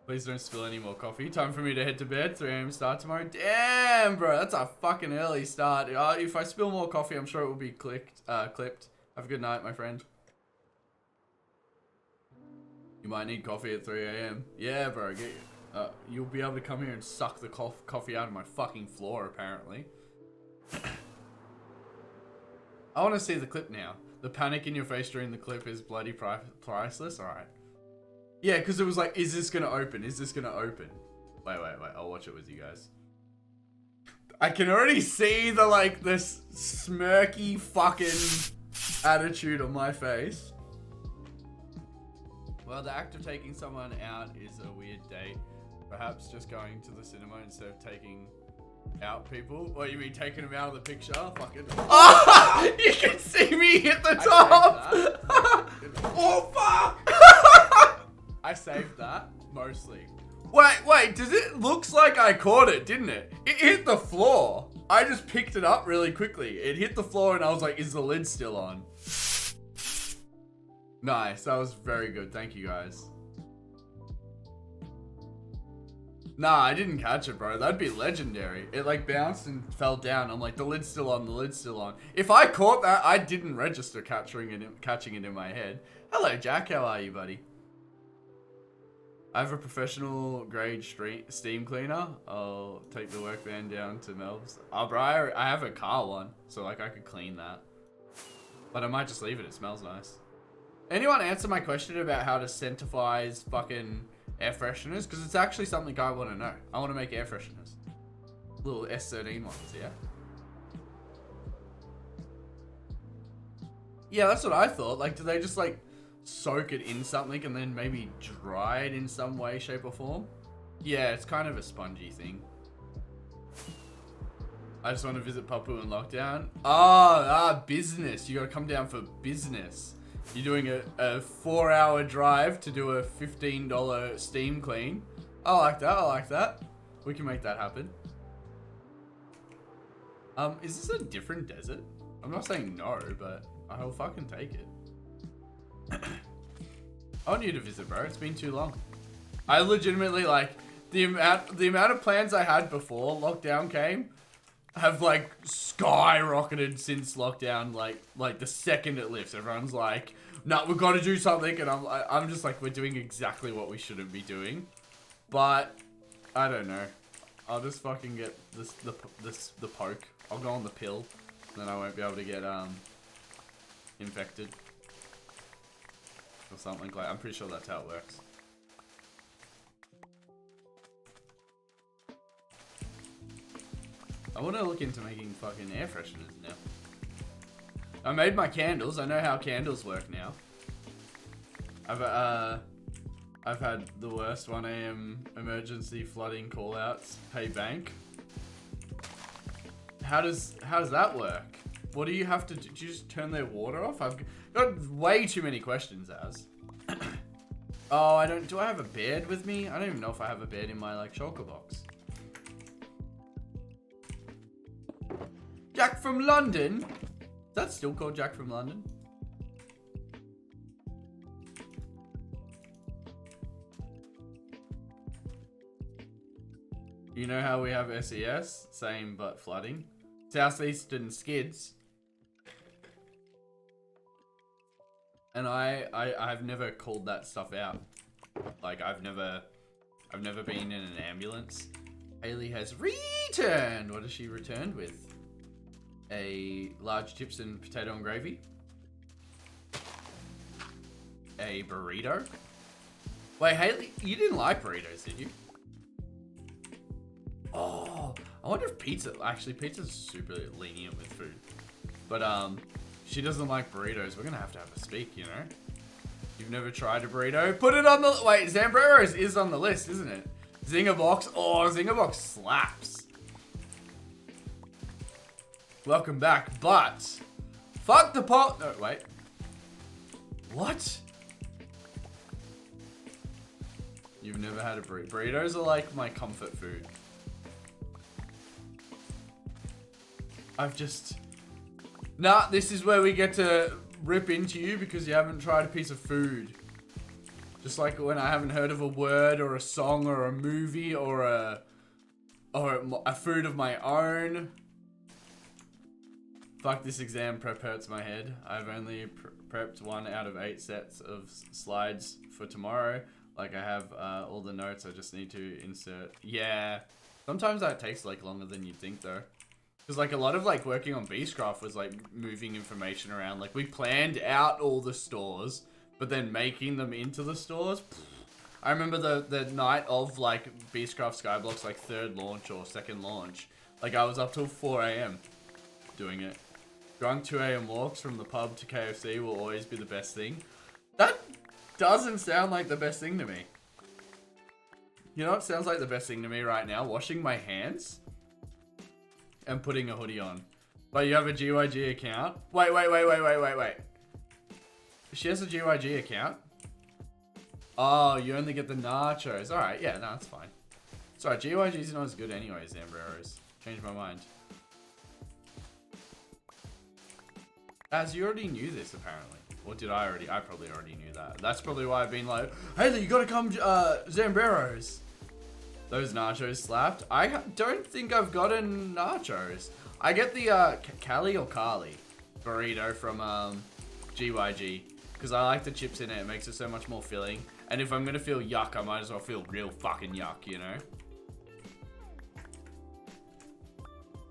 Please don't spill any more coffee. Time for me to head to bed. 3 AM start tomorrow. Damn, bro, that's a fucking early start. If I spill more coffee, I'm sure it will be clipped. Have a good night, my friend. You might need coffee at 3 AM. Yeah, bro, you'll be able to come here and suck the coffee out of my fucking floor, apparently. I want to see the clip now. The panic in your face during the clip is bloody priceless. Alright. Yeah, because it was like, is this gonna open? Is this gonna open? Wait. I'll watch it with you guys. I can already see the like this smirky fucking attitude on my face. Well, the act of taking someone out is a weird date. Perhaps just going to the cinema instead of taking out people. What, you mean taking them out of the picture? Fucking. Oh! You can see me hit the top! Oh, fuck! I saved that, mostly. Wait, does it looks like I caught it, didn't it? It hit the floor. I just picked it up really quickly. It hit the floor and I was like, is the lid still on? Nice, that was very good. Thank you, guys. Nah, I didn't catch it, bro. That'd be legendary. It like bounced and fell down. I'm like, the lid's still on, the lid's still on. If I caught that, I didn't register catching it in my head. Hello, Jack. How are you, buddy? I have a professional grade steam cleaner. I'll take the work van down to Melb's. Oh, bro, I have a car one, so like I could clean that. But I might just leave it. It smells nice. Anyone answer my question about how to incentivize fucking air fresheners? Because it's actually something I want to know. I want to make air fresheners. Little S13 ones, yeah? Yeah, that's what I thought. Like, do they just like soak it in something and then maybe dry it in some way, shape, or form? Yeah, it's kind of a spongy thing. I just want to visit Papu in lockdown. Business. You gotta come down for business. You're doing a 4-hour drive to do a $15 steam clean. I like that. We can make that happen. Is this a different desert? I'm not saying no, but I'll fucking take it. I want you to visit, bro. It's been too long. I legitimately, like, the amount of plans I had before lockdown came have like skyrocketed since lockdown. Like the second it lifts, everyone's like, "No, we've got to do something," and I'm just like, we're doing exactly what we shouldn't be doing. But I don't know. I'll just fucking get the poke. I'll go on the pill, then I won't be able to get infected or something like. I'm pretty sure that's how it works. I want to look into making fucking air fresheners now. I made my candles. I know how candles work now. I've had the worst 1 AM emergency flooding callouts. Pay bank. How does that work? What do you have to do? Do you just turn their water off? I've got way too many questions, Az. Oh, do I have a bed with me? I don't even know if I have a bed in my like shulker box. Jack from London? Is that still called Jack from London? You know how we have SES? Same, but flooding. Southeastern skids. And I've never called that stuff out. Like, I've never been in an ambulance. Haley has returned. What has she returned with? A large chips and potato and gravy. A burrito. Wait, Haley, you didn't like burritos, did you? Oh, I wonder if pizza. Actually, pizza's super lenient with food. But she doesn't like burritos. We're gonna have to have a speak, you know. You've never tried a burrito? Put it on the wait. Zambreros is on the list, isn't it? Zinger box. Oh, Zinger box slaps. Welcome back, but fuck the pot. No, wait. What? You've never had a burrito? Burritos are like my comfort food. Nah, this is where we get to rip into you because you haven't tried a piece of food. Just like when I haven't heard of a word or a song or a movie or a food of my own. Fuck, this exam prep hurts my head. I've only prepped 1 out of 8 sets of slides for tomorrow. Like I have all the notes, I just need to insert. Yeah, sometimes that takes like longer than you'd think though. Because like a lot of like working on Beastcraft was like moving information around. Like we planned out all the stores, but then making them into the stores, I remember the night of like Beastcraft Skyblock's like 3rd launch or 2nd launch. Like I was up till 4 AM doing it. Drunk 2 AM walks from the pub to KFC will always be the best thing. That doesn't sound like the best thing to me. You know what sounds like the best thing to me right now? Washing my hands and putting a hoodie on. But you have a GYG account? Wait. She has a GYG account? Oh, you only get the nachos. Alright, yeah, no, that's fine. Sorry, GYG's not as good anyways, Zambreros. Changed my mind. As you already knew this, apparently. Or did I already? I probably already knew that. That's probably why I've been like, Haley, you gotta come, Zambreros. Those nachos slapped. I don't think I've gotten nachos. I get the, Cali or Carly burrito from, GYG. Because I like the chips in it. It makes it so much more filling. And if I'm gonna feel yuck, I might as well feel real fucking yuck, you know?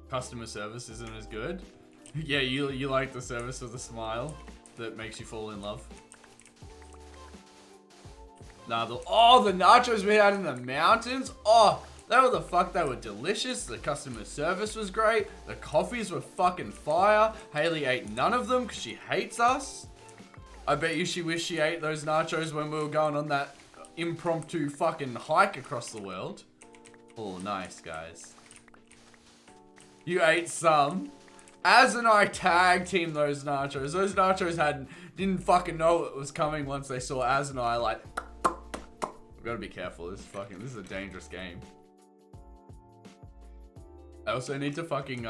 Customer service isn't as good. Yeah, you like the service with a smile that makes you fall in love. Nah, the nachos we had in the mountains. Oh, they were delicious. The customer service was great. The coffees were fucking fire. Haley ate none of them because she hates us. I bet you she wished she ate those nachos when we were going on that impromptu fucking hike across the world. Oh, nice, guys. You ate some. Az and I tag team those nachos. Those nachos didn't fucking know it was coming once they saw Az and I like. We've got to be careful. This is a dangerous game. I also need to fucking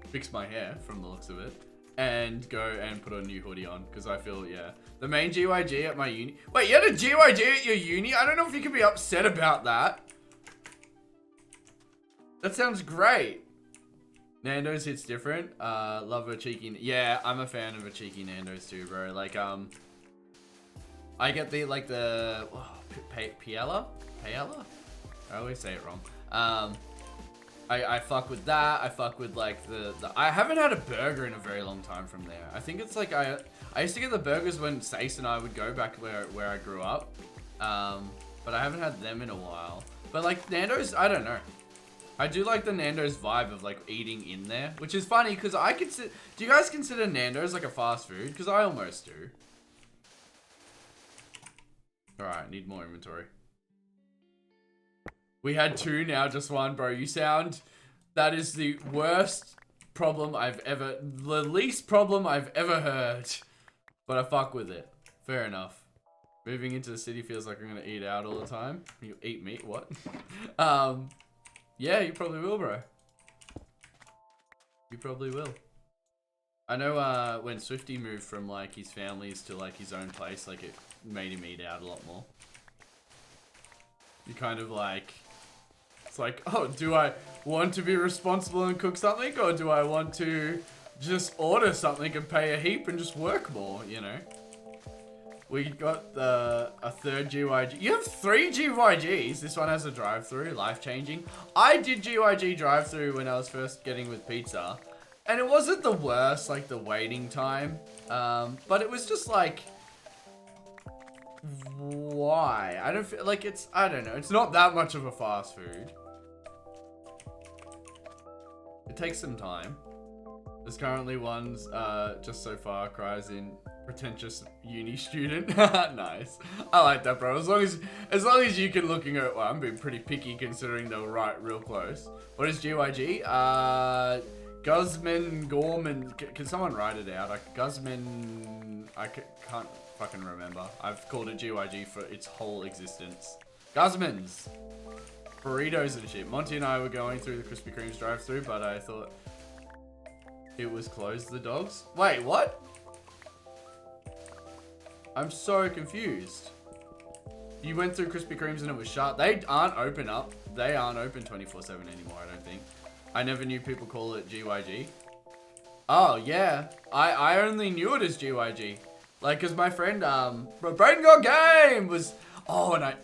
fix my hair from the looks of it. And go and put a new hoodie on. Because I feel, yeah. The main GYG at my uni. Wait, you had a GYG at your uni? I don't know if you can be upset about that. That sounds great. Nando's hits different. Love a cheeky. Yeah, I'm a fan of a cheeky Nando's too, bro. Like, I get the, like, the... Paella? I always say it wrong. I fuck with that. I fuck with like the I haven't had a burger in a very long time from there. I think it's like I used to get the burgers when Sace and I would go back where I grew up. But I haven't had them in a while. But like Nando's, I don't know. I do like the Nando's vibe of like eating in there, which is funny because do you guys consider Nando's like a fast food? Because I almost do. Alright, need more inventory. We had 2, now just 1, bro. That is the worst problem the least problem I've ever heard. But I fuck with it. Fair enough. Moving into the city feels like I'm gonna eat out all the time. You eat meat, what? Yeah, you probably will, bro. You probably will. I know when Swifty moved from like his family's to like his own place, like it made him eat out a lot more. You kind of like, it's like, oh, do I want to be responsible and cook something, or do I want to just order something and pay a heap and just work more, you know? We got a 3rd GYG. You have 3 GYGs. This one has a drive-through, life-changing. I did GYG drive-through when I was first getting with pizza, and it wasn't the worst, like the waiting time, but it was just like, why? I don't feel like I don't know. It's not that much of a fast food. It takes some time. There's currently ones, just so far, cries in pretentious uni student. Nice. I like that, bro. As long as you can looking at, well, I'm being pretty picky considering they were right real close. What is GYG? Guzman Gorman. Can someone write it out? Guzman. I can't fucking remember. I've called it GYG for its whole existence. Guzman's. Burritos and shit. Monty and I were going through the Krispy Kreme's drive-thru, but I thought it was closed, the dogs. Wait, what? I'm so confused. You went through Krispy Kreme's and it was shut. They aren't open 24/7 anymore, I don't think. I never knew people call it GYG. Oh, yeah. I only knew it as GYG. Like, cause my friend, Braden Got Game was, oh, and I,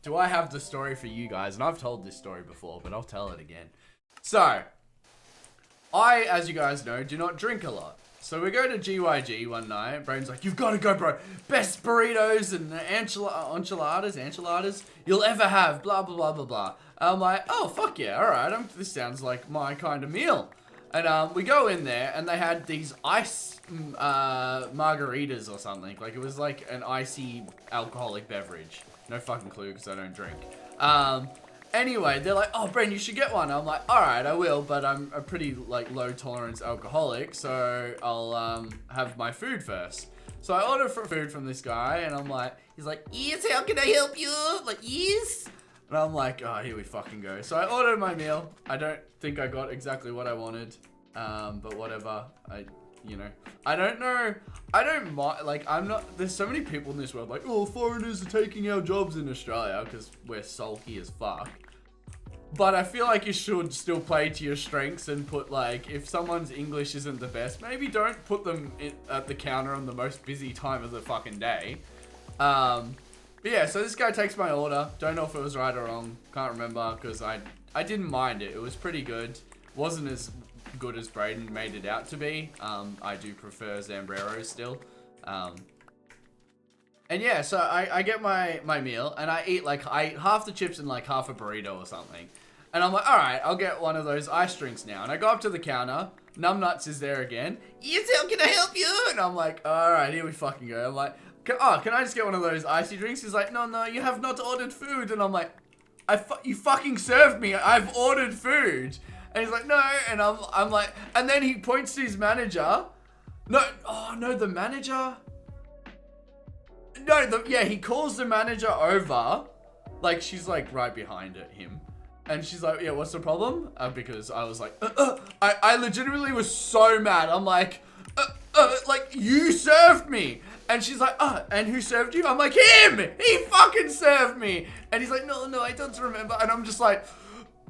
do I have the story for you guys? And I've told this story before, but I'll tell it again. So, I, as you guys know, do not drink a lot. So we go to GYG one night. Braden's like, you've got to go, bro. Best burritos and enchiladas you'll ever have. Blah, blah, blah, blah, blah. I'm like, oh, fuck yeah. All right. This sounds like my kind of meal. And we go in there, and they had these ice margaritas or something. Like, it was like an icy alcoholic beverage. No fucking clue, because I don't drink. Anyway, they're like, oh, Bren, you should get one. I'm like, all right, I will, but I'm a pretty, like, low-tolerance alcoholic, so I'll have my food first. So I order food from this guy, and I'm like, he's like, yes, how can I help you? I'm like, yes. And I'm like, oh, here we fucking go. So I ordered my meal. I don't think I got exactly what I wanted, but whatever. I don't know. I don't mind. Like, I'm not. There's so many people in this world like, oh, foreigners are taking our jobs in Australia because we're sulky as fuck. But I feel like you should still play to your strengths and put, like, if someone's English isn't the best, maybe don't put them at the counter on the most busy time of the fucking day. But yeah, so this guy takes my order. Don't know if it was right or wrong. Can't remember because I didn't mind it. It was pretty good. Wasn't as good as Braden made it out to be. I do prefer Zambreros still. And yeah, so I get my meal and I eat half the chips and like half a burrito or something. And I'm like, all right, I'll get one of those ice drinks now. And I go up to the counter. Numbnuts is there again. Yes, how can I help you? And I'm like, all right, here we fucking go. I'm like, can I just get one of those icy drinks? He's like, no, you have not ordered food. And I'm like, you fucking served me. I've ordered food. And he's like, no. And I'm like, and then he points to his manager. No, the manager. No, he calls the manager over. Like, she's like right behind him. And she's like, yeah, what's the problem? Because I was like, I legitimately was so mad. I'm like, like, you served me. And she's like, and who served you? I'm like, him! He fucking served me! And he's like, no, I don't remember. And I'm just like,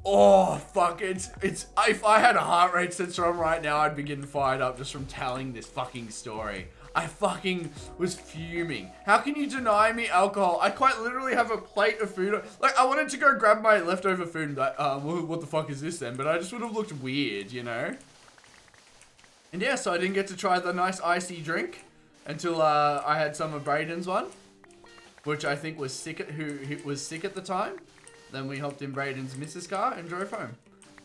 oh, fuck, it's, if I had a heart rate sensor on right now, I'd be getting fired up just from telling this fucking story. I fucking was fuming. How can you deny me alcohol? I quite literally have a plate of food. Like, I wanted to go grab my leftover food and be like, what the fuck is this then? But I just would have looked weird, you know? And yeah, so I didn't get to try the nice icy drink until I had some of Braden's one, which I think was sick who was sick at the time. Then we hopped in Braden's missus car and drove home.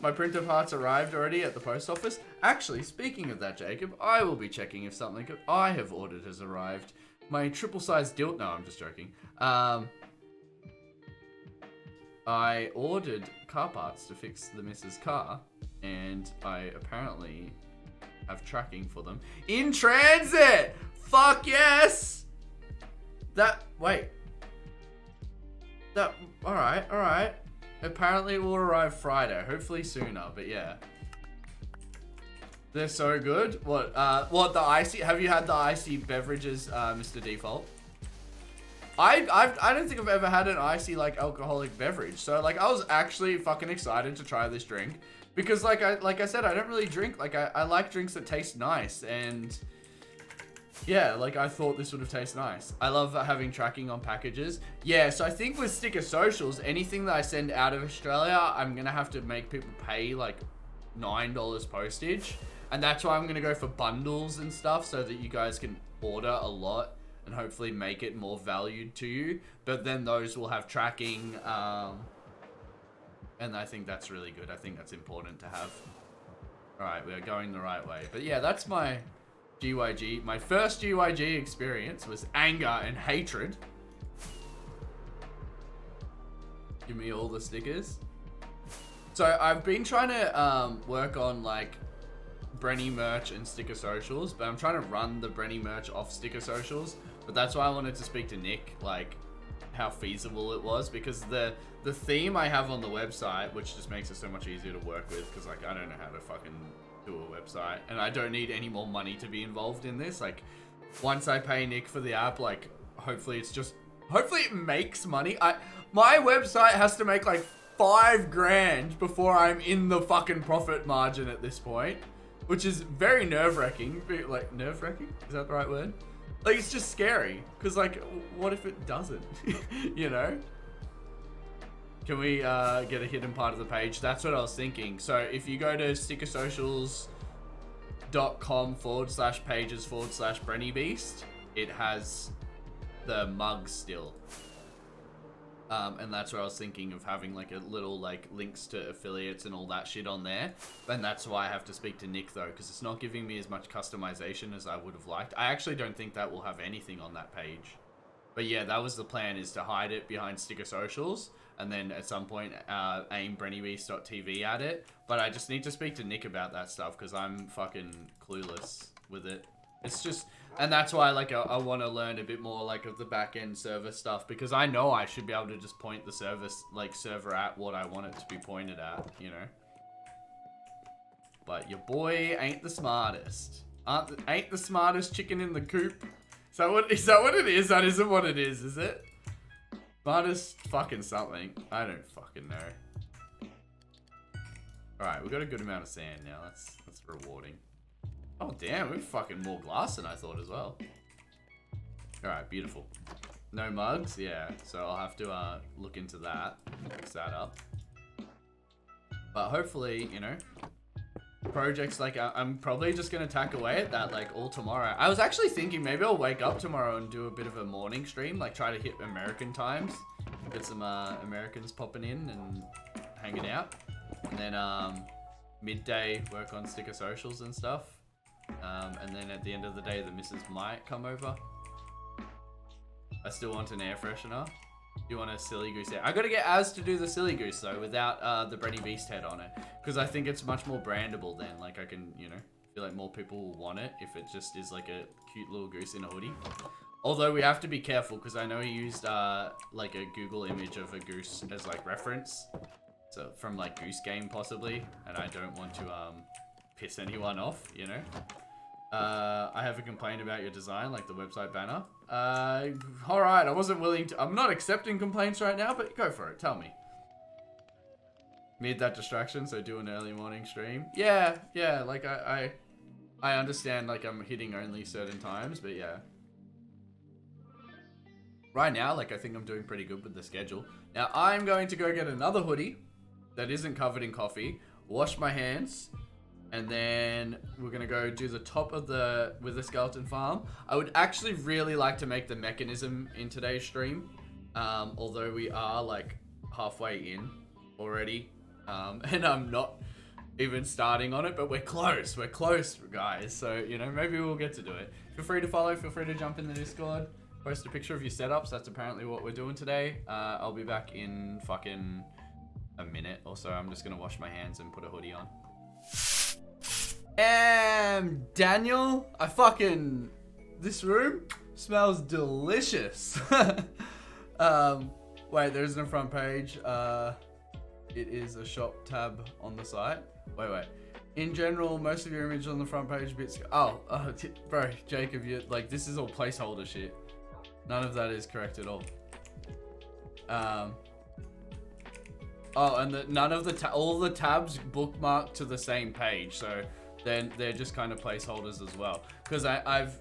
My printer parts arrived already at the post office. Actually, speaking of that, Jacob, I will be checking if something I have ordered has arrived. My triple-sized dildo. No, I'm just joking. I ordered car parts to fix the missus car, and I apparently have tracking for them in transit. Fuck yes. All right. Apparently it will arrive Friday, hopefully sooner, but yeah. They're so good. What the icy, have you had the icy beverages, Mr. Default? I don't think I've ever had an icy, like, alcoholic beverage. So, like, I was actually fucking excited to try this drink. Because, like I said, I don't really drink. Like, I like drinks that taste nice. And, yeah, like, I thought this would have tasted nice. I love having tracking on packages. Yeah, so I think with Sticker Socials, anything that I send out of Australia, I'm going to have to make people pay, like, $9 postage. And that's why I'm going to go for bundles and stuff so that you guys can order a lot and hopefully make it more valued to you. But then those will have tracking, and I think that's really good. I think that's important to have. All right, we're going the right way. But yeah, that's my GYG. My first GYG experience was anger and hatred. Give me all the stickers. So I've been trying to work on like Breny merch and Sticker Socials, but I'm trying to run the Breny merch off Sticker Socials. But that's why I wanted to speak to Nick, like how feasible it was, because the theme I have on the website, which just makes it so much easier to work with, because like I don't know how to fucking do a website, and I don't need any more money to be involved in this. Like once I pay Nick for the app, like hopefully it makes money. My website has to make like $5,000 before I'm in the fucking profit margin at this point, which is very nerve-wracking. Like, nerve-wracking? Is that the right word? Like, it's just scary. Because, like, what if it doesn't? You know? Can we get a hidden part of the page? That's what I was thinking. So, if you go to Sticker Socials nike.com/pages/BrenyBeast, it has the mugs still. And that's where I was thinking of having like a little like links to affiliates and all that shit on there. And that's why I have to speak to Nick though, because it's not giving me as much customization as I would have liked. I actually don't think that will have anything on that page. But yeah, that was the plan, is to hide it behind Sticker Socials and then at some point aim BrenyBeast.tv at it. But I just need to speak to Nick about that stuff because I'm fucking clueless with it. It's just, and that's why like I want to learn a bit more like of the back end server stuff, because I know I should be able to just point the server at what I want it to be pointed at, you know. But your boy ain't the smartest. Ain't the smartest chicken in the coop. Is that what it is? That isn't what it is it? Smartest fucking something. I don't fucking know. Alright, we got a good amount of sand now. That's rewarding. Oh damn, we've fucking more glass than I thought as well. Alright, beautiful. No mugs? Yeah, so I'll have to look into that. Fix that up. But hopefully, you know, projects like I'm probably just gonna tack away at that like all tomorrow. I was actually thinking maybe I'll wake up tomorrow and do a bit of a morning stream, like try to hit American times, get some Americans popping in and hanging out, and then midday work on Sticker Socials and stuff, and then at the end of the day the missus might come over. I still want an air freshener. You want a silly goose hair? I gotta get Az to do the silly goose though, without the BrenyBeast head on it, because I think it's much more brandable then. Like I can, you know, feel like more people will want it if it just is like a cute little goose in a hoodie. Although we have to be careful because I know he used like a Google image of a goose as like reference, so from like Goose Game possibly, and I don't want to piss anyone off, you know. I have a complaint about your design, like the website banner. Alright, I wasn't willing to... I'm not accepting complaints right now, but go for it. Tell me. Need that distraction, so do an early morning stream. Yeah, like I understand, like I'm hitting only certain times, but yeah. Right now, like I think I'm doing pretty good with the schedule. Now, I'm going to go get another hoodie that isn't covered in coffee, wash my hands, and then we're gonna go do the top of the Wither Skeleton Farm. I would actually really like to make the mechanism in today's stream, although we are like halfway in already, and I'm not even starting on it, but we're close, guys. So, you know, maybe we'll get to do it. Feel free to follow, feel free to jump in the Discord, post a picture of your setups. That's apparently what we're doing today. I'll be back in fucking a minute or so. I'm just gonna wash my hands and put a hoodie on. Daniel, this room smells delicious. Wait, there isn't a front page. It is a shop tab on the site. Wait. In general, most of your images on the front page bits. Bro, Jacob, you like this is all placeholder shit. None of that is correct at all. And none of all the tabs bookmarked to the same page, so then they're just kind of placeholders as well. Because I've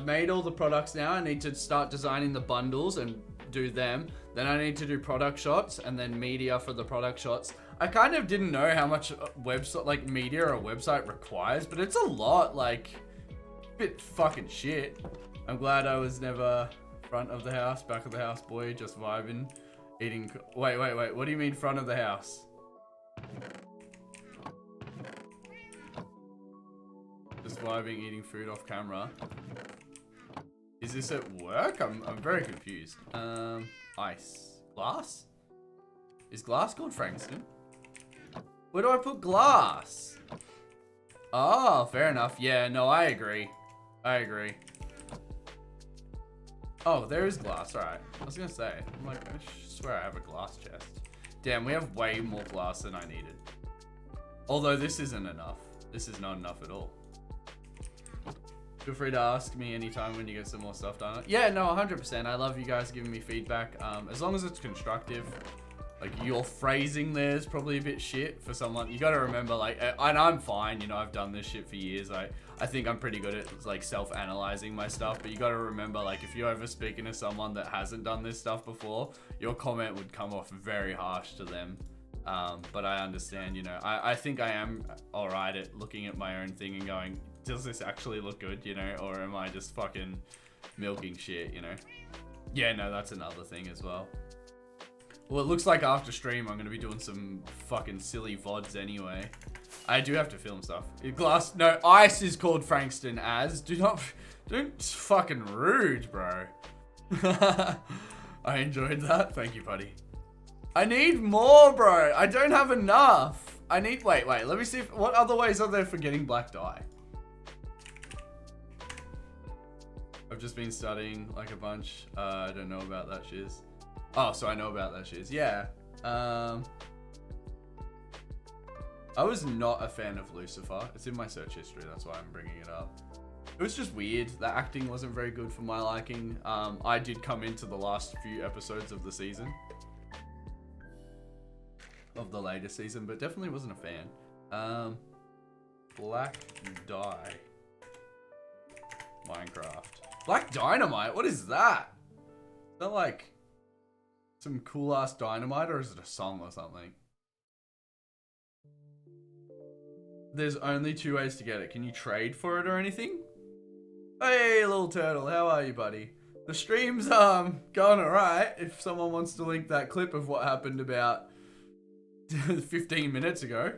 made all the products now. I need to start designing the bundles and do them. Then I need to do product shots and then media for the product shots. I kind of didn't know how much website like media a website requires, but it's a lot. Like, bit fucking shit. I'm glad I was never front of the house, back of the house boy, just vibing, eating. Wait. What do you mean front of the house? Just vibing, eating food off camera. Is this at work? I'm very confused. Ice. Glass? Is glass called Frankston? Where do I put glass? Oh, fair enough. Yeah, no, I agree. Oh, there is glass. Alright. I was gonna say. I'm like, I swear I have a glass chest. Damn, we have way more glass than I needed. Although this isn't enough. This is not enough at all. Feel free to ask me anytime when you get some more stuff done. Yeah, no, 100%. I love you guys giving me feedback. As long as it's constructive. Like, your phrasing there is probably a bit shit for someone. You gotta remember, like, and I'm fine, you know, I've done this shit for years. I think I'm pretty good at, like, self-analyzing my stuff. But you gotta remember, like, if you're ever speaking to someone that hasn't done this stuff before, your comment would come off very harsh to them. But I understand, you know, I think I am alright at looking at my own thing and going, does this actually look good, you know, or am I just fucking milking shit, you know? Yeah, no, that's another thing as well. Well, it looks like after stream I'm gonna be doing some fucking silly VODs anyway. I do have to film stuff. No, Ice is called Frankston as. Don't fucking rude, bro. I enjoyed that. Thank you, buddy. I need more, bro. I don't have enough. I need, wait, let me see what other ways are there for getting black dye? I've just been studying like a bunch. I don't know about that shiz. Oh, so I know about that shiz. Yeah. I was not a fan of Lucifer. It's in my search history. That's why I'm bringing it up. It was just weird. The acting wasn't very good for my liking. I did come into the last few episodes of the season. Of the latest season, but definitely wasn't a fan. Black dye. Minecraft. Black dynamite? What is that? Is that like some cool ass dynamite, or is it a song or something? There's only 2 ways to get it. Can you trade for it or anything? Hey, little turtle, how are you, buddy? The stream's going alright. If someone wants to link that clip of what happened about 15 minutes ago.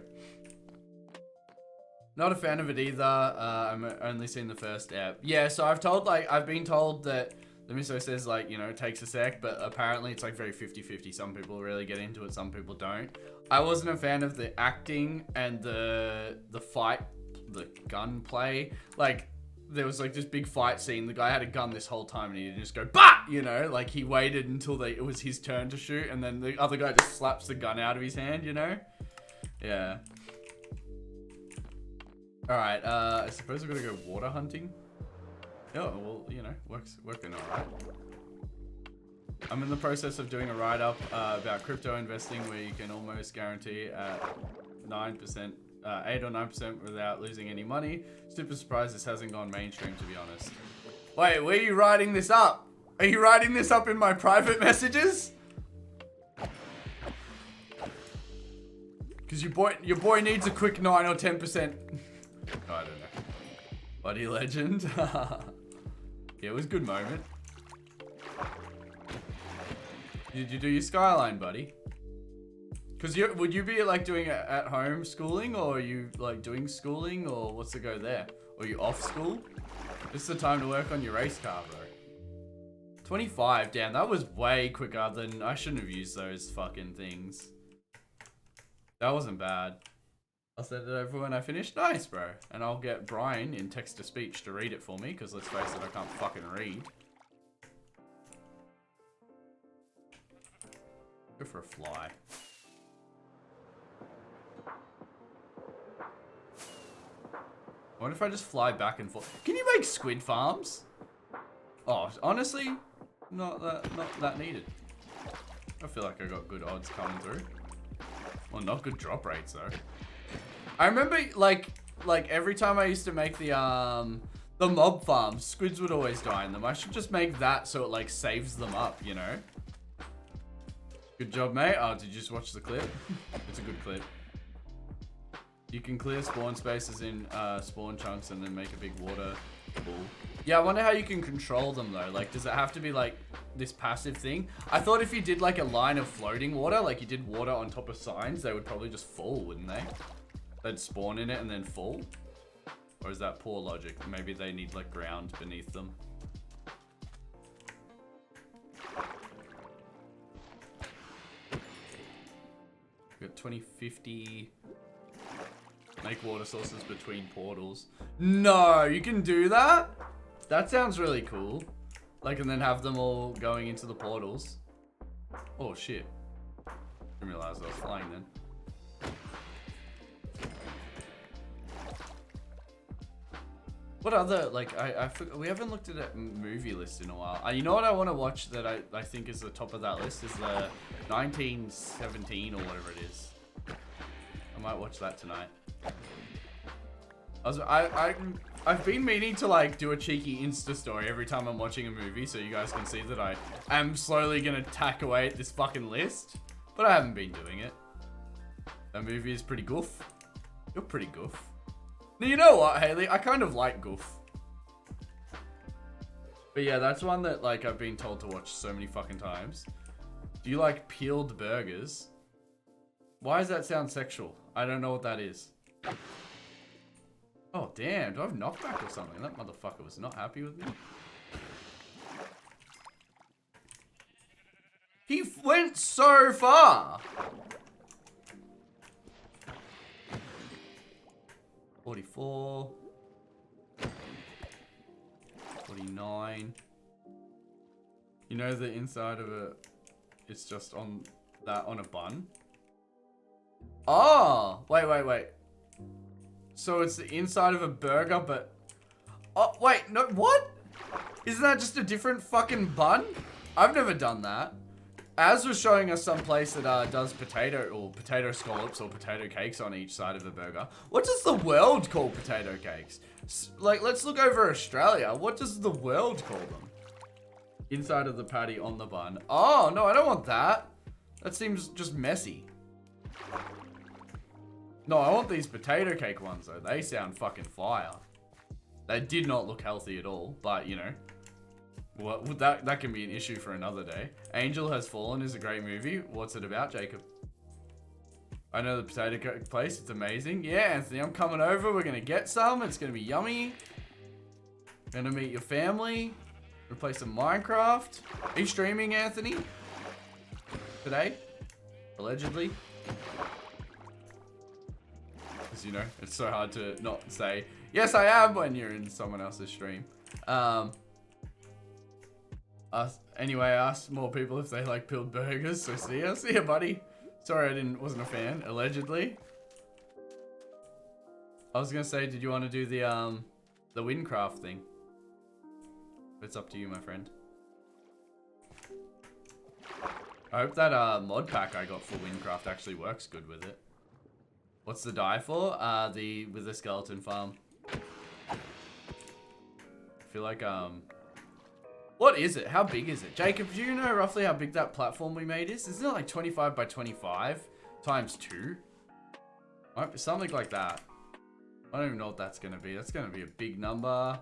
Not a fan of it either. I'm only seen the first ep. Yeah, so I've been told that the miso says, like, you know, it takes a sec, but apparently it's like very 50-50. Some people really get into it, some people don't. I wasn't a fan of the acting and the fight, the gunplay. Like, there was like this big fight scene. The guy had a gun this whole time and he didn't just go, bah! You know, like he waited until it was his turn to shoot, and then the other guy just slaps the gun out of his hand, you know? Yeah. Alright, I suppose we're gonna go water hunting. Oh, well, you know, working alright. I'm in the process of doing a write-up about crypto investing where you can almost guarantee at 9%, 8 or 9% without losing any money. Super surprised this hasn't gone mainstream, to be honest. Wait, where are you writing this up? Are you writing this up in my private messages? Because your boy needs a quick 9 or 10%. Oh, I don't know. Buddy legend. Yeah, it was a good moment. Did you do your skyline, buddy? Because would you be like doing at home schooling, or are you like doing schooling, or what's the go there? Or are you off school? This is the time to work on your race car, bro. 25, damn, that was way quicker than, I shouldn't have used those fucking things. That wasn't bad. I'll send it over when I finish. Nice, bro. And I'll get Brian in text-to-speech to read it for me, because let's face it, I can't fucking read. Go for a fly. I wonder if I just fly back and forth. Can you make squid farms? Oh, honestly, not that needed. I feel like I got good odds coming through. Well, not good drop rates though. I remember like every time I used to make the mob farms, squids would always die in them. I should just make that so it like saves them up, you know? Good job, mate. Oh, did you just watch the clip? It's a good clip. You can clear spawn spaces in spawn chunks and then make a big water pool. Yeah, I wonder how you can control them though. Like, does it have to be like this passive thing? I thought if you did like a line of floating water, like you did water on top of signs, they would probably just fall, wouldn't they? They'd spawn in it and then fall? Or is that poor logic? Maybe they need like ground beneath them. We got 2050. Make water sources between portals. No, you can do that? That sounds really cool. Like, and then have them all going into the portals. Oh shit. Didn't realize I was flying then. What other, like, we haven't looked at a movie list in a while. You know what I want to watch that I think is the top of that list is the 1917 or whatever it is. I might watch that tonight. I've been meaning to like do a cheeky Insta story every time I'm watching a movie so you guys can see that I am slowly gonna tack away at this fucking list, but I haven't been doing it. That movie is pretty goof. You're pretty goof. Now, you know what, Haley? I kind of like goof. But yeah, that's one that like I've been told to watch so many fucking times. Do you like peeled burgers? Why does that sound sexual? I don't know what that is. Oh damn, do I have knockback or something? That motherfucker was not happy with me. He went so far. 44. 49. You know the inside of it, it's just on that on a bun. Oh, wait. So it's the inside of a burger, but oh wait, no, what? Isn't that just a different fucking bun? I've never done that. Az was showing us some place that does potato scallops or potato cakes on each side of the burger. What does the world call potato cakes? Like, let's look over Australia. What does the world call them? Inside of the patty on the bun. Oh, no, I don't want that. That seems just messy. No, I want these potato cake ones, though. They sound fucking fire. They did not look healthy at all, but, you know. Well, that can be an issue for another day. Angel Has Fallen is a great movie. What's it about, Jacob? I know the potato cake place. It's amazing. Yeah, Anthony, I'm coming over. We're going to get some. It's going to be yummy. Going to meet your family. We'll play some Minecraft. Are you streaming, Anthony? Today? Allegedly. Because, you know, it's so hard to not say, yes, I am, when you're in someone else's stream. Anyway, I asked more people if they like peeled burgers, so see ya, buddy. Sorry, wasn't a fan, allegedly. I was gonna say, did you want to do the Windcraft thing? It's up to you, my friend. I hope that mod pack I got for Windcraft actually works good with it. What's the die for? With the skeleton farm. I feel like what is it? How big is it? Jacob, do you know roughly how big that platform we made is? Isn't it like 25 by 25 times 2? Might be something like that. I don't even know what that's going to be. That's going to be a big number.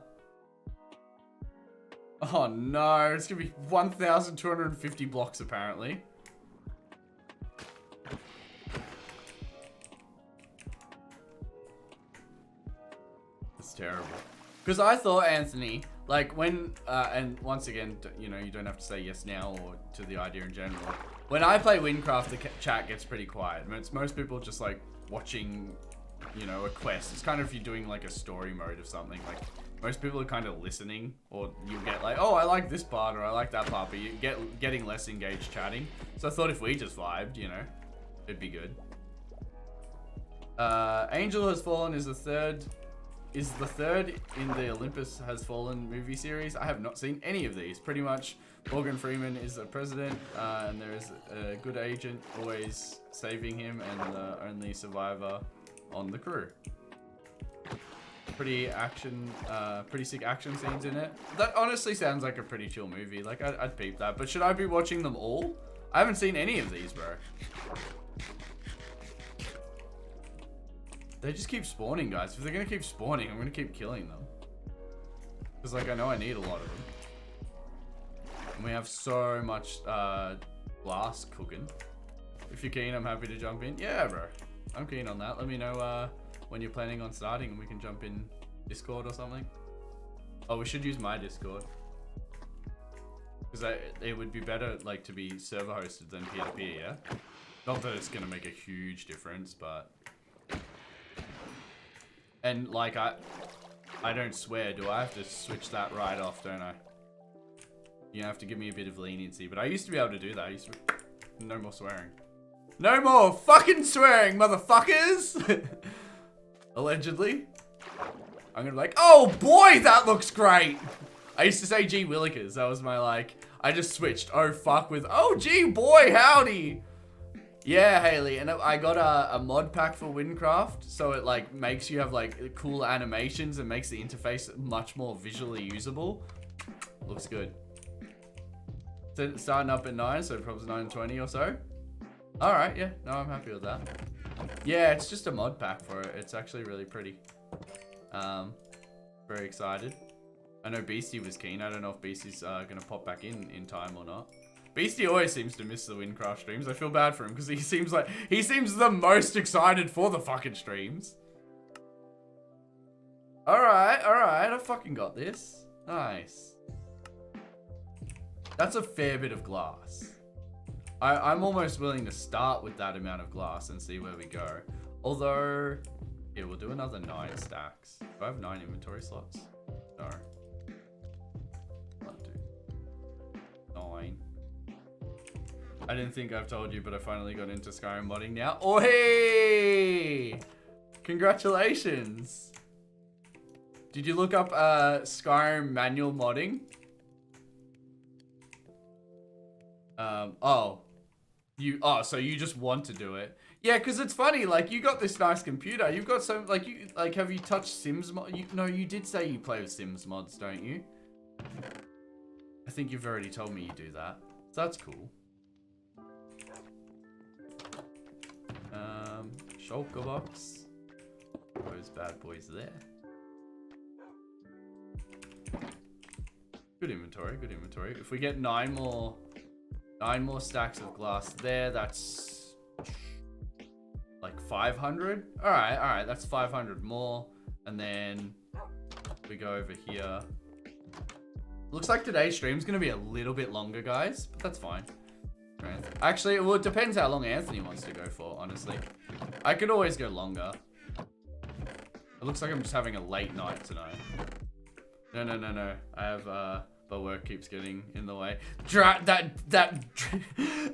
Oh no, it's going to be 1,250 blocks apparently. It's terrible. Because I thought, Anthony, like when, and once again, you know, you don't have to say yes now or to the idea in general. When I play Windcraft, the chat gets pretty quiet. I mean, it's most people just like watching, you know, a quest. It's kind of if you're doing like a story mode of something. Like most people are kind of listening, or you get like, oh, I like this part or I like that part, but you getting less engaged chatting. So I thought if we just vibed, you know, it'd be good. Angel Has Fallen is the third in the Olympus Has Fallen movie series. I have not seen any of these. Pretty much, Morgan Freeman is a president, and there is a good agent always saving him, and the only survivor on the crew. Pretty sick action scenes in it. That honestly sounds like a pretty chill movie. Like, I'd peep that. But should I be watching them all? I haven't seen any of these, bro. They just keep spawning, guys. If they're gonna keep spawning, I'm gonna keep killing them. Because, like, I know I need a lot of them. And we have so much glass cooking. If you're keen, I'm happy to jump in. Yeah, bro. I'm keen on that. Let me know when you're planning on starting and we can jump in Discord or something. Oh, we should use my Discord. Because it would be better, like, to be server hosted than peer-to-peer, yeah? Not that it's gonna make a huge difference, but... And, like, I don't swear, do I have to switch that right off, don't I? You have to give me a bit of leniency, but I used to be able to do that. No more swearing. No more fucking swearing, motherfuckers! Allegedly. I'm gonna be like, oh boy, that looks great! I used to say gee willikers, that was my, like, I just switched oh fuck with, oh gee boy, howdy! Yeah, Haley, and I got a mod pack for Windcraft, so it like makes you have like cool animations and makes the interface much more visually usable. Looks good. Starting up at 9, so probably 9:20 or so. All right, yeah, no, I'm happy with that. Yeah, it's just a mod pack for it. It's actually really pretty. Very excited. I know Beastie was keen. I don't know if Beastie's gonna pop back in time or not. Beastie always seems to miss the Windcraft streams. I feel bad for him because he seems the most excited for the fucking streams. Alright, I fucking got this. Nice. That's a fair bit of glass. I'm almost willing to start with that amount of glass and see where we go. Although, yeah, we'll do another 9 stacks. Do I have 9 inventory slots? No. 1, 2, 9. I didn't think I've told you, but I finally got into Skyrim modding now. Oh, hey! Congratulations! Did you look up Skyrim manual modding? So you just want to do it. Yeah, because it's funny, like, you got this nice computer. You've got some, like, have you touched Sims mod? No, you did say you play with Sims mods, don't you? I think you've already told me you do that. So that's cool. Shulker box. Those bad boys there. Good inventory, good inventory. If we get 9 more stacks of glass there, that's like 500. All right, that's 500 more. And then we go over here. Looks like today's stream's gonna be a little bit longer, guys, but that's fine. Right. Actually, well, it depends how long Anthony wants to go for, honestly. I could always go longer. It looks like I'm just having a late night tonight. No. I have, but work keeps getting in the way.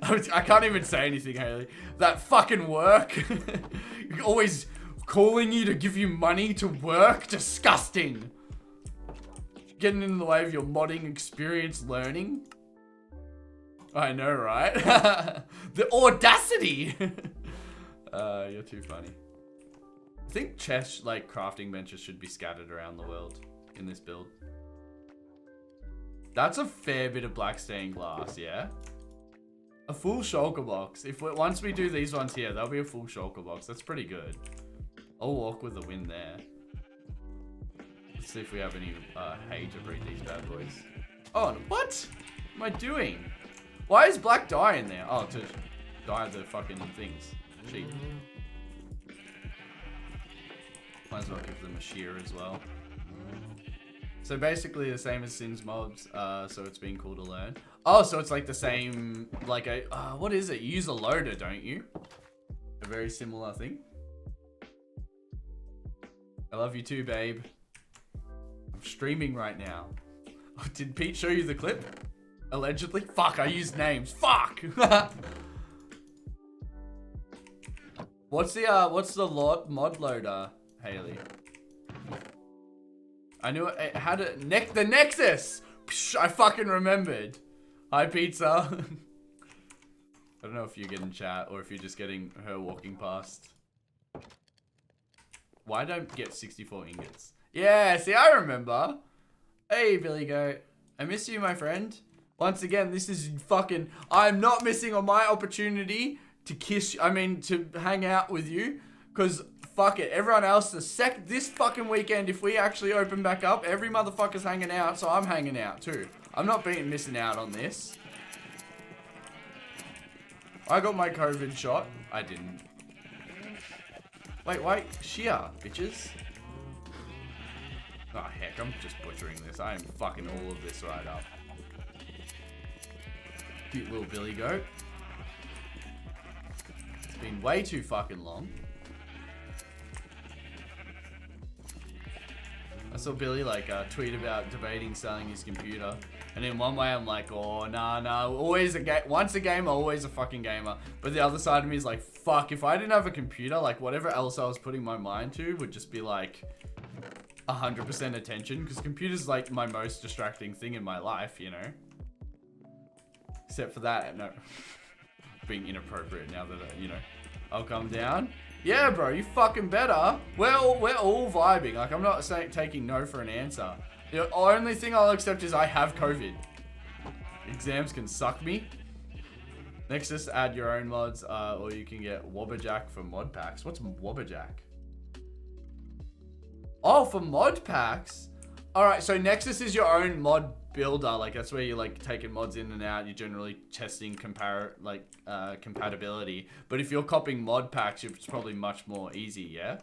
I can't even say anything, Haley. That fucking work. Always calling you to give you money to work. Disgusting. Getting in the way of your modding experience learning. I know, right? The audacity. You're too funny. I think chest, like, crafting benches should be scattered around the world in this build. That's a fair bit of black stained glass, yeah? A full shulker box. Once we do these ones here, that'll be a full shulker box. That's pretty good. I'll walk with the wind there. Let's see if we have any hay to breed these bad boys. Oh, what am I doing? Why is black dye in there? Oh, to dye the fucking things. Cheap. Might as well give them a shear as well. So basically the same as Sims mobs, so it's been cool to learn. Oh, so it's like the same, like a, what is it? You use a loader, don't you? A very similar thing. I love you too, babe. I'm streaming right now. Oh, did Pete show you the clip? Allegedly? Fuck, I used names. Fuck! What's the mod loader, Haley? I knew it had the Nexus! Psh, I fucking remembered. Hi, pizza. I don't know if you're getting chat or if you're just getting her walking past. Why don't I get 64 ingots? Yeah, see, I remember. Hey, Billy Goat. I miss you, my friend. Once again, this is fucking... I'm not missing on my opportunity to to hang out with you. Because, fuck it, everyone else, this fucking weekend, if we actually open back up, every motherfucker's hanging out, so I'm hanging out too. I'm not missing out on this. I got my COVID shot. I didn't. Wait, shear, bitches. Oh, heck, I'm just butchering this. I am fucking all of this right up. Cute little Billy Goat. It's been way too fucking long. I saw Billy like tweet about debating selling his computer, and in one way I'm like, oh nah, always once a gamer, always a fucking gamer. But the other side of me is like, fuck, if I didn't have a computer, like whatever else I was putting my mind to would just be like 100% attention, because computer's like my most distracting thing in my life, you know. Except for that, no, being inappropriate now that you know, I'll come down. Yeah, bro, you fucking better. Well, we're all vibing. Like, I'm not taking no for an answer. The only thing I'll accept is I have COVID. Exams can suck me. Nexus, add your own mods, or you can get Wobberjack for mod packs. What's Wobberjack? Oh, for mod packs? Alright, so Nexus is your own mod builder. Like, that's where you're, like, taking mods in and out. You're generally testing compatibility. But if you're copying mod packs, it's probably much more easy, yeah?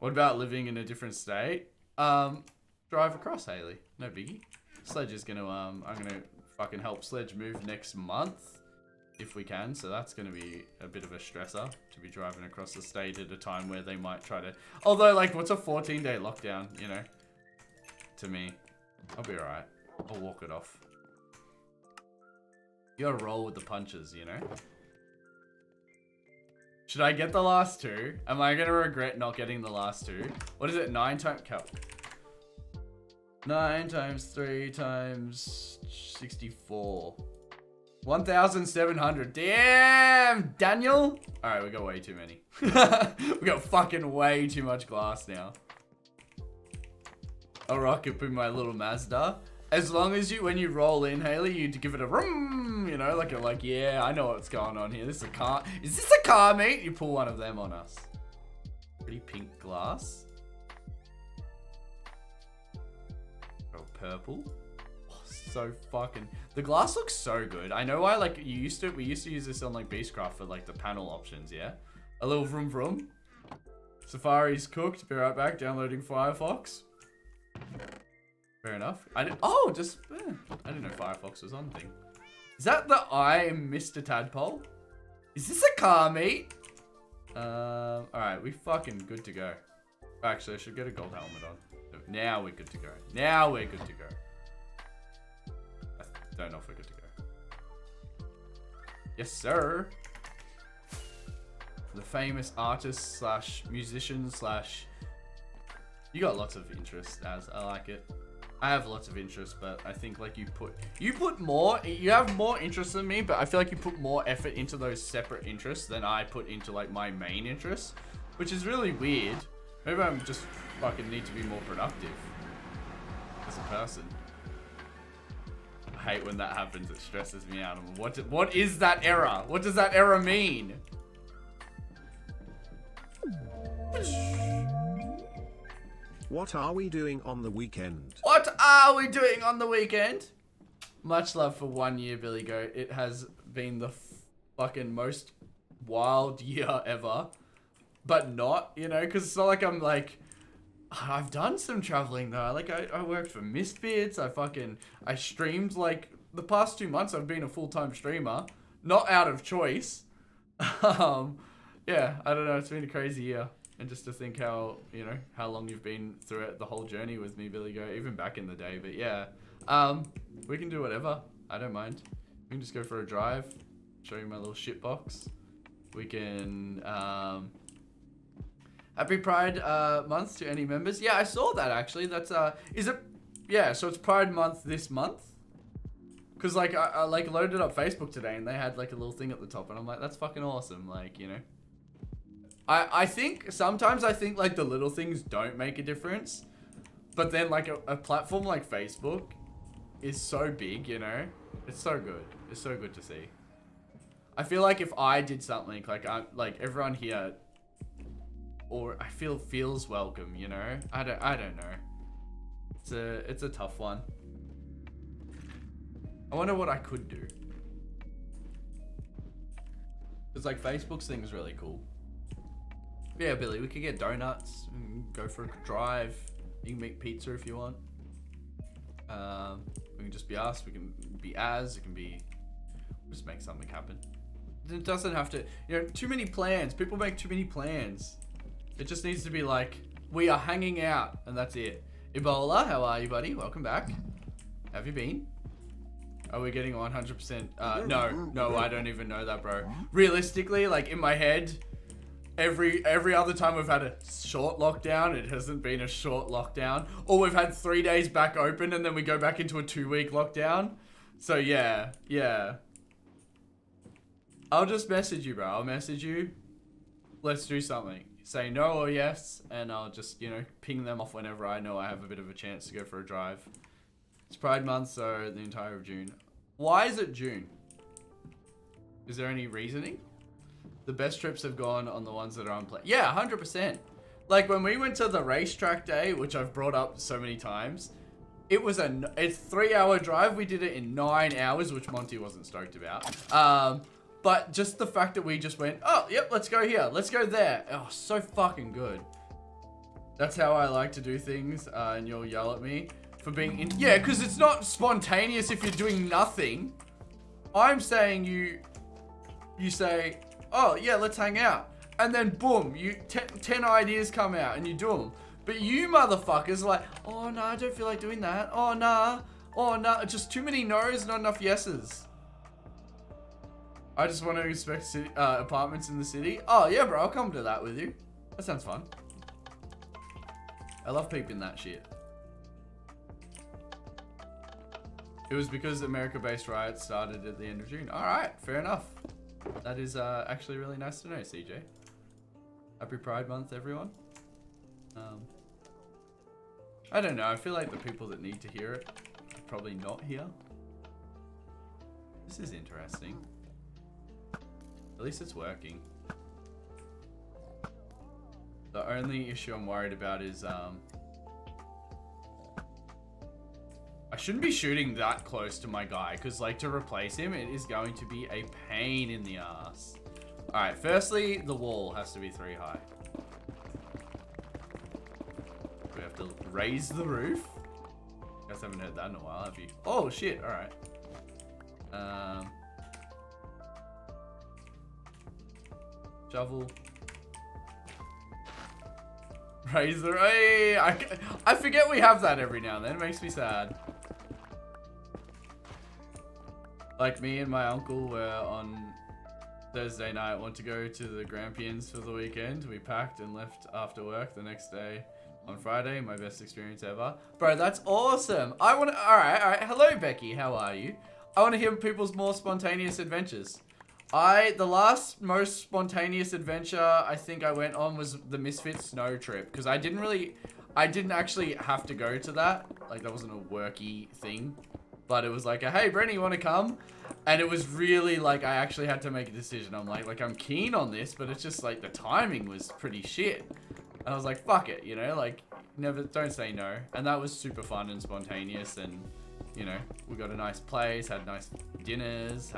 What about living in a different state? Drive across, Haley. No biggie. Sledge is gonna, I'm gonna fucking help Sledge move next month. If we can. So that's gonna be a bit of a stressor to be driving across the state at a time where they might try to... Although, like, what's a 14-day lockdown, you know? To me. I'll be alright. I'll walk it off. You gotta roll with the punches, you know? Should I get the last two? Am I gonna regret not getting the last two? What is it? 9 times... 9 times 3 times 64. 1,700. Damn, Daniel. Alright, we got way too many. We got fucking way too much glass now. I'll rock it with my little Mazda. As long as you, when you roll in, Haley, you give it a vroom, you know, like, yeah, I know what's going on here. This is a car. Is this a car, mate? You pull one of them on us. Pretty pink glass. Oh, purple. Oh, so fucking... The glass looks so good. I know why, like, we used to use this on, like, Beastcraft for, like, the panel options, yeah? A little vroom vroom. Safari's cooked. Be right back. Downloading Firefox. Fair enough. I didn't know Firefox was on thing. Is that the I am Mr. Tadpole? Is this a car, mate? Alright, we fucking good to go. Actually, I should get a gold helmet on. Now we're good to go. Now we're good to go. I don't know if we're good to go. Yes, sir. The famous artist slash musician slash... You got lots of interest, Az. I like it. I have lots of interest, but I think like you have more interest than me, but I feel like you put more effort into those separate interests than I put into like my main interests, which is really weird. Maybe I'm just fucking need to be more productive as a person. I hate when that happens. It stresses me out. What is that error? What does that error mean? What are we doing on the weekend? What are we doing on the weekend? Much love for 1 year, Billy Goat. It has been the fucking most wild year ever. But not, you know, because it's not like I'm like... I've done some traveling though. Like, I worked for Misfits. I streamed like... The past 2 months I've been a full-time streamer. Not out of choice. Yeah, I don't know. It's been a crazy year. And just to think how, you know, how long you've been through it, the whole journey with me, Billy Go, even back in the day. But yeah, we can do whatever. I don't mind. We can just go for a drive, show you my little shit box. We can, happy Pride month to any members. Yeah, I saw that actually. That's, is it, yeah, so it's Pride month this month. Cause like, I like loaded up Facebook today and they had like a little thing at the top and I'm like, that's fucking awesome. Like, you know. I think, sometimes I think like the little things don't make a difference. But then like a platform like Facebook is so big, you know? It's so good. It's so good to see. I feel like if I did something, like everyone here, or I feel feels welcome, you know? I don't know. It's a tough one. I wonder what I could do. Cause like Facebook's thing is really cool. Yeah, Billy, we could get donuts, and go for a drive. You can make pizza if you want. We can just be us, we can be Az, it can be... Just make something happen. It doesn't have to... You know, too many plans. People make too many plans. It just needs to be like, we are hanging out, and that's it. Ebola, how are you, buddy? Welcome back. Have you been? Are we getting 100%? No, I don't even know that, bro. Realistically, like in my head... Every other time we've had a short lockdown, it hasn't been a short lockdown. Or we've had 3 days back open and then we go back into a 2-week lockdown. So yeah. I'll just message you, bro. I'll message you. Let's do something. Say no or yes, and I'll just, you know, ping them off whenever I know I have a bit of a chance to go for a drive. It's Pride month, so the entire of June. Why is it June? Is there any reasoning? The best trips have gone on the ones that are unplanned. Yeah, 100%. Like when we went to the racetrack day, which I've brought up so many times, it's a 3-hour drive. We did it in 9 hours, which Monty wasn't stoked about. But just the fact that we just went, oh, yep, let's go here. Let's go there. Oh, so fucking good. That's how I like to do things. And you'll yell at me for being in. Yeah, because it's not spontaneous if you're doing nothing. I'm saying you say, oh, yeah, let's hang out. And then boom, 10 ideas come out and you do them. But you motherfuckers are like, oh, no, I don't feel like doing that. Oh, nah. Oh, nah. Just too many no's, not enough yeses. I just want to inspect apartments in the city. Oh, yeah, bro, I'll come to that with you. That sounds fun. I love peeping that shit. It was because America-based riots started at the end of June. All right, fair enough. That is actually really nice to know, CJ. Happy Pride Month, everyone. I don't know. I feel like the people that need to hear it are probably not here. This is interesting. At least it's working. The only issue I'm worried about is I shouldn't be shooting that close to my guy, because like to replace him, it is going to be a pain in the ass. Alright, firstly, the wall has to be 3 high. We have to raise the roof. You guys haven't heard that in a while, have you? Oh shit, alright. Shovel. Raise the hey, I forget we have that every now and then. It makes me sad. Like me and my uncle were on Thursday night, want to go to the Grampians for the weekend. We packed and left after work the next day on Friday. My best experience ever. Bro, that's awesome. I want to, all right. Hello, Becky. How are you? I want to hear people's more spontaneous adventures. The last most spontaneous adventure I think I went on was the Misfits snow trip. Because I didn't actually have to go to that. Like, that wasn't a worky thing. But it was like, hey, Breny, you want to come? And it was really like, I actually had to make a decision. I'm like, I'm keen on this, but it's just like the timing was pretty shit. And I was like, fuck it, you know, like, don't say no. And that was super fun and spontaneous. And, you know, we got a nice place, had nice dinners,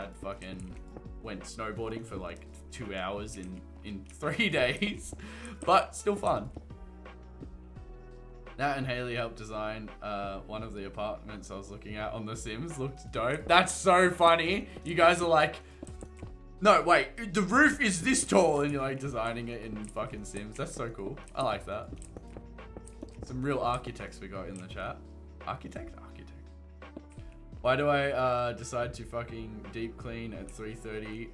went snowboarding for like 2 hours in 3 days, but still fun. Nat and Haley helped design one of the apartments I was looking at on The Sims. Looked dope. That's so funny. You guys are like, no, wait, the roof is this tall, and you're like designing it in fucking Sims. That's so cool. I like that. Some real architects we got in the chat. Architect? Why do I decide to fucking deep clean at 3:30?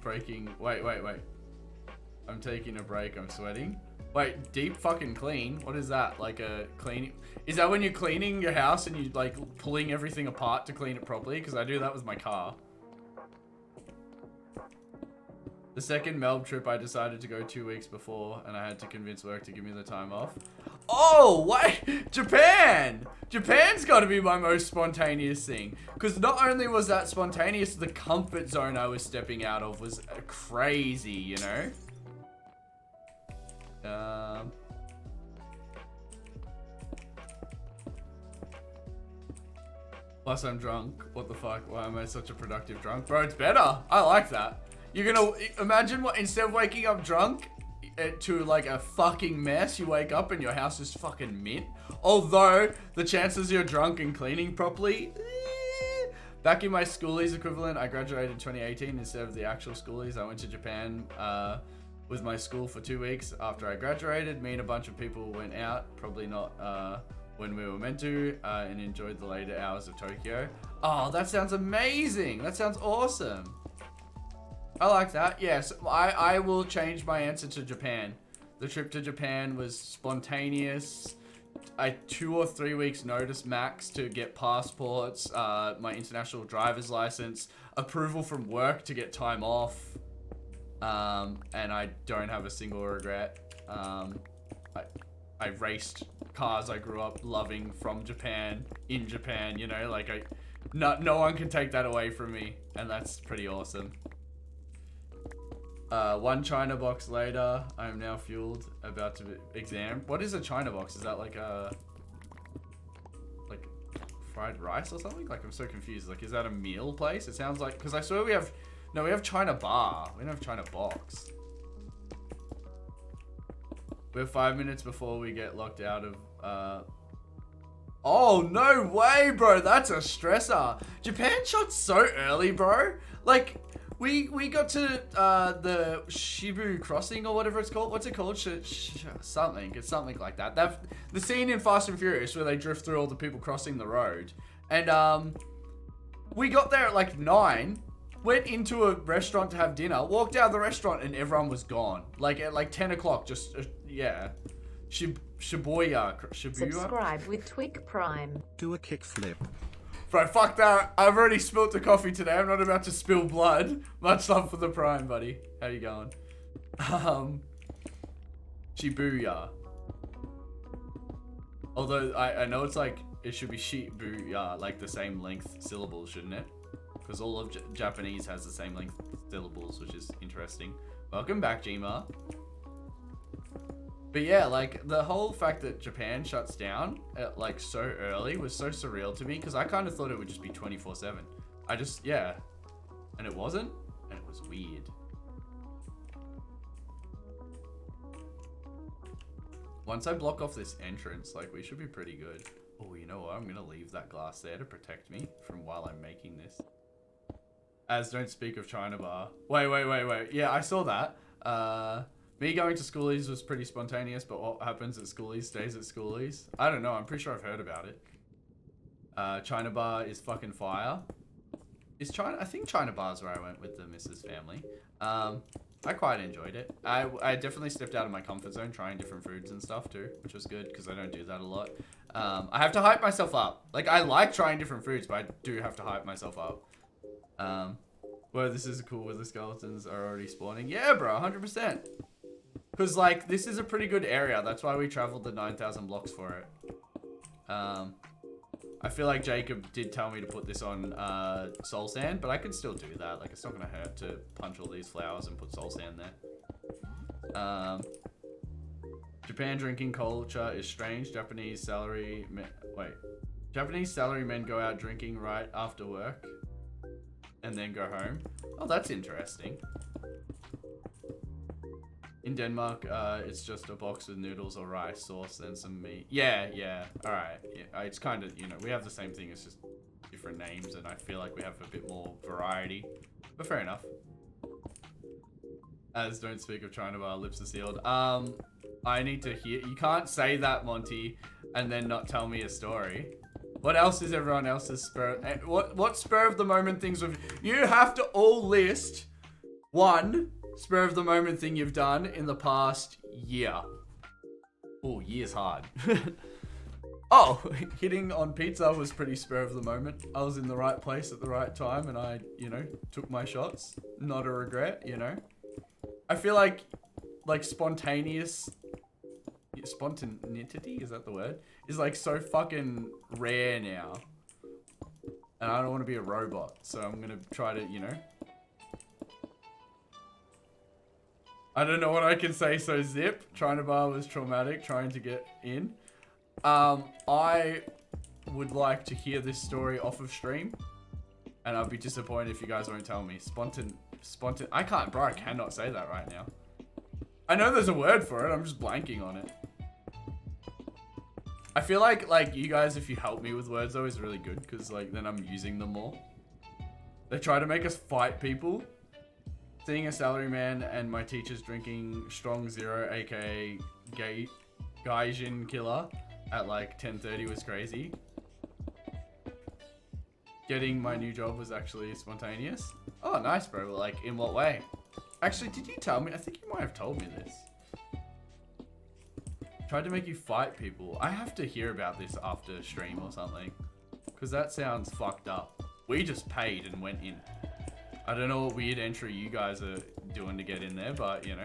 Breaking. Wait. I'm taking a break. I'm sweating. Wait, deep fucking clean? What is that? Like a cleaning? Is that when you're cleaning your house and you like pulling everything apart to clean it properly? Because I do that with my car. The second Melb trip, I decided to go 2 weeks before, and I had to convince work to give me the time off. Oh, wait, Japan! Japan's got to be my most spontaneous thing. Because not only was that spontaneous, the comfort zone I was stepping out of was crazy, you know? Plus I'm drunk. What the fuck? Why am I such a productive drunk? Bro, it's better. I like that. You're gonna imagine what, instead of waking up drunk to like a fucking mess, you wake up and your house is fucking mint. Although the chances you're drunk and cleaning properly, back in my schoolies equivalent, I graduated in 2018 instead of the actual schoolies. I went to Japan with my school for 2 weeks after I graduated. Me and a bunch of people went out, probably not when we were meant to, and enjoyed the later hours of Tokyo. Oh, that sounds amazing. That sounds awesome. I like that. Yes, I will change my answer to Japan. The trip to Japan was spontaneous. I 2 or 3 weeks notice max to get passports, my international driver's license, approval from work to get time off, and I don't have a single regret. I raced cars I grew up loving from Japan, in Japan, you know, like no one can take that away from me, and that's pretty awesome. One China box later, I am now fueled, about to exam. What is a China box? Is that like a fried rice or something? Like, I'm so confused. Like, is that a meal place? It sounds like, because I swear we have China bar. We don't have China box. We're 5 minutes before we get locked out of, oh, no way, bro. That's a stressor. Japan shot so early, bro. Like, we got to the Shibu crossing or whatever it's called. What's it called? Something. It's something like that. The scene in Fast and Furious where they drift through all the people crossing the road. And we got there at like 9. Went into a restaurant to have dinner. Walked out of the restaurant and everyone was gone. Like at like 10 o'clock. Just yeah. Shibuya. Subscribe with Twig Prime. Do a kickflip. Bro, fuck that. I've already spilt the coffee today. I'm not about to spill blood. Much love for the Prime, buddy. How you going? Shibuya. Although, I know it's like, it should be Shibuya, like the same length syllables, shouldn't it? Because all of Japanese has the same length syllables, which is interesting. Welcome back, Jima. But yeah, like, the whole fact that Japan shuts down at, like, so early was so surreal to me, because I kind of thought it would just be 24/7. Yeah. And it wasn't, and it was weird. Once I block off this entrance, like, we should be pretty good. Oh, you know what? I'm going to leave that glass there to protect me from while I'm making this. As don't speak of China bar. Wait. Yeah, I saw that. Me going to schoolies was pretty spontaneous, but what happens at schoolies stays at schoolies. I don't know. I'm pretty sure I've heard about it. China bar is fucking fire. I think China bar is where I went with the Mrs. family. I quite enjoyed it. I definitely stepped out of my comfort zone trying different foods and stuff too, which was good because I don't do that a lot. I have to hype myself up. Like, I like trying different foods, but I do have to hype myself up. Well, this is cool where the skeletons are already spawning. Yeah, bro, 100%. Because, like, this is a pretty good area. That's why we traveled the 9,000 blocks for it. I feel like Jacob did tell me to put this on soul sand, but I could still do that. Like, it's not going to hurt to punch all these flowers and put soul sand there. Japan drinking culture is strange. Japanese salary men go out drinking right after work and then go home. Oh, that's interesting. In Denmark, it's just a box with noodles or rice, sauce, and some meat. Yeah, alright. Yeah, it's kind of, you know, we have the same thing, it's just different names, and I feel like we have a bit more variety. But fair enough. As don't speak of China bar, lips are sealed. I need to hear, you can't say that, Monty, and then not tell me a story. What else is everyone else's spur? What spur of the moment things of, you have to all list one spur of the moment thing you've done in the past year. Oh, year's hard. Oh, hitting on pizza was pretty spur of the moment. I was in the right place at the right time and I, you know, took my shots. Not a regret, you know. I feel like spontaneity, is that the word? Is like so fucking rare now. And I don't want to be a robot, so I'm gonna try to, you know. I don't know what I can say, so zip. China bar was traumatic, trying to get in. I would like to hear this story off of stream. And I'd be disappointed if you guys won't tell me. I can't, bro, I cannot say that right now. I know there's a word for it, I'm just blanking on it. I feel like you guys, if you help me with words though, is really good. Because, like, then I'm using them more. They try to make us fight people. Seeing a salaryman and my teachers drinking strong zero, aka Gaijin killer, at like 10:30 was crazy. Getting my new job was actually spontaneous. Oh, nice, bro. Like, in what way? Actually, did you tell me? I think you might have told me this. Tried to make you fight people. I have to hear about this after stream or something. Because that sounds fucked up. We just paid and went in. I don't know what weird entry you guys are doing to get in there, but, you know.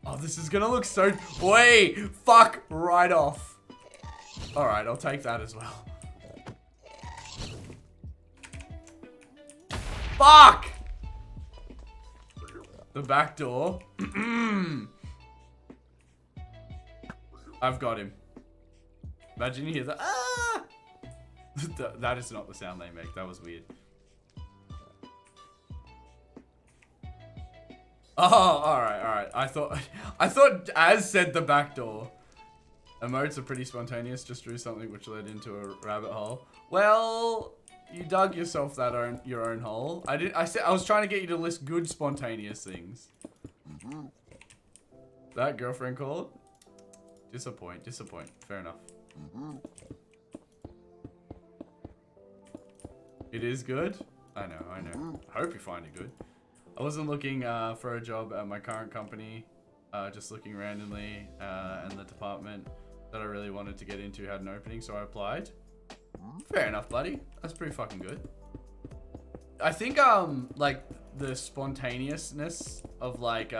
Oh, this is gonna look so... Wait! Fuck! Right off. Alright, I'll take that as well. Fuck! The back door. I've got him. Imagine you hear the ah! That is not the sound they make. That was weird. Oh, alright. I thought Az said the back door. Emotes are pretty spontaneous. Just drew something which led into a rabbit hole. Well, you dug yourself your own hole. I was trying to get you to list good spontaneous things. That girlfriend called? Disappoint. Fair enough. It is good? I know. I hope you find it good. I wasn't looking for a job at my current company. Just looking randomly, and the department that I really wanted to get into had an opening, so I applied. Fair enough, buddy. That's pretty fucking good. I think, like, the spontaneousness of, like,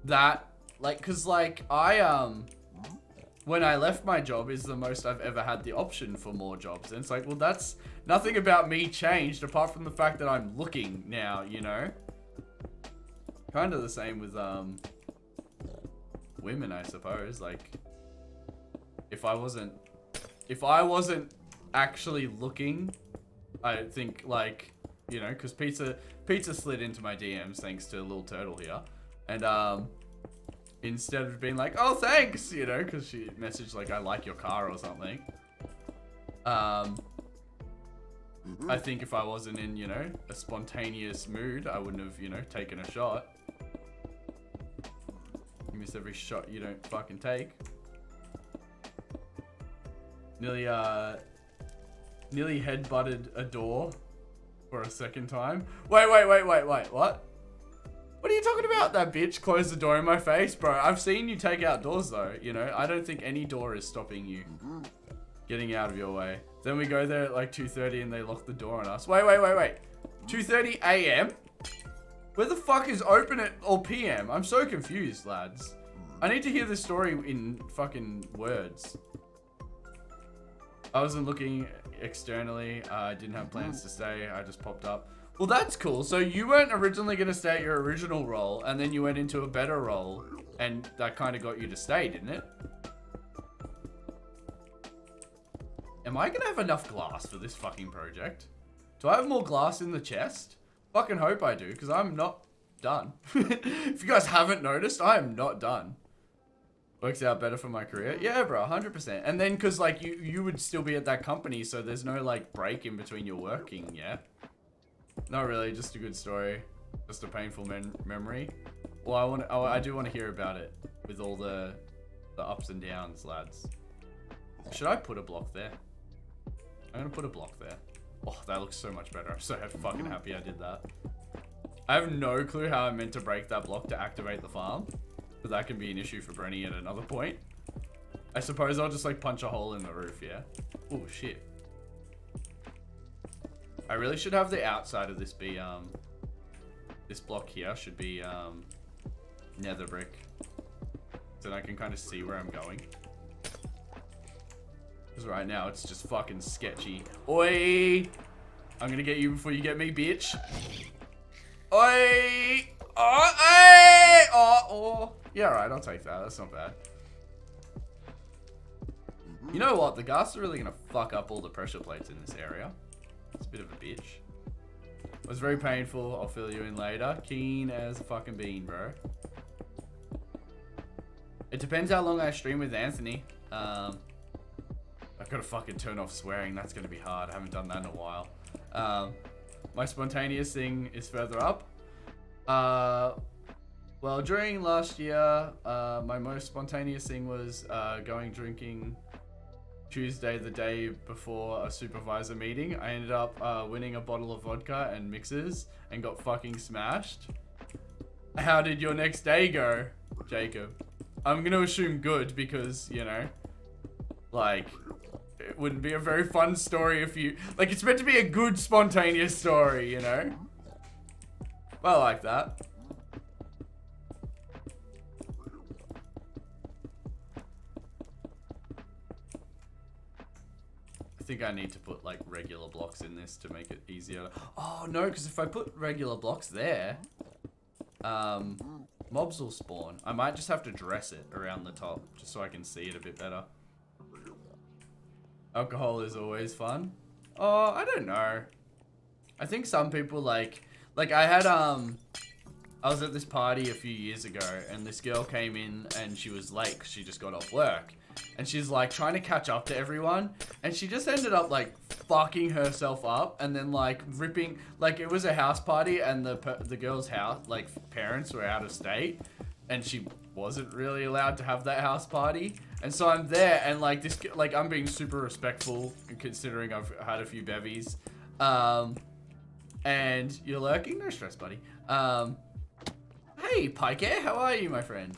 that, like, cause, like, when I left my job is the most I've ever had the option for more jobs. And it's like, well, that's nothing about me changed apart from the fact that I'm looking now, you know? Kind of the same with, women, I suppose. Like, if I wasn't actually looking, I think, like, you know, because pizza slid into my DMs thanks to Little Turtle here. And, instead of being like, oh, thanks, you know, because she messaged, like, I like your car or something. I think if I wasn't in, you know, a spontaneous mood, I wouldn't have, you know, taken a shot. You miss every shot you don't fucking take. Nearly headbutted a door for a second time. Wait, what? What are you talking about? That bitch closed the door in my face, bro. I've seen you take out doors though, you know? I don't think any door is stopping you getting out of your way. Then we go there at like 2:30 and they lock the door on us. Wait. 2:30 a.m.? Where the fuck is open at or p.m.? I'm so confused, lads. I need to hear this story in fucking words. I wasn't looking externally. I didn't have plans to stay. I just popped up. Well, that's cool. So you weren't originally going to stay at your original role, and then you went into a better role, and that kind of got you to stay, didn't it? Am I going to have enough glass for this fucking project? Do I have more glass in the chest? Fucking hope I do, because I'm not done. If you guys haven't noticed, I am not done. Works out better for my career. Yeah, bro, 100%. And then, because, like, you would still be at that company, so there's no, like, break in between your working, yeah? Not really, just a good story. Just a painful memory. Well, I do want to hear about it with all the ups and downs, lads. Should I put a block there? I'm going to put a block there. Oh, that looks so much better. I'm so fucking happy I did that. I have no clue how I'm meant to break that block to activate the farm. But that can be an issue for Breny at another point. I suppose I'll just like punch a hole in the roof, yeah? Oh, shit. I really should have the outside of this be, this block here should be, nether brick. So that I can kind of see where I'm going. Because right now it's just fucking sketchy. Oi! I'm gonna get you before you get me, bitch. Oi! Oh, hey! Oh. Yeah, alright, I'll take that. That's not bad. You know what? The ghasts are really gonna fuck up all the pressure plates in this area. It's a bit of a bitch. It was very painful. I'll fill you in later. Keen as a fucking bean, bro. It depends how long I stream with Anthony. I've got to fucking turn off swearing. That's going to be hard. I haven't done that in a while. My spontaneous thing is further up. Well, during last year, my most spontaneous thing was going drinking Tuesday, the day before a supervisor meeting. I ended up winning a bottle of vodka and mixers and got fucking smashed. How did your next day go, Jacob? I'm going to assume good because, you know, like, it wouldn't be a very fun story if you... Like, it's meant to be a good, spontaneous story, you know? I like that. I think I need to put, like, regular blocks in this to make it easier. Oh, no, because if I put regular blocks there, Mobs will spawn. I might just have to dress it around the top just so I can see it a bit better. Alcohol is always fun. Oh, I don't know. I think some people like I had I was at this party a few years ago and this girl came in and she was late 'cause she just got off work. And she's like trying to catch up to everyone and she just ended up like fucking herself up and then like ripping, like it was a house party and the girl's house, like parents were out of state and she wasn't really allowed to have that house party. And so I'm there and like this, like I'm being super respectful considering I've had a few bevies. And you're lurking? No stress, buddy. Hey, Pike, how are you, my friend?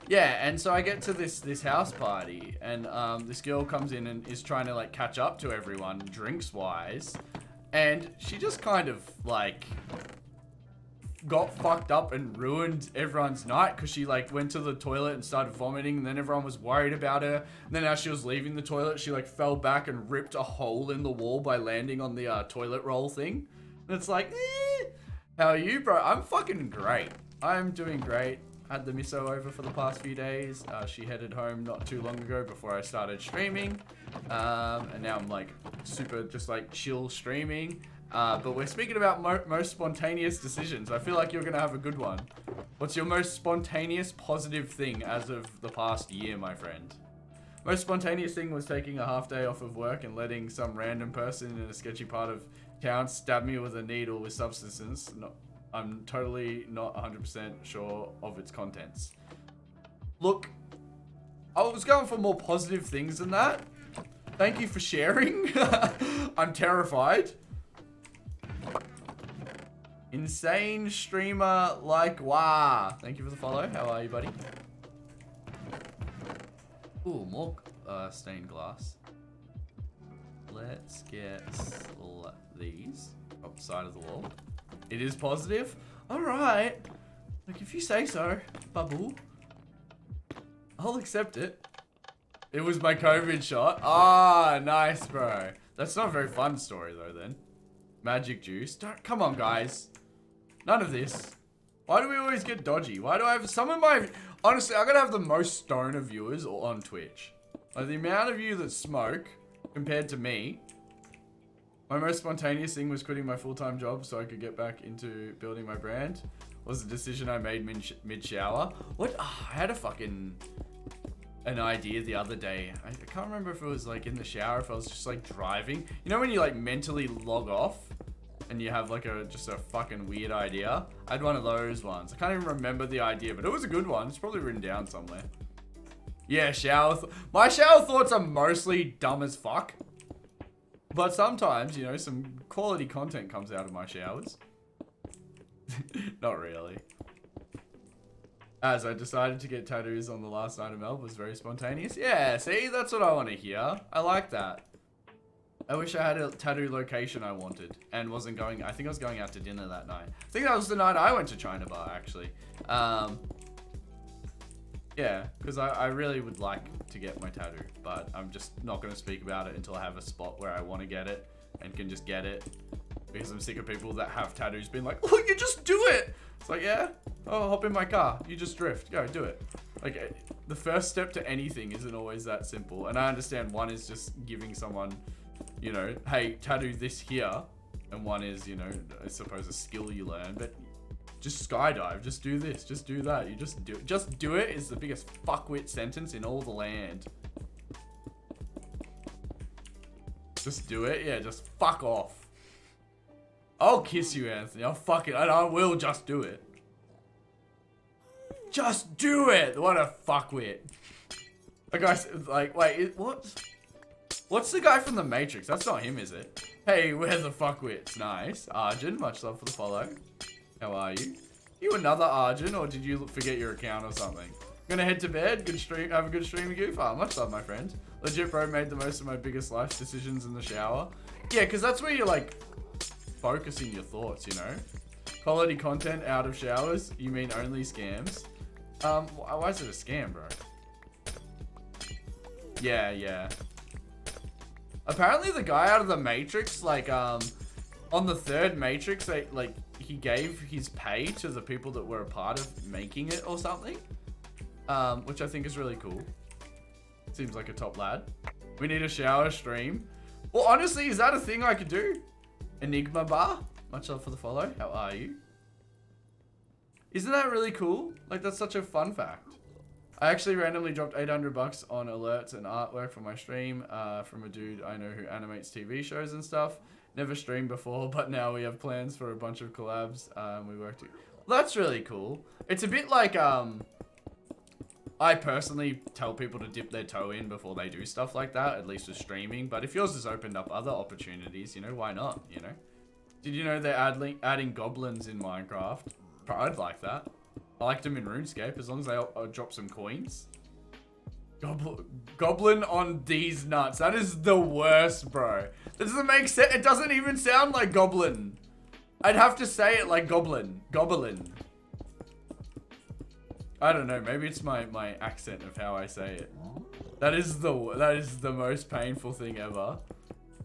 Yeah, and so I get to this house party, and this girl comes in and is trying to like catch up to everyone drinks-wise, and she just kind of like got fucked up and ruined everyone's night because she like went to the toilet and started vomiting, and then everyone was worried about her. And then as she was leaving the toilet, she like fell back and ripped a hole in the wall by landing on the toilet roll thing. And it's like, how are you, bro? I'm fucking great. I'm doing great. Had the misso over for the past few days. She headed home not too long ago before I started streaming. And now I'm like super just like chill streaming. But we're speaking about most spontaneous decisions. I feel like you're gonna have a good one. What's your most spontaneous positive thing as of the past year, my friend? Most spontaneous thing was taking a half day off of work and letting some random person in a sketchy part of town stab me with a needle with substances. I'm totally not 100% sure of its contents. Look, I was going for more positive things than that. Thank you for sharing. I'm terrified. Insane streamer like wah. Thank you for the follow. How are you, buddy? Ooh, more stained glass. Let's get these up the side of the wall. It is positive? Alright. Like, if you say so, bubble. I'll accept it. It was my COVID shot. Ah, nice, bro. That's not a very fun story, though, then. Magic juice. Come on, guys. None of this. Why do we always get dodgy? Why do I have some of my... Honestly, I gotta have the most stoner viewers on Twitch. Like, the amount of you that smoke compared to me. My most spontaneous thing was quitting my full-time job so I could get back into building my brand. Was a decision I made mid-shower. What? Oh, I had an idea the other day. I can't remember if it was like in the shower, if I was just like driving. You know when you like mentally log off and you have like just a fucking weird idea? I had one of those ones. I can't even remember the idea, but it was a good one. It's probably written down somewhere. Yeah, my shower thoughts are mostly dumb as fuck. But sometimes, you know, some quality content comes out of my showers. Not really. As I decided to get tattoos on the last night of Melb was very spontaneous. Yeah, see, that's what I want to hear. I like that. I wish I had a tattoo location I wanted and wasn't going. I think I was going out to dinner that night. I think that was the night I went to China Bar, actually. Yeah, because I really would like to get my tattoo, but I'm just not going to speak about it until I have a spot where I want to get it and can just get it. Because I'm sick of people that have tattoos being like, oh, you just do it. It's like, yeah, oh, hop in my car. You just drift. Go, do it. Like, the first step to anything isn't always that simple. And I understand one is just giving someone, you know, hey, tattoo this here. And one is, you know, I suppose a skill you learn. But just skydive. Just do this. Just do that. You just do it. Just do it is the biggest fuckwit sentence in all the land. Just do it? Yeah, just fuck off. I'll kiss you, Anthony. I'll fuck it. I will just do it. Just do it. What a fuckwit. The guy's like, wait, what? What's the guy from the Matrix? That's not him, is it? Hey, we're the fuckwits. Nice. Arjun, much love for the follow. How are you? You another Arjun, or did you forget your account or something? Gonna head to bed. Good stream. Have a good stream of Goof. Much love, my friend. Legit, bro, made the most of my biggest life decisions in the shower. Yeah, because that's where you're like focusing your thoughts, you know? Quality content out of showers? You mean only scams? Why is it a scam, bro? Yeah. Apparently the guy out of the Matrix, like, on the third Matrix, he gave his pay to the people that were a part of making it or something, which I think is really cool. Seems like a top lad. We need a shower stream. Well, honestly, is that a thing I could do? Enigma bar. Much love for the follow. How are you? Isn't that really cool? Like, that's such a fun fact. I actually randomly dropped 800 bucks on alerts and artwork for my stream from a dude I know who animates TV shows and stuff. Never streamed before, but now we have plans for a bunch of collabs. We work together. That's really cool. It's a bit like, I personally tell people to dip their toe in before they do stuff like that, at least with streaming. But if yours has opened up other opportunities, you know, why not, you know? Did you know they're adding goblins in Minecraft? I'd like that. I liked them in RuneScape, as long as they drop some coins. Goblin on these nuts. That is the worst, bro. That doesn't make sense. It doesn't even sound like goblin. I'd have to say it like goblin. Goblin. I don't know. Maybe it's my accent of how I say it. That is the most painful thing ever.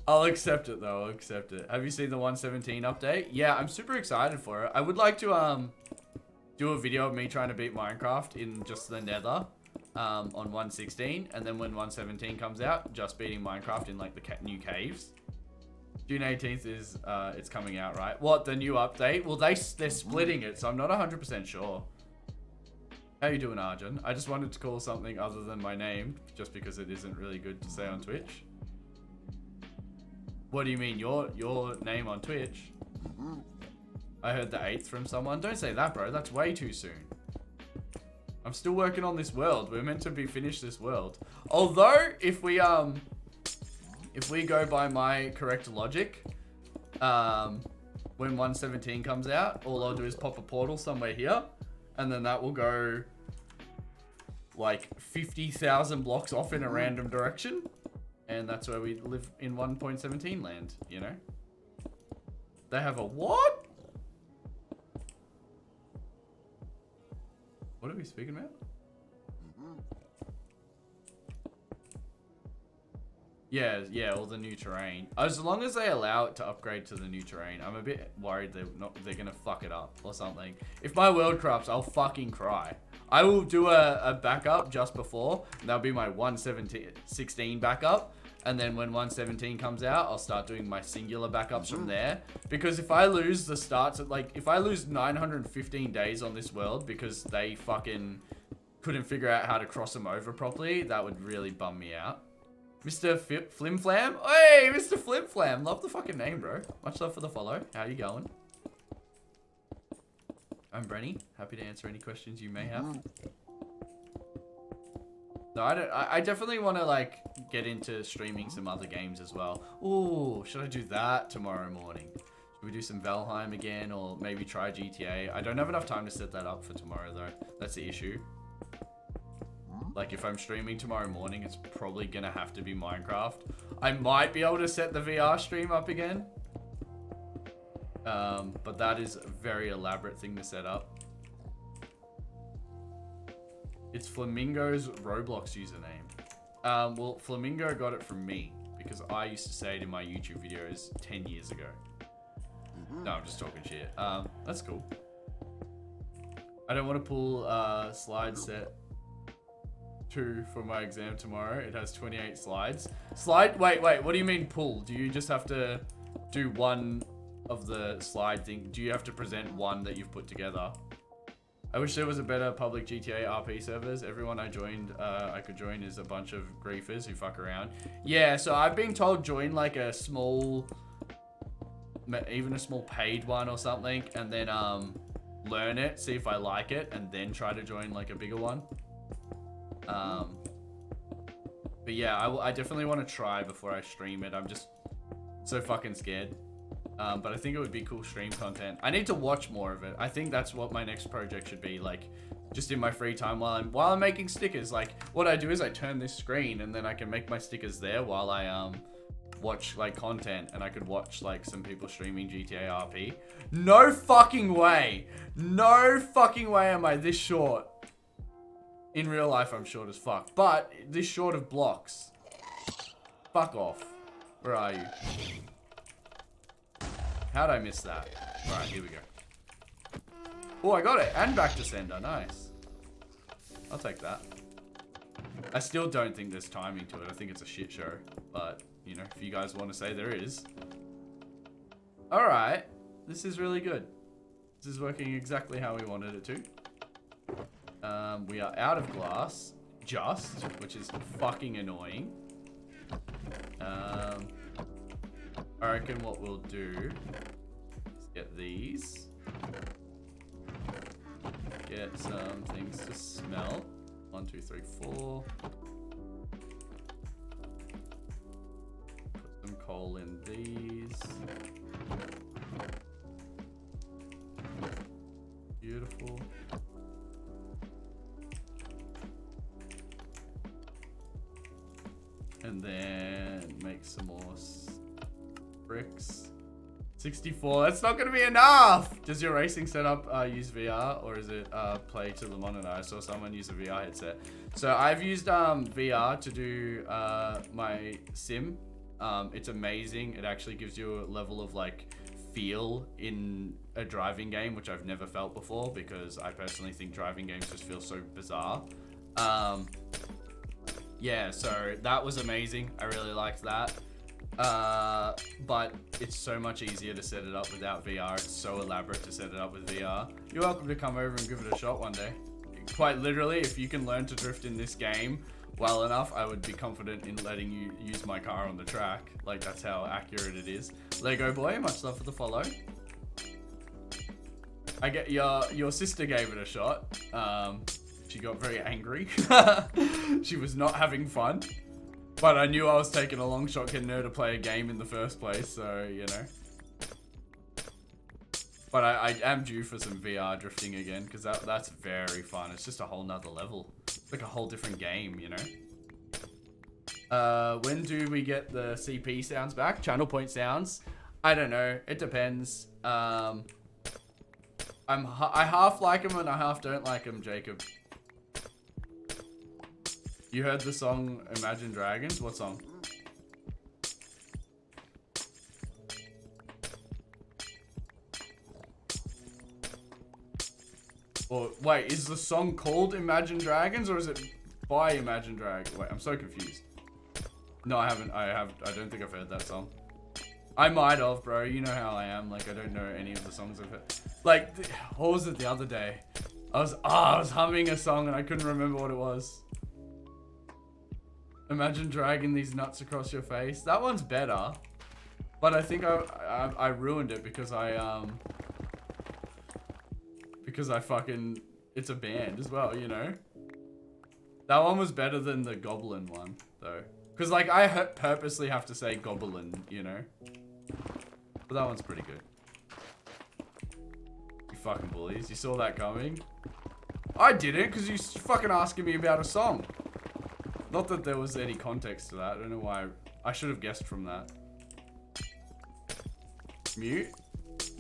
I'll accept it though. I'll accept it. Have you seen the 117 update? Yeah, I'm super excited for it. I would like to do a video of me trying to beat Minecraft in just the Nether on 116, and then when 117 comes out, just beating Minecraft in like the new caves. June 18th is it's coming out, right? What, the new update? Well, they're splitting it, so I'm not 100% sure. How you doing, Arjun? I just wanted to call something other than my name, just because it isn't really good to say on Twitch. What do you mean, your name on Twitch? I heard the 8th from someone. Don't say that, bro. That's way too soon. I'm still working on this world. We're meant to be finished this world. Although, if we go by my correct logic, when 117 comes out, all I'll do is pop a portal somewhere here, and then that will go like 50,000 blocks off in a random direction. And that's where we live in 1.17 land, you know? They have a what? What are we speaking about? Yeah, all the new terrain. As long as they allow it to upgrade to the new terrain, I'm a bit worried they're gonna fuck it up or something. If my world corrupts, I'll fucking cry. I will do a backup just before, and that'll be my 1.16 backup. And then when 1.17 comes out, I'll start doing my singular backups from there. Because if I lose the starts, if I lose 915 days on this world because they fucking couldn't figure out how to cross them over properly, that would really bum me out. Mr. Flimflam? Hey, Mr. Flimflam. Love the fucking name, bro. Much love for the follow. How you going? I'm Breny. Happy to answer any questions you may have. No, I definitely want to, like, get into streaming some other games as well. Ooh, should I do that tomorrow morning? Should we do some Valheim again, or maybe try GTA? I don't have enough time to set that up for tomorrow, though. That's the issue. Like, if I'm streaming tomorrow morning, it's probably gonna have to be Minecraft. I might be able to set the VR stream up again. But that is a very elaborate thing to set up. It's Flamingo's Roblox username. Well, Flamingo got it from me because I used to say it in my YouTube videos 10 years ago. No, I'm just talking shit. That's cool. I don't want to pull slide set 2 for my exam tomorrow. It has 28 slides. Wait, what do you mean pull? Do you just have to do one of the slide thing? Do you have to present one that you've put together? I wish there was a better public GTA RP servers. Everyone I could join is a bunch of griefers who fuck around. Yeah, so I've been told join like a small, even a small paid one or something, and then learn it, see if I like it, and then try to join like a bigger one. But yeah, I definitely want to try before I stream it. I'm just so fucking scared. But I think it would be cool stream content. I need to watch more of it. I think that's what my next project should be, like, just in my free time while I'm making stickers. Like, what I do is I turn this screen and then I can make my stickers there while I watch like content, and I could watch like some people streaming GTA RP. No fucking way. No fucking way am I this short. In real life, I'm short as fuck, but this short of blocks. Fuck off. Where are you? How'd I miss that? Alright, here we go. Oh, I got it. And back to sender. Nice. I'll take that. I still don't think there's timing to it. I think it's a shit show. But, you know, if you guys want to say there is. Alright. This is really good. This is working exactly how we wanted it to. We are out of glass. Just. Which is fucking annoying. I reckon what we'll do is get these. Get some things to smell. 1, 2, 3, 4. Put some coal in these. Beautiful. And then make some more bricks. 64. That's not going to be enough. Does your racing setup use VR, or is it play to the monitor? I saw someone use a VR headset. So I've used VR to do my sim. It's amazing. It actually gives you a level of like feel in a driving game, which I've never felt before, because I personally think driving games just feel so bizarre. Yeah, so that was amazing. I really liked that. But it's so much easier to set it up without VR. It's so elaborate to set it up with VR. You're welcome to come over and give it a shot one day. Quite literally, if you can learn to drift in this game well enough, I would be confident in letting you use my car on the track. Like, that's how accurate it is. Lego boy, much love for the follow. I get your sister gave it a shot. She got very angry. She was not having fun. But I knew I was taking a long shot getting her to play a game in the first place, so, you know. But I am due for some VR drifting again, because that's very fun. It's just a whole nother level. It's like a whole different game, you know. When do we get the CP sounds back? Channel point sounds? I don't know. It depends. I half like them and I half don't like them, Jacob. You heard the song Imagine Dragons? What song? Or wait, is the song called Imagine Dragons or is it by Imagine Dragons? Wait, I'm so confused. No, I haven't. I don't think I've heard that song. I might have, bro. You know how I am. Like, I don't know any of the songs I've heard. Like, what was it the other day? I was humming a song and I couldn't remember what it was. Imagine dragging these nuts across your face. That one's better. But I think I ruined it because I fucking, it's a band as well, you know? That one was better than the Goblin one, though. Because, like, I purposely have to say Goblin, you know? But that one's pretty good. You fucking bullies. You saw that coming? I didn't, because you fucking asking me about a song. Not that there was any context to that. I don't know why. I should have guessed from that. Mute?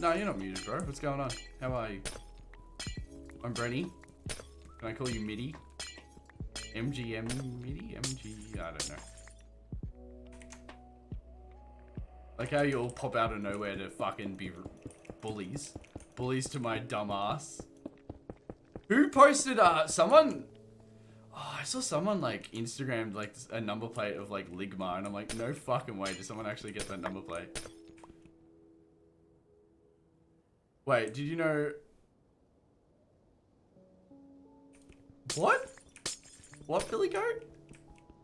No, you're not muted, bro. What's going on? How are you? I'm Breny. Can I call you Midi? MGM Midi? MG? I don't know. Like how you all pop out of nowhere to fucking be bullies. Bullies to my dumb ass. Who posted, someone... Oh, I saw someone like Instagrammed like a number plate of like Ligma and I'm like, no fucking way, did someone actually get that number plate? Wait, did you know? What? What, Billy Goat?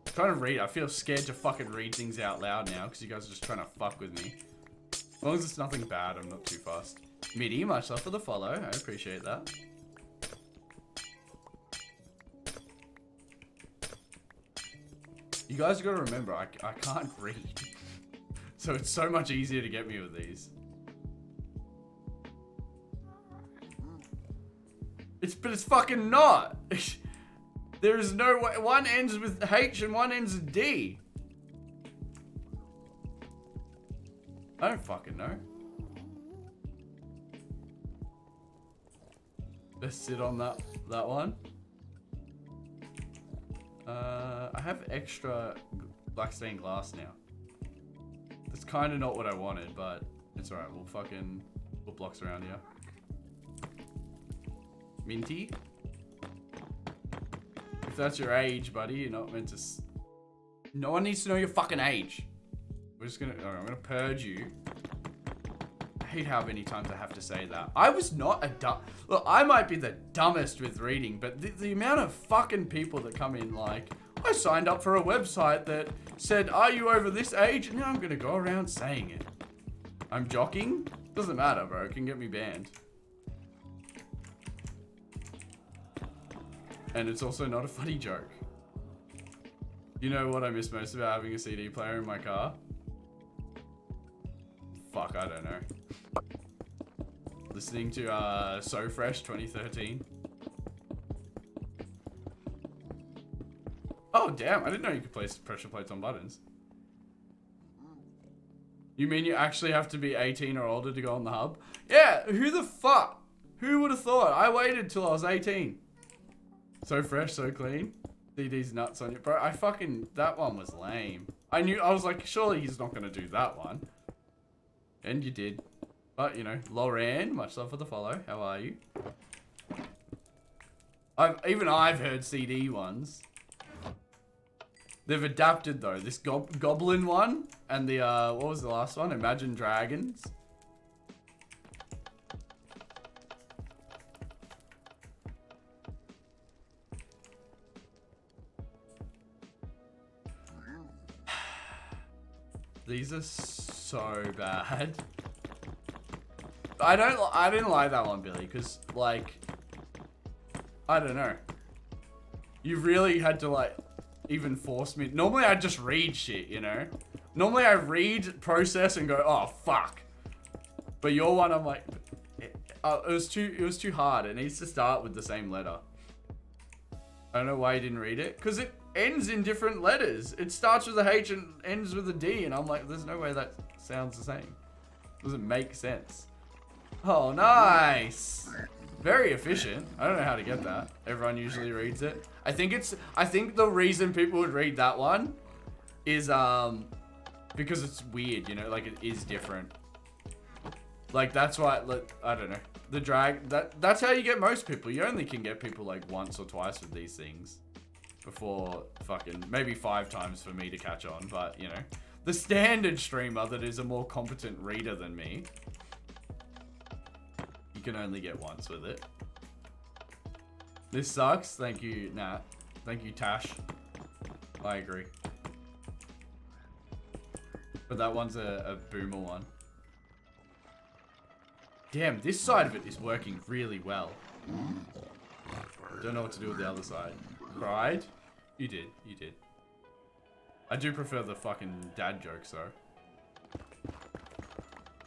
I'm trying to read. I feel scared to fucking read things out loud now because you guys are just trying to fuck with me. As long as it's nothing bad, I'm not too fast. Midi, much love for the follow. I appreciate that. You guys gotta remember, I can't read. So it's so much easier to get me with these. But it's fucking not. There is no way. One ends with H and one ends with D. I don't fucking know. Let's sit on that one. I have extra black stained glass now. That's kind of not what I wanted, but it's alright. We'll put blocks around here. Minty. If that's your age, buddy, you're not meant to... No one needs to know your fucking age. We're just gonna... I'm gonna purge you. I hate how many times I have to say that. I was not a dumb... Look, I might be the dumbest with reading, but the amount of fucking people that come in like... I signed up for a website that said, are you over this age? And now I'm gonna go around saying it. I'm jocking? Doesn't matter, bro. It can get me banned. And it's also not a funny joke. You know what I miss most about having a CD player in my car? Fuck, I don't know. Listening to So Fresh 2013. Oh, damn. I didn't know you could place pressure plates on buttons. You mean you actually have to be 18 or older to go on the hub? Yeah, who the fuck? Who would have thought? I waited till I was 18. So fresh, so clean. DD's nuts on you. Bro, that one was lame. I was like, surely he's not going to do that one. And you did. But, you know, Lauren, much love for the follow. How are you? Even I've heard CD ones. They've adapted though. This Goblin one and the, what was the last one? Imagine Dragons. These are so bad. I didn't like that one, Billy, because like, I don't know. You really had to like even force me. Normally I just read shit, you know? Normally I read, process, and go, oh fuck. But your one, I'm like, it was too hard. It needs to start with the same letter. I don't know why you didn't read it. Because it ends in different letters. It starts with a H and ends with a D. And I'm like, there's no way that sounds the same. Doesn't make sense. Oh, nice. Very efficient. I don't know how to get that. Everyone usually reads it. I think the reason people would read that one is because it's weird, you know, like it is different. Like that's why, I don't know. The drag, that's how you get most people. You only can get people like once or twice with these things before fucking maybe 5 times for me to catch on. But you know, the standard streamer that is a more competent reader than me, you can only get once with it. This sucks. Thank you, Nat. Thank you, Tash. I agree. But that one's a boomer one. Damn, this side of it is working really well. Don't know what to do with the other side. Cried? You did. You did. I do prefer the fucking dad jokes, though.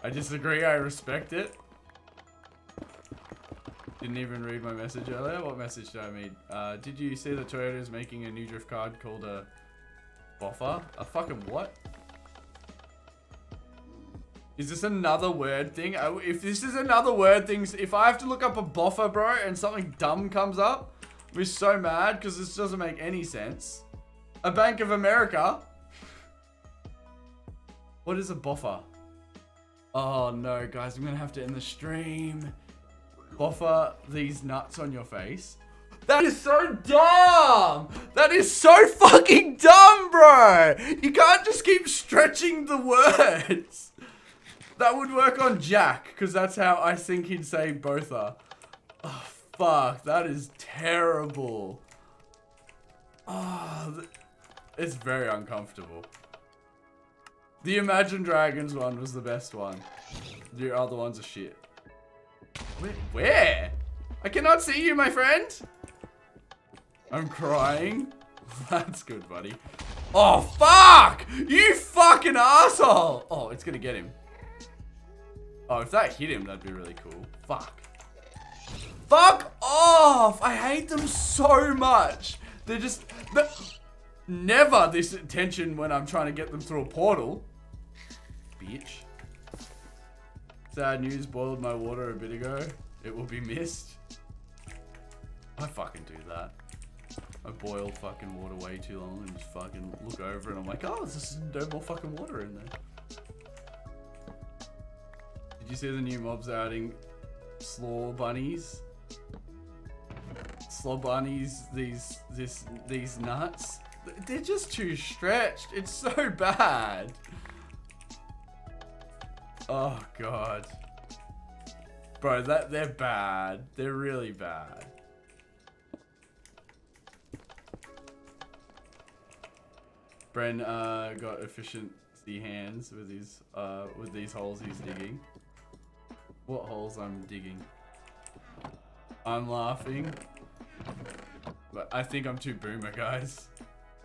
I disagree. I respect it. Didn't even read my message earlier. What message did I mean? Did you see that Toyota is making a new drift card called a boffer? A fucking what? Is this another word thing? If this is another word thing, if I have to look up a boffer, bro, and something dumb comes up, I'll be so mad because this doesn't make any sense. A Bank of America? What is a boffer? Oh no, guys, I'm gonna have to end the stream. Boffer these nuts on your face. That is so dumb! That is so fucking dumb, bro! You can't just keep stretching the words. That would work on Jack, because that's how I think he'd say bother. Oh, fuck. That is terrible. Oh, it's very uncomfortable. The Imagine Dragons one was the best one. The other ones are shit. Where? I cannot see you, my friend. I'm crying. That's good, buddy. Oh, fuck! You fucking asshole! Oh, it's gonna get him. Oh, if that hit him, that'd be really cool. Fuck. Fuck off! I hate them so much. They're just... never this attention when I'm trying to get them through a portal. Bitch. Sad news, boiled my water a bit ago. It will be missed. I fucking do that. I boil fucking water way too long and just fucking look over and I'm like, oh, there's just no more fucking water in there. Did you see the new mobs adding slaw bunnies? Slobani's, these nuts. They're just too stretched. It's so bad. Oh god. Bro, they're bad. They're really bad. Bren got efficiency hands with these holes he's digging. What holes I'm digging? I'm laughing. But I think I'm too boomer, guys.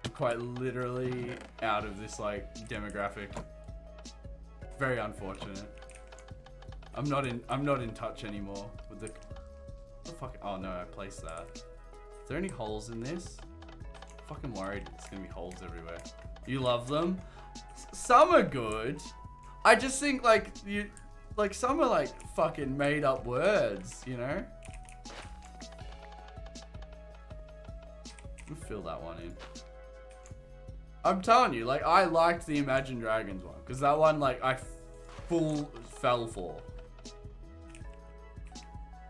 I'm quite literally out of this like demographic. Very unfortunate. I'm not in touch anymore with the fuck. Oh no, I placed that. Is there any holes in this? I'm fucking worried it's gonna be holes everywhere. You love them? Some are good. I just think like some are like fucking made up words, you know? We'll fill that one in. I'm telling you, like, I liked the Imagine Dragons one. Because that one, like, I fell for.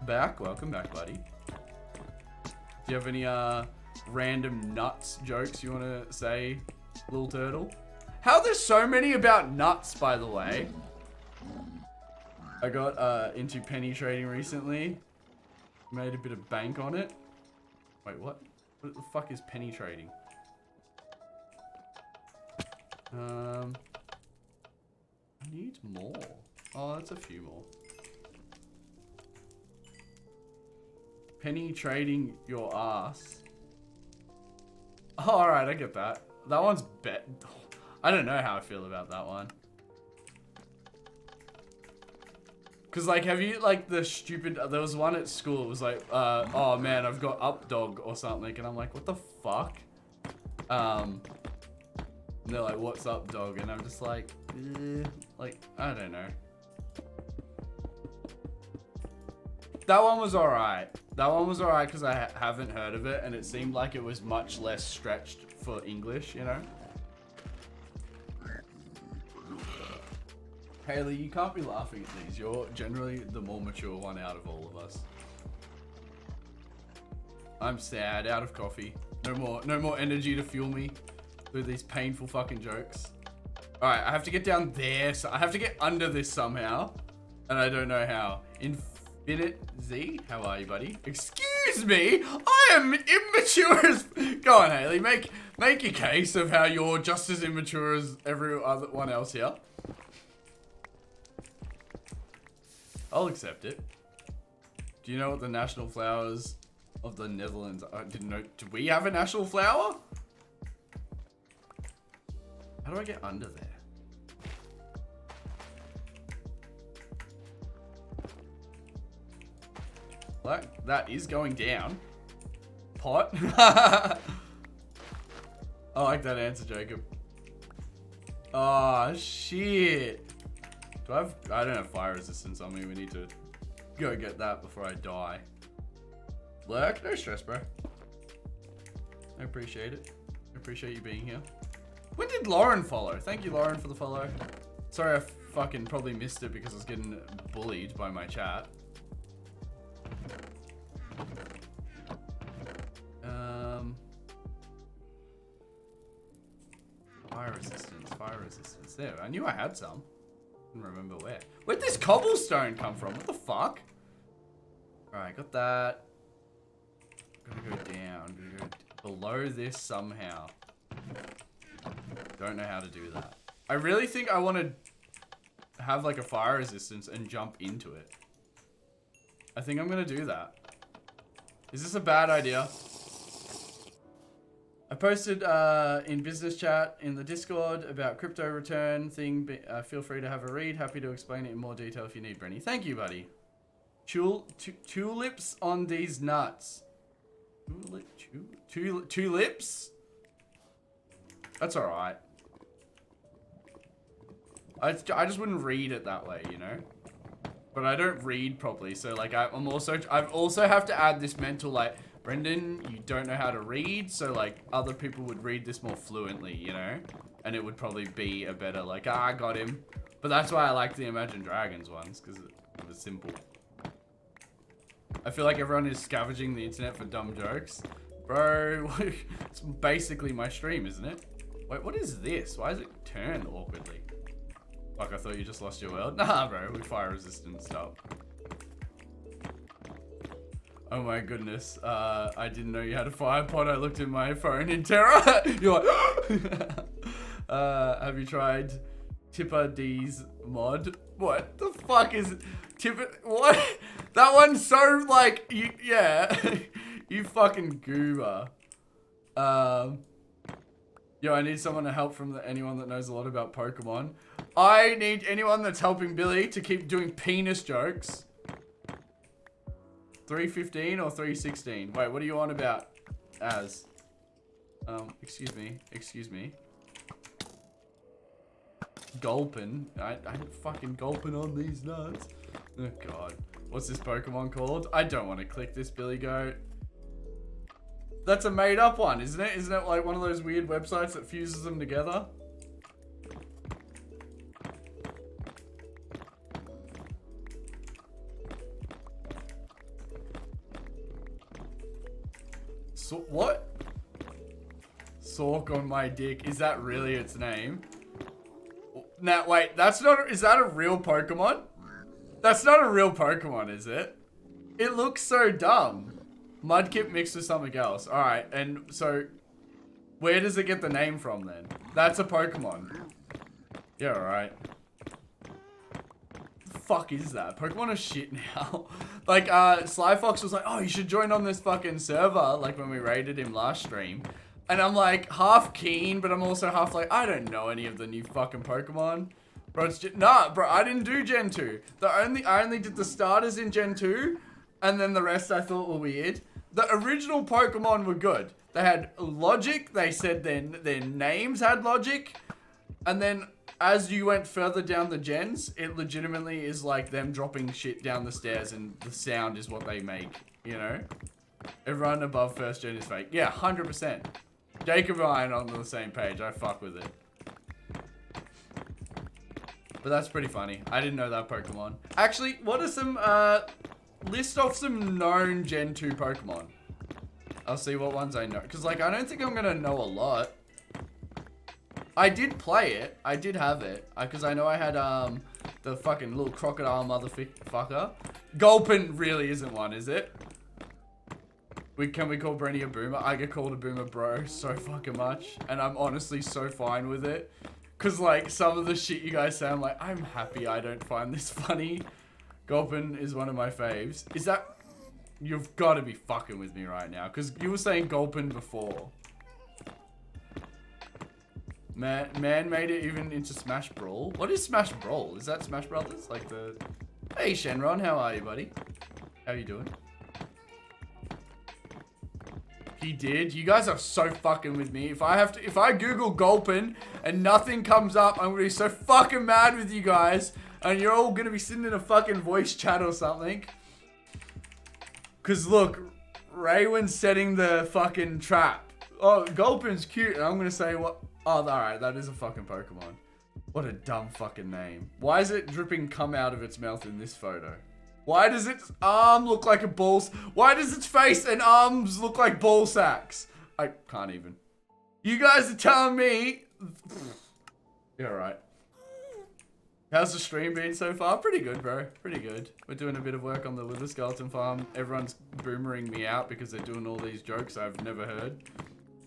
Welcome back, buddy. Do you have any, random nuts jokes you want to say, little turtle? How there's so many about nuts, by the way. I got, into penny trading recently. Made a bit of bank on it. Wait, what? What the fuck is penny trading? I need more. Oh, that's a few more. Penny trading your ass. Oh, alright, I get that. That one's I don't know how I feel about that one. Cause like, have you like the stupid, there was one at school, it was like, oh man, I've got up dog or something. And I'm like, what the fuck? And they're like, what's up dog? And I'm just like, I don't know. That one was alright. That one was alright because I haven't heard of it and it seemed like it was much less stretched for English, you know? Haley, you can't be laughing at these. You're generally the more mature one out of all of us. I'm sad, out of coffee. No more energy to fuel me with these painful fucking jokes. Alright, I have to get down there. So I have to get under this somehow. And I don't know how. Infinite Z? How are you, buddy? Excuse me? I am immature as... Go on, Haley. Make a case of how you're just as immature as every other one else here. I'll accept it. Do you know what the national flowers of the Netherlands are? I didn't know. Do we have a national flower? How do I get under there? Like, that is going down. Pot? I like that answer, Jacob. Oh, shit. I don't have fire resistance on me. We need to go get that before I die. Lurk? No stress, bro. I appreciate it. I appreciate you being here. When did Lauren follow? Thank you, Lauren, for the follow. Sorry I fucking probably missed it because I was getting bullied by my chat. Fire resistance. There, I knew I had some. Didn't remember where. Where'd this cobblestone come from? What the fuck? Alright, got that. Gotta go down. Gotta go below this somehow. Don't know how to do that. I really think I want to have like a fire resistance and jump into it. I think I'm gonna do that. Is this a bad idea? I posted in business chat in the Discord about crypto return thing. Feel free to have a read. Happy to explain it in more detail if you need, Breny. Thank you, buddy. Tulips on these nuts. Tulips? That's alright. I just wouldn't read it that way, you know? But I don't read properly, so like I've also have to add this mental like, Brendan, you don't know how to read, so like other people would read this more fluently, you know? And it would probably be a better like, I got him. But that's why I like the Imagine Dragons ones, because it was simple. I feel like everyone is scavenging the internet for dumb jokes. Bro, it's basically my stream, isn't it? Wait, what is this? Why is it turned awkwardly? Fuck, I thought you just lost your world. Nah, bro, we fire resistant stuff. Oh my goodness. I didn't know you had a fire pod. I looked at my phone in terror. You're like, have you tried Tipper D's mod? What the fuck is Tipper? What? That one's so like, yeah. You fucking goober. Yo, I need someone to help from anyone that knows a lot about Pokemon. I need anyone that's helping Billy to keep doing penis jokes. 315 or 316? Wait, what are you on about? As? Excuse me. Gulpin. I'm fucking gulping on these nuts. Oh god. What's this Pokemon called? I don't want to click this, Billy Goat. That's a made up one, isn't it? Isn't it like one of those weird websites that fuses them together? So, what? Sork on my dick. Is that really its name? Now, wait, that's not, is that a real Pokemon? That's not a real Pokemon, is it? It looks so dumb. Mudkip mixed with something else. Alright, and so, where does it get the name from then? That's a Pokemon. Yeah, alright. Fuck is that? Pokemon are shit now. Like, Sly Fox was like, oh, you should join on this fucking server, like when we raided him last stream. And I'm like, half keen, but I'm also half like, I don't know any of the new fucking Pokemon. Bro, it's just, nah, bro, I didn't do Gen 2. I only did the starters in Gen 2, and then the rest I thought were weird. The original Pokemon were good. They had logic, they said their names had logic, and then as you went further down the gens, it legitimately is like them dropping shit down the stairs and the sound is what they make, you know? Everyone above first gen is fake. Yeah, 100%. Jacob and I are on the same page. I fuck with it. But that's pretty funny. I didn't know that Pokemon. Actually, what are some, list off some known Gen 2 Pokemon. I'll see what ones I know. Because, like, I don't think I'm going to know a lot. I did play it. I did have it. Because I know I had, the fucking little crocodile motherfucker. Gulpin really isn't one, is it? Can we call Breny a boomer? I get called a boomer, bro, so fucking much. And I'm honestly so fine with it. Because, like, some of the shit you guys say, I'm like, I'm happy I don't find this funny. Gulpin is one of my faves. Is that... You've got to be fucking with me right now. Because you were saying Gulpin before. Man made it even into Smash Brawl. What is Smash Brawl? Is that Smash Brothers? Like the... Hey, Shenron, how are you, buddy? How you doing? He did. You guys are so fucking with me. If I Google Gulpin and nothing comes up, I'm gonna be so fucking mad with you guys. And you're all gonna be sitting in a fucking voice chat or something. Cause look, Raywin's setting the fucking trap. Oh, Gulpin's cute. And I'm gonna say what? Oh, alright, that is a fucking Pokemon. What a dumb fucking name. Why is it dripping cum out of its mouth in this photo? Why does its arm look like a ball? Why does its face and arms look like ball sacks? I can't even. You guys are telling me. You're right. How's the stream been so far? Pretty good, bro. Pretty good. We're doing a bit of work on the Wither Skeleton Farm. Everyone's boomering me out because they're doing all these jokes I've never heard.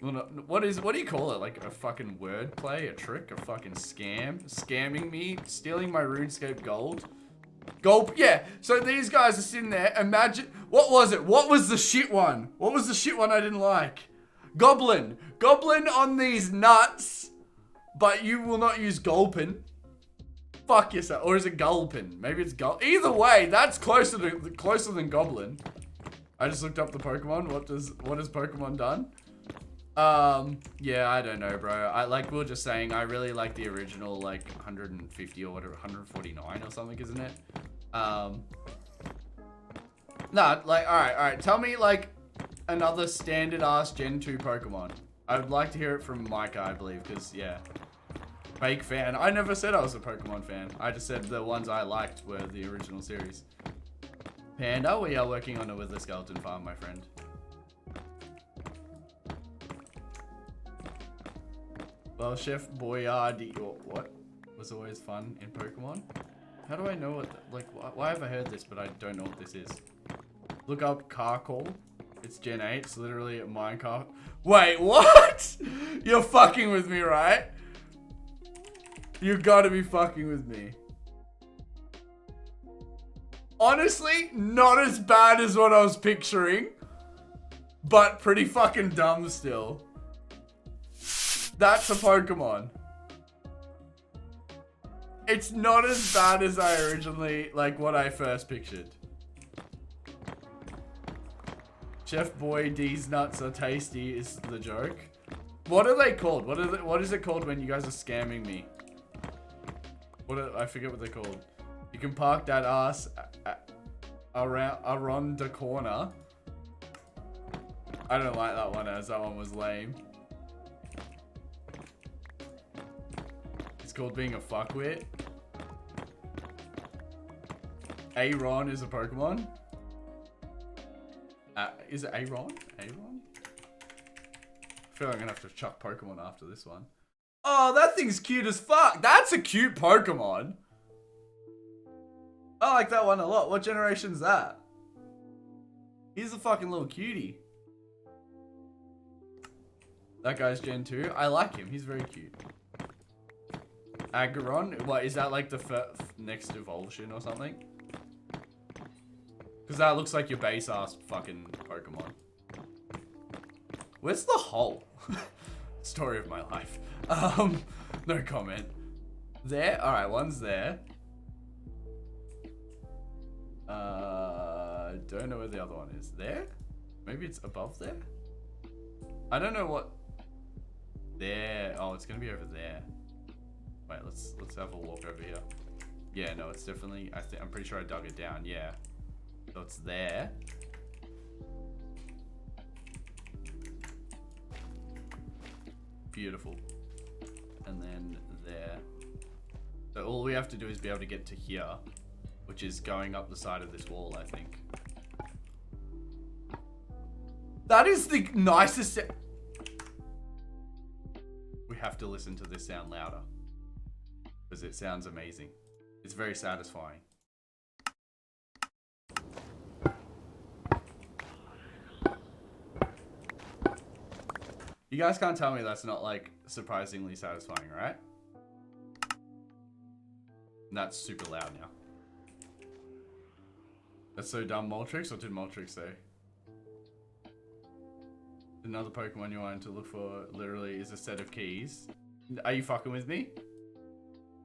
Well, no, what do you call it? Like a fucking wordplay? A trick? A fucking scam? Scamming me? Stealing my RuneScape gold? Gulp, yeah. So these guys are sitting there. Imagine, what was it? What was the shit one? What was the shit one I didn't like? Goblin. Goblin on these nuts, but you will not use Gulpin. Fuck yourself. Or is it Gulpin? Maybe it's Gulp. Either way, that's closer than Goblin. I just looked up the Pokemon. What has Pokemon done? Yeah, I don't know, bro. Like we were just saying, I really like the original, like 150 or whatever, 149 or something, isn't it? Nah, like, alright. Tell me, like, another standard-ass Gen 2 Pokemon. I would like to hear it from Micah, I believe, because, yeah. Fake fan. I never said I was a Pokemon fan. I just said the ones I liked were the original series. Panda, we are working on a wither skeleton farm, my friend. Well, Chef Boyardee, what was always fun in Pokemon? How do I know what, why have I heard this, but I don't know what this is? Look up car call. It's Gen 8. It's literally a Minecraft. Wait, what? You're fucking with me, right? You gotta be fucking with me. Honestly, not as bad as what I was picturing, but pretty fucking dumb still. That's a Pokemon. It's not as bad as I originally, what I first pictured. Chef Boy D's nuts are tasty is the joke. What are they called? What is it called when you guys are scamming me? I forget what they're called. You can park that ass around the corner. I don't like that one as that one was lame. It's called being a fuckwit. Aron is a Pokemon. Is it Aron? Aron? I feel like I'm gonna have to chuck Pokemon after this one. Oh, that thing's cute as fuck. That's a cute Pokemon. I like that one a lot. What generation's that? He's a fucking little cutie. That guy's Gen 2. I like him. He's very cute. Aggron? What, is that like the next evolution or something? Because that looks like your base ass fucking Pokemon. Where's the hole? Story of my life. No comment. There? Alright, one's there. Don't know where the other one is. There? Maybe it's above there? I don't know what... There. Oh, it's gonna be over there. Wait, let's have a walk over here. Yeah, no, it's definitely... I'm pretty sure I dug it down. Yeah. So it's there. Beautiful. And then there. So all we have to do is be able to get to here, which is going up the side of this wall, I think. That is the nicest... We have to listen to this sound louder. Because it sounds amazing. It's very satisfying. You guys can't tell me that's not, surprisingly satisfying, right? And that's super loud now. That's so dumb, Moltrix. What did Moltrix say? Another Pokemon you wanted to look for literally is a set of keys. Are you fucking with me?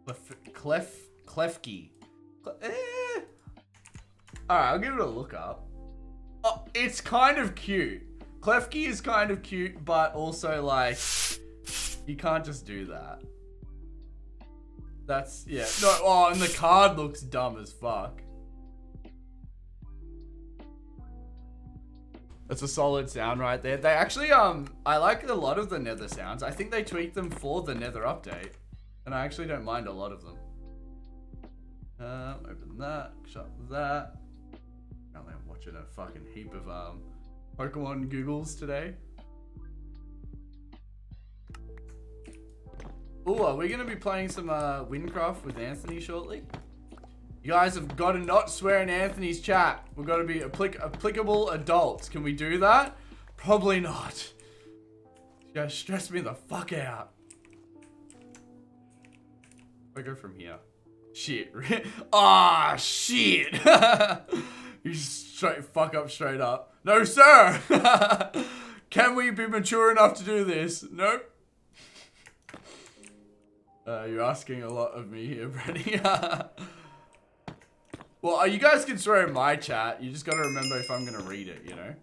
Klefki. Alright, I'll give it a look up. Oh, it's kind of cute. Klefki is kind of cute, but also you can't just do that. That's, yeah. No, oh, and the card looks dumb as fuck. That's a solid sound right there. They actually, I like a lot of the Nether sounds. I think they tweaked them for the Nether update. And I actually don't mind a lot of them. Open that, shut that. Apparently I'm watching a fucking heap of, Pokemon Googles today. Ooh, are we gonna be playing some, Windcraft with Anthony shortly? You guys have got to not swear in Anthony's chat. We've got to be applicable adults. Can we do that? Probably not. You guys stress me the fuck out. I go from here. Shit. Ah, shit. You straight fuck up straight up. No, sir. Can we be mature enough to do this? Nope. You're asking a lot of me here, Breny. Well, you guys can swear in my chat. You just got to remember if I'm going to read it, you know?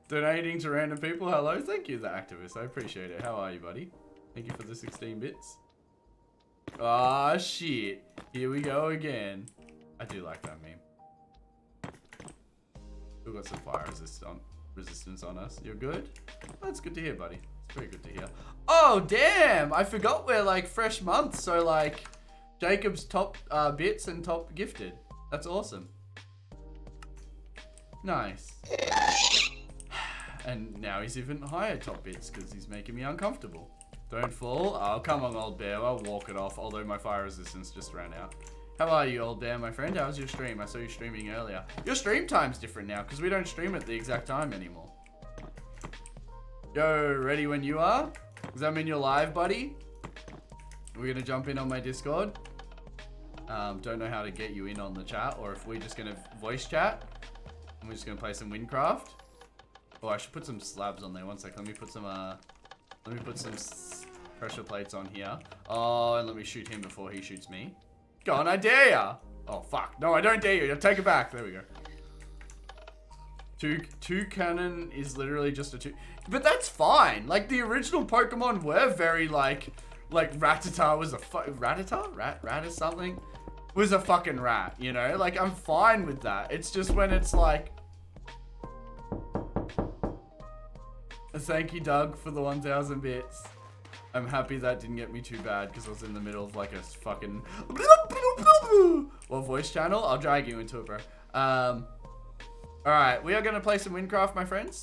Donating to random people. Hello. Thank you, the activist. I appreciate it. How are you, buddy? Thank you for the 16 bits. Ah, shit. Here we go again. I do like that meme. We've got some fire resistance on us. You're good? That's good to hear, buddy. It's very good to hear. Oh, damn. I forgot we're, fresh month. So, Jacob's top bits and top gifted. That's awesome. Nice. And now he's even higher top bits because he's making me uncomfortable. Don't fall. Oh, come on, old bear. I'll walk it off, although my fire resistance just ran out. How are you, old bear, my friend? How's your stream? I saw you streaming earlier. Your stream time's different now because we don't stream at the exact time anymore. Yo, ready when you are? Does that mean you're live, buddy? We're going to jump in on my Discord. Don't know how to get you in on the chat or if we're just going to voice chat. And we're just going to play some Windcraft. Oh, I should put some slabs on there. One sec. Let me put some pressure plates on here. Oh, and let me shoot him before he shoots me. Go on, I dare ya. Oh, fuck. No, I don't dare you. Take it back. There we go. Two cannon is literally just a two. But that's fine. Like, the original Pokemon were very, like Rattata was a Rattata? Rat is something? Was a fucking rat, you know? Like, I'm fine with that. It's just when it's like... Thank you, Doug, for the 1,000 bits. I'm happy that didn't get me too bad because I was in the middle of like a fucking... What voice channel? I'll drag you into it, bro. Alright, we are going to play some Windcraft, my friends.